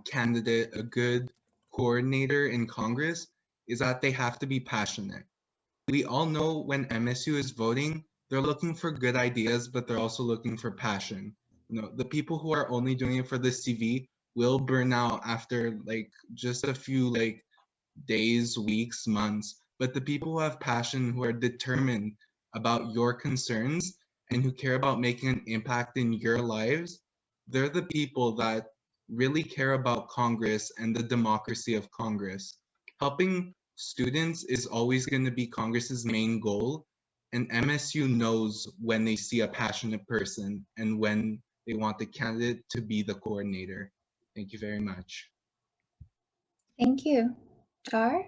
candidate, a good coordinator in Congress, is that they have to be passionate. We all know when MSU is voting, they're looking for good ideas, but they're also looking for passion. The people who are only doing it for the CV will burn out after like just a few like days, weeks, months. But the people who have passion, who are determined about your concerns and who care about making an impact in your lives, they're the people that really care about Congress and the democracy of Congress. Helping students is always going to be Congress's main goal, and MSU knows when they see a passionate person and when they want the candidate to be the coordinator. Thank you very much.
Thank you. Char?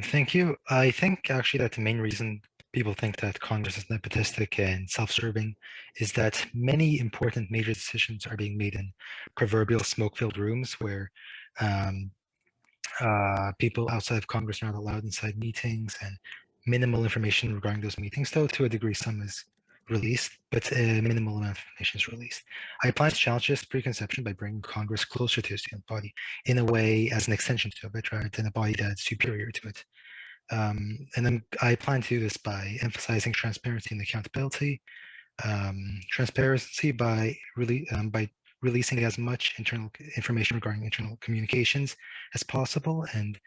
Thank you. I think actually that the main reason people think that Congress is nepotistic and self-serving is that many important major decisions are being made in proverbial smoke-filled rooms where people outside of Congress are not allowed inside meetings, and minimal information regarding those meetings, though to a degree some is released, but a minimal amount of information is released. I plan to challenge this preconception by bringing Congress closer to the student body in a way as an extension to it rather than a body that's superior to it. And then I plan to do this by emphasizing transparency and accountability. Transparency by releasing as much internal information regarding internal communications as possible, and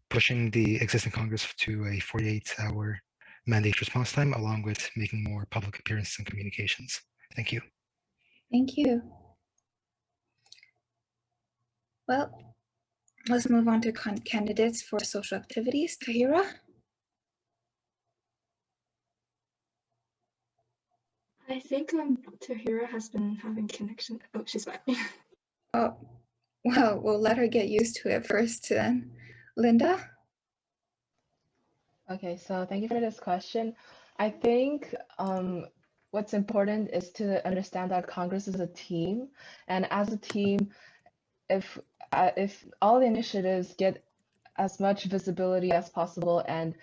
pushing the existing Congress to a 48-hour mandate response time, along with making more public appearances and communications. Thank you.
Thank you. Well, let's move on to candidates for social activities. Tahira?
I think Tahira has been having connection. Oh, she's back.
Oh, well, we'll let her get used to it first then. Linda?
Okay, so thank you for this question. I think what's important is to understand that Congress is a team, and as a team, if all the initiatives get as much visibility as possible, and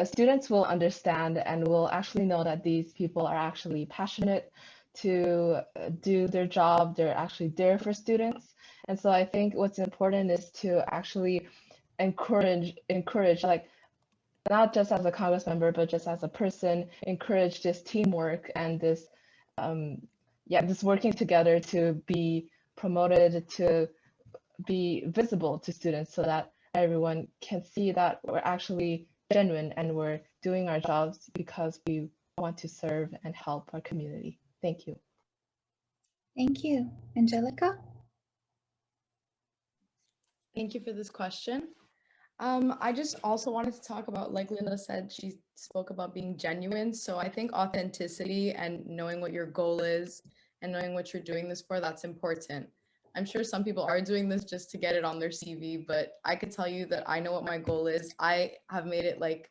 students will understand and will actually know that these people are actually passionate to do their job. They're actually there for students. And so I think what's important is to actually encourage, like, not just as a Congress member, but just as a person, encourage this teamwork and this, this working together to be promoted, to be visible to students, so that everyone can see that we're actually genuine and we're doing our jobs because we want to serve and help our community. Thank you.
Thank you. Angelica?
Thank you for this question. I just also wanted to talk about, like Linda said, she spoke about being genuine. So I think authenticity and knowing what your goal is and knowing what you're doing this for, that's important. I'm sure some people are doing this just to get it on their CV, but I could tell you that I know what my goal is. I have made it like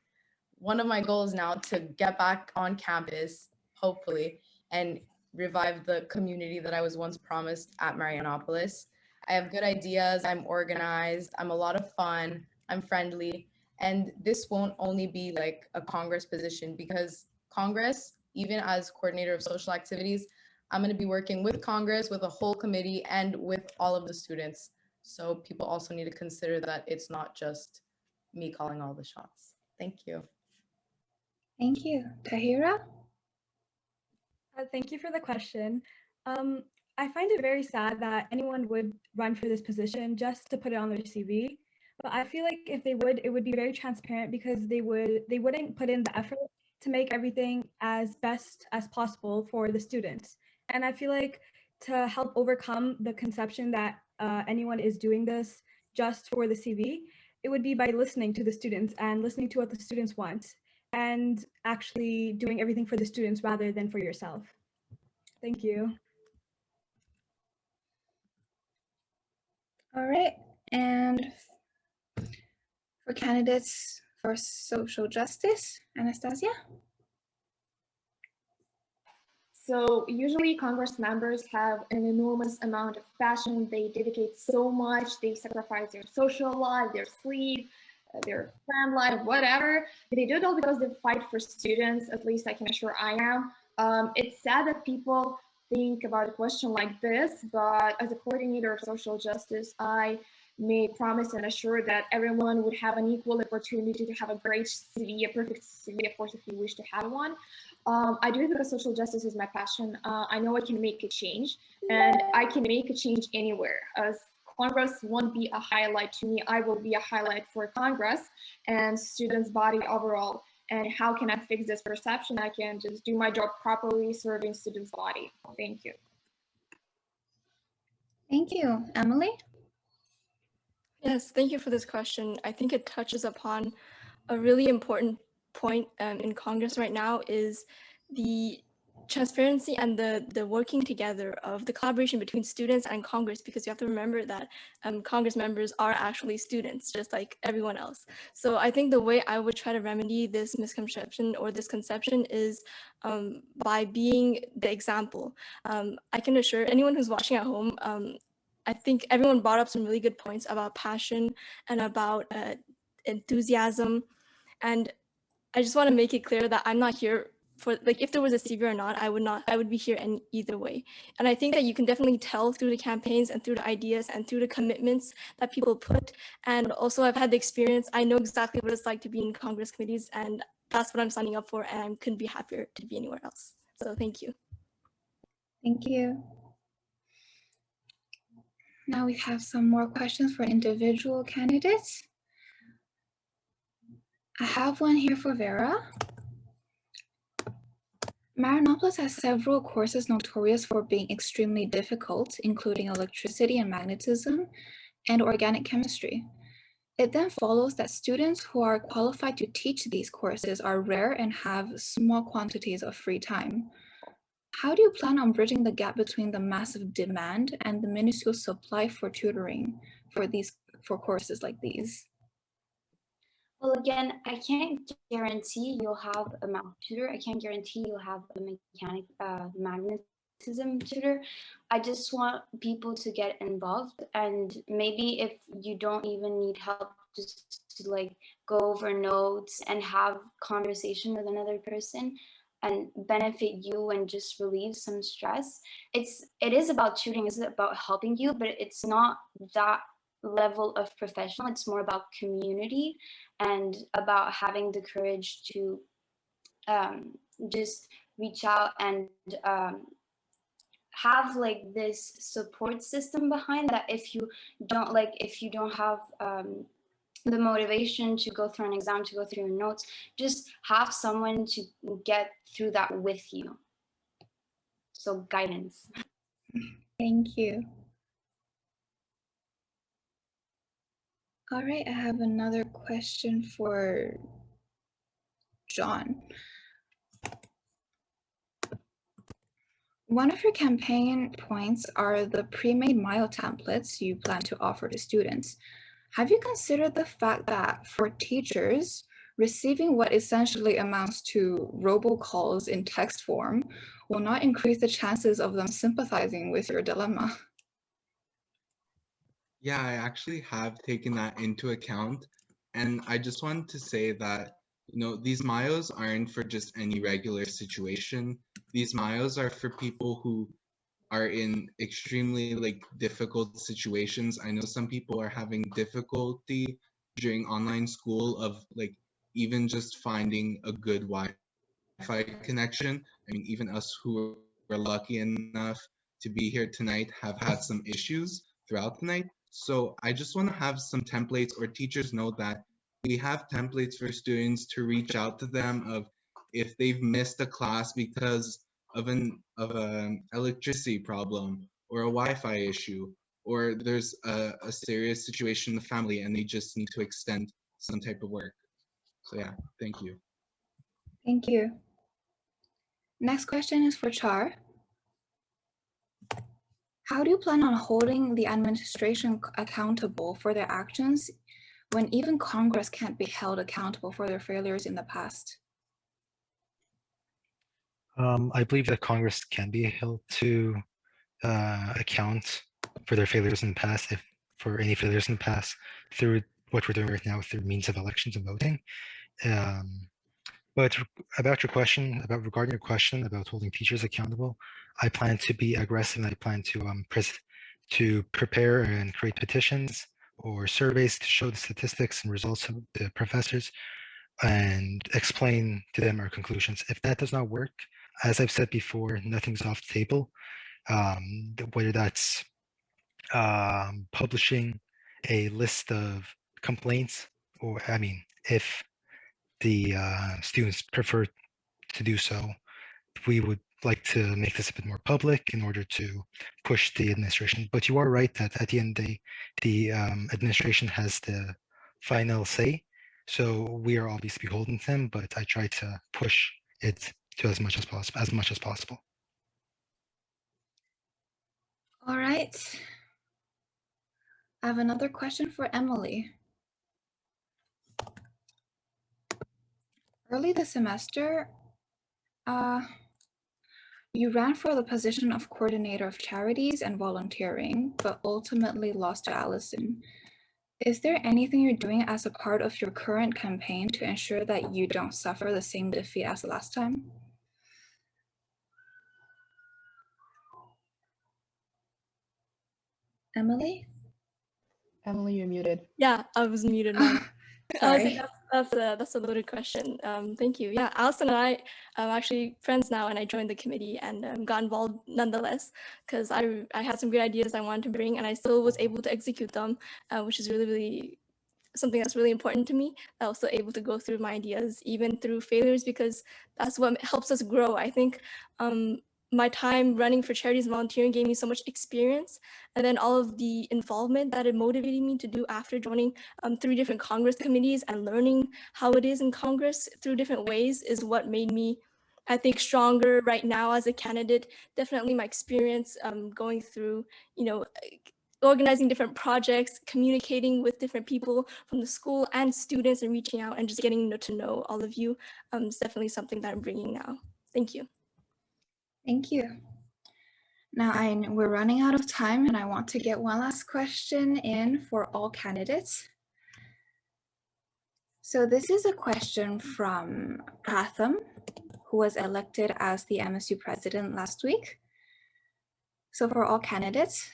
one of my goals now to get back on campus, hopefully, and revive the community that I was once promised at Marianopolis. I have good ideas, I'm organized, I'm a lot of fun, I'm friendly, and this won't only be like a Congress position, because Congress, even as coordinator of social activities, I'm going to be working with Congress, with a whole committee, and with all of the students. So people also need to consider that it's not just me calling all the shots. Thank you.
Thank you. Tahira?
Thank you for the question. I find it very sad that anyone would run for this position just to put it on their CV. But I feel like if they would, it would be very transparent, because they wouldn't put in the effort to make everything as best as possible for the students. And I feel like to help overcome the conception that anyone is doing this just for the CV, it would be by listening to the students and listening to what the students want, and actually doing everything for the students rather than for yourself. Thank you.
All right. And for candidates for social justice, Anastasia?
So usually Congress members have an enormous amount of passion. They dedicate so much. They sacrifice their social life, their sleep, their fan life, whatever. They do it all because they fight for students. At least I can assure I am. It's sad that people think about a question like this, but as a coordinator of social justice, I may promise and assure that everyone would have an equal opportunity to have a great CV, a perfect CV, of course, if you wish to have one. I do it because social justice is my passion. I know I can make a change, and I can make a change anywhere. As Congress won't be a highlight to me, I will be a highlight for Congress and students' body overall. And how can I fix this perception? I can just do my job properly, serving students' body. Thank you.
Thank you. Emily?
Yes, thank you for this question. I think it touches upon a really important point in Congress right now, is the transparency and the working together of the collaboration between students and Congress, because you have to remember that Congress members are actually students, just like everyone else. So I think the way I would try to remedy this misconception or this conception is by being the example. I can assure anyone who's watching at home, I think everyone brought up some really good points about passion and about enthusiasm. And I just want to make it clear that I'm not here for, like, if there was a CV or not, I would be here in either way. And I think that you can definitely tell through the campaigns and through the ideas and through the commitments that people put. And also I've had the experience, I know exactly what it's like to be in Congress committees, and that's what I'm signing up for, and I couldn't be happier to be anywhere else. So thank you.
Thank you. Now we have some more questions for individual candidates. I have one here for Vera. Marianopolis has several courses notorious for being extremely difficult, including electricity and magnetism and organic chemistry. It then follows that students who are qualified to teach these courses are rare and have small quantities of free time. How do you plan on bridging the gap between the massive demand and the minuscule supply for tutoring for courses like these?
Well, again, I can't guarantee you'll have a math tutor. I can't guarantee you'll have a magnetism tutor. I just want people to get involved, and maybe if you don't even need help, just to like go over notes and have conversation with another person and benefit you and just relieve some stress. It is about tutoring, it's about helping you, but it's not that level of professional. It's more about community and about having the courage to just reach out and have like this support system behind that. If you don't have the motivation to go through an exam, to go through your notes, just have someone to get through that with you. So guidance.
Thank you. All right, I have another question for John. One of your campaign points are the pre-made Mile templates you plan to offer to students. Have you considered the fact that for teachers, receiving what essentially amounts to robocalls in text form will not increase the chances of them sympathizing with your dilemma?
Yeah, I actually have taken that into account. And I just wanted to say that, these miles aren't for just any regular situation. These miles are for people who are in extremely difficult situations. I know some people are having difficulty during online school of even just finding a good Wi-Fi connection. I mean, even us who were lucky enough to be here tonight have had some issues throughout the night. So I just want to have some templates, or teachers know that we have templates for students to reach out to them of if they've missed a class because of an electricity problem or a Wi-Fi issue, or there's a serious situation in the family and they just need to extend some type of work. So yeah, thank you.
Thank you. Next question is for Char. How do you plan on holding the administration accountable for their actions when even Congress can't be held accountable for their failures in the past?
I believe that Congress can be held to account for their failures in the past, for any failures in the past, through what we're doing right now through means of elections and voting. But regarding your question about holding teachers accountable, I plan to be aggressive, and I plan to prepare and create petitions or surveys to show the statistics and results of the professors and explain to them our conclusions. If that does not work, as I've said before, nothing's off the table. Whether that's publishing a list of complaints, or if the students prefer to do so, we would like to make this a bit more public in order to push the administration. But you are right that at the end of the day, the administration has the final say. So we are obviously beholden to them, but I try to push it to as much as possible.
All right. I have another question for Emily. Early this semester, you ran for the position of coordinator of charities and volunteering, but ultimately lost to Allison. Is there anything you're doing as a part of your current campaign to ensure that you don't suffer the same defeat as the last time? Emily?
Emily, you're muted.
Yeah, I was muted. My
Sorry.
that's a loaded question. Thank you. Yeah, Allison and I are actually friends now, and I joined the committee and got involved nonetheless because I had some good ideas I wanted to bring, and I still was able to execute them, which is really something that's really important to me. I was also able to go through my ideas even through failures because that's what helps us grow. I think my time running for charities and volunteering gave me so much experience, and then all of the involvement that it motivated me to do after joining 3 different Congress committees and learning how it is in Congress through different ways is what made me, I think, stronger right now as a candidate. Definitely my experience going through, organizing different projects, communicating with different people from the school and students, and reaching out and just getting to know all of you is definitely something that I'm bringing now. Thank you.
Thank you. Now we're running out of time, and I want to get one last question in for all candidates. So this is a question from Pratham, who was elected as the MSU president last week. So for all candidates,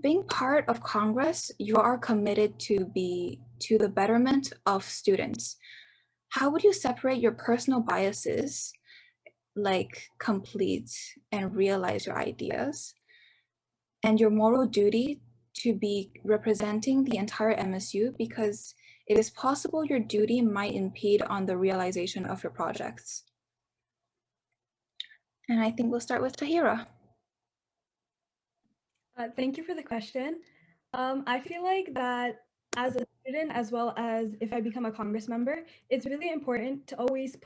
being part of Congress, you are committed to the betterment of students. How would you separate your personal biases, like complete and realize your ideas, and your moral duty to be representing the entire MSU, because it is possible your duty might impede on the realization of your projects? And I think we'll start with Tahira.
Thank you for the question. I feel like that as a student, as well as if I become a Congress member, it's really important to always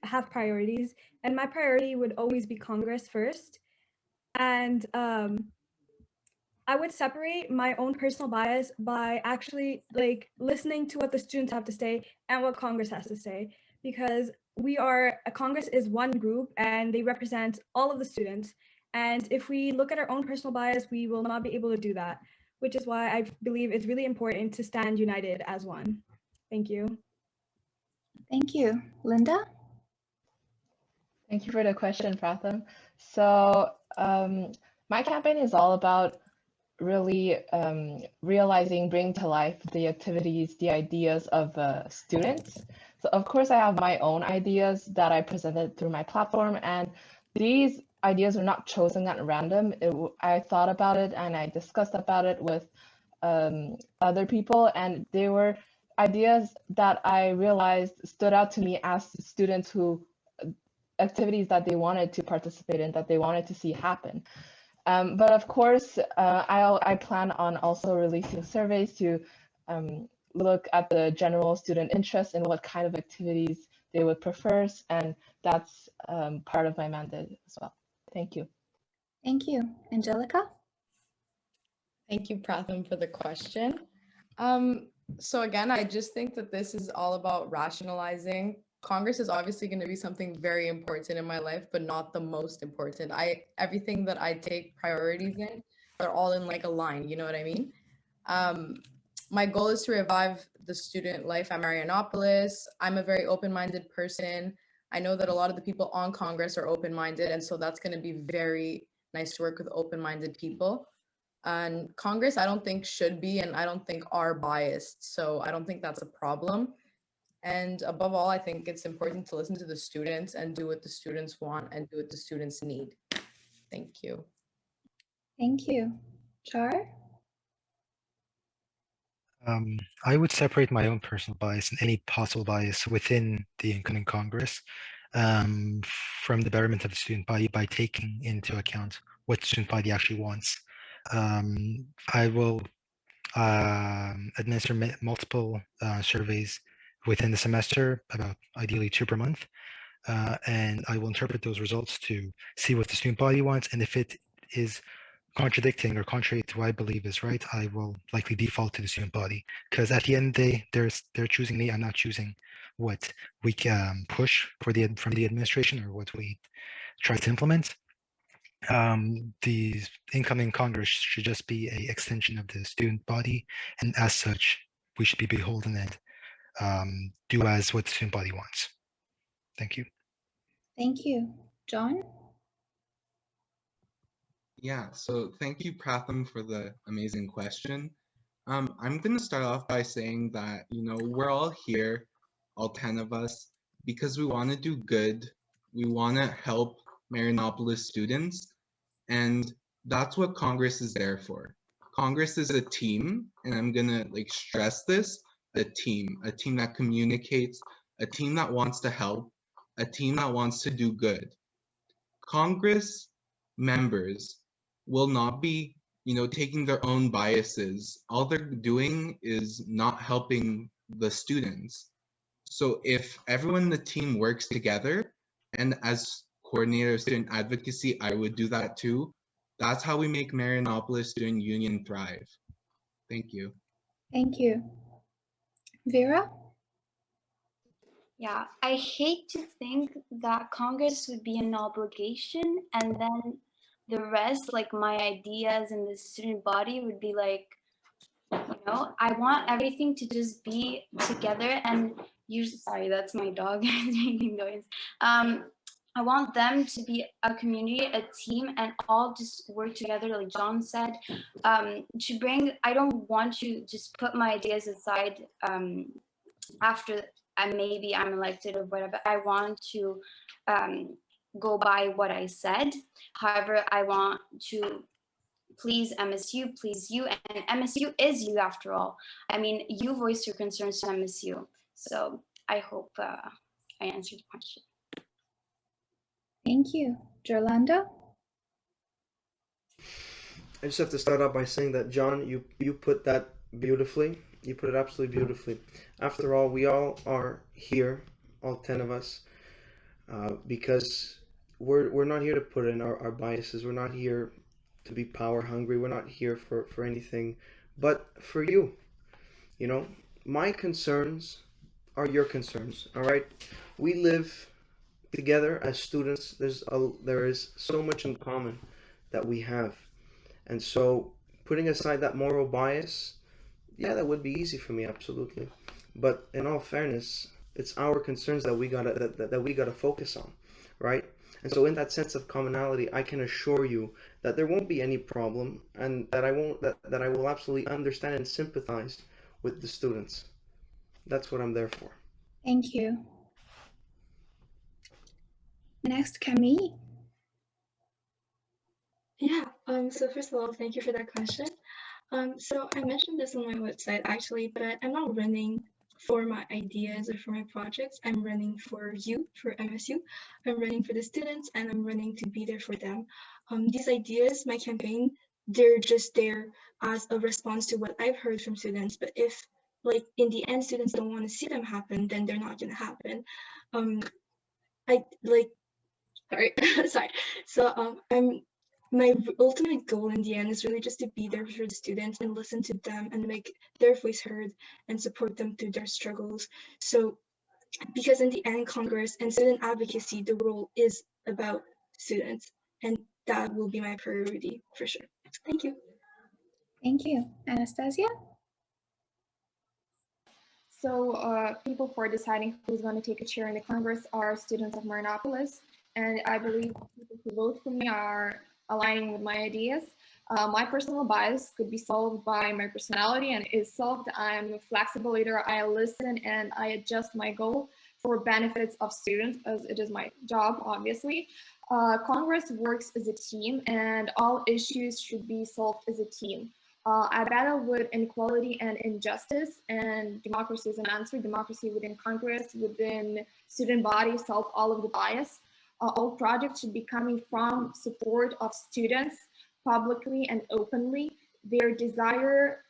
have priorities. And my priority would always be Congress first. And I would separate my own personal bias by actually listening to what the students have to say and what Congress has to say, because Congress is one group and they represent all of the students. And if we look at our own personal bias, we will not be able to do that, which is why I believe it's really important to stand united as one. Thank you.
Thank you. Linda?
Thank you for the question, Pratham. So my campaign is all about really bringing to life the activities, the ideas of students. So of course I have my own ideas that I presented through my platform, and these ideas were not chosen at random. I thought about it and I discussed about it with other people, and they were ideas that I realized stood out to me as students who activities that they wanted to participate in, that they wanted to see happen. But of course, I plan on also releasing surveys to look at the general student interest and what kind of activities they would prefer, and that's part of my mandate as well. Thank you.
Thank you. Angelica?
Thank you, Pratham, for the question. So again, I just think that this is all about rationalizing. Congress is obviously going to be something very important in my life, but not the most important. Everything that I take priorities in, they're all in like a line, you know what I mean? My goal is to revive the student life at Marianopolis. I'm a very open-minded person. I know that a lot of the people on Congress are open-minded, and so that's going to be very nice to work with open-minded people. And Congress, I don't think should be, and I don't think are biased. So I don't think that's a problem. And above all, I think it's important to listen to the students and do what the students want and do what the students need. Thank you.
Thank you. Char?
I would separate my own personal bias and any possible bias within the incoming Congress from the betterment of the student body by taking into account what the student body actually wants. I will administer multiple surveys within the semester, about ideally 2 per month, and I will interpret those results to see what the student body wants, and if it is contradicting or contrary to what I believe is right, I will likely default to the student body, because at the end of the day, they're choosing me. I'm not choosing what we can push from the administration or what we try to implement. The incoming Congress should just be an extension of the student body, and as such, we should be beholden and do as what the student body wants. Thank you.
Thank you. John?
Yeah, so thank you, Pratham, for the amazing question. I'm going to start off by saying that, we're all here, all 10 of us, because we want to do good. We want to help Marianopolis students, and that's what Congress is there for. Congress is a team, and I'm going to stress this, a team that communicates, a team that wants to help, a team that wants to do good. Congress members will not be, taking their own biases. All they're doing is not helping the students. So if everyone in the team works together, and as coordinator of student advocacy, I would do that too. That's how we make Marianopolis Student Union thrive. Thank you.
Thank you. Vera?
Yeah, I hate to think that Congress would be an obligation and then the rest, like my ideas and the student body would be like, I want everything to just be together and sorry, that's my dog making noise. I want them to be a community, a team, and all just work together, like John said, to bring, I don't want to just put my ideas aside after maybe I'm elected or whatever. I want to go by what I said. However, I want to please MSU, please you, and MSU is you after all. I mean, you voiced your concerns to MSU. So I hope I answered the question.
Thank you. Jolanda?
I just have to start out by saying that, John, you put that beautifully. You put it absolutely beautifully. After all, we all are here, all 10 of us, because we're not here to put in our biases. We're not here to be power hungry. We're not here for anything but for you. My concerns are your concerns, all right? We live together as students. There is so much in common that we have. And so putting aside that moral bias, yeah, that would be easy for me, absolutely. But in all fairness, it's our concerns that we gotta focus on, right? And so in that sense of commonality, I can assure you that there won't be any problem, and that I will absolutely understand and sympathize with the students. That's what I'm there for.
Thank you. Next, Camille.
Yeah, so first of all, thank you for that question. So I mentioned this on my website actually, but I'm not running for my ideas or for my projects. I'm running for you, for MSU. I'm running for the students, and I'm running to be there for them. These ideas, my campaign, they're just there as a response to what I've heard from students. But if, like, in the end, students don't want to see them happen, then they're not going to happen. Sorry. So my ultimate goal in the end is really just to be there for the students and listen to them and make their voice heard and support them through their struggles. So because in the end, Congress and student advocacy, the role is about students, and that will be my priority for sure. Thank you.
Thank you. Anastasia?
So people for deciding who's going to take a chair in the Congress are students of Marianopolis, and I believe people who vote for me are aligning with my ideas. My personal bias could be solved by my personality, and is solved. I'm a flexible leader. I listen and I adjust my goal for benefits of students, as it is my job, obviously. Congress works as a team, and all issues should be solved as a team. I battle with inequality and injustice, and democracy is an answer. Democracy within Congress, within student body, solve all of the bias. All projects should be coming from support of students publicly and openly. Their desire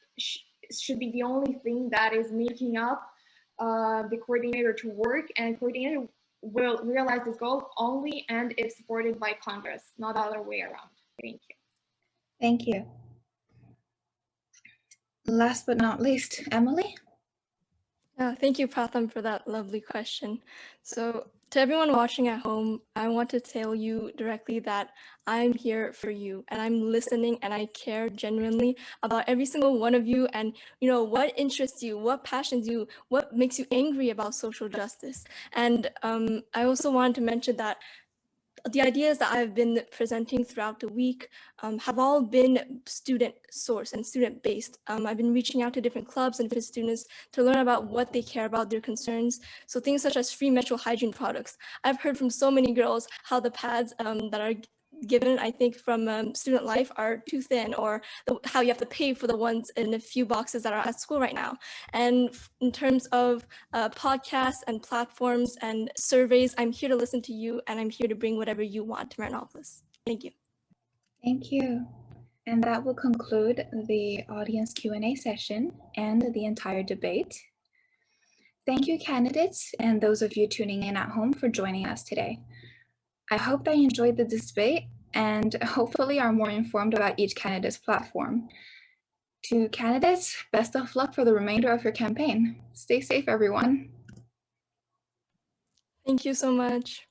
should be the only thing that is making up the coordinator to work, and coordinator will realize this goal only and if supported by Congress, not the other way around. Thank you.
Thank you. Last but not least, Emily?
Thank you, Pratham, for that lovely question. So To everyone watching at home, I want to tell you directly that I'm here for you and I'm listening and I care genuinely about every single one of you and what interests you, what passions you, what makes you angry about social justice. And I also wanted to mention that the ideas that I've been presenting throughout the week have all been student sourced and student based. I've been reaching out to different clubs and different students to learn about what they care about, their concerns. So things such as free menstrual hygiene products. I've heard from so many girls how the pads that are given, I think, from Student Life are too thin, or how you have to pay for the ones in a few boxes that are at school right now. And in terms of podcasts and platforms and surveys, I'm here to listen to you and I'm here to bring whatever you want to Marinopolis. Thank you.
Thank you. And that will conclude the audience Q&A session and the entire debate. Thank you, candidates, and those of you tuning in at home for joining us today. I hope that you enjoyed the debate and hopefully are more informed about each candidate's platform. To candidates, best of luck for the remainder of your campaign. Stay safe, everyone.
Thank you so much.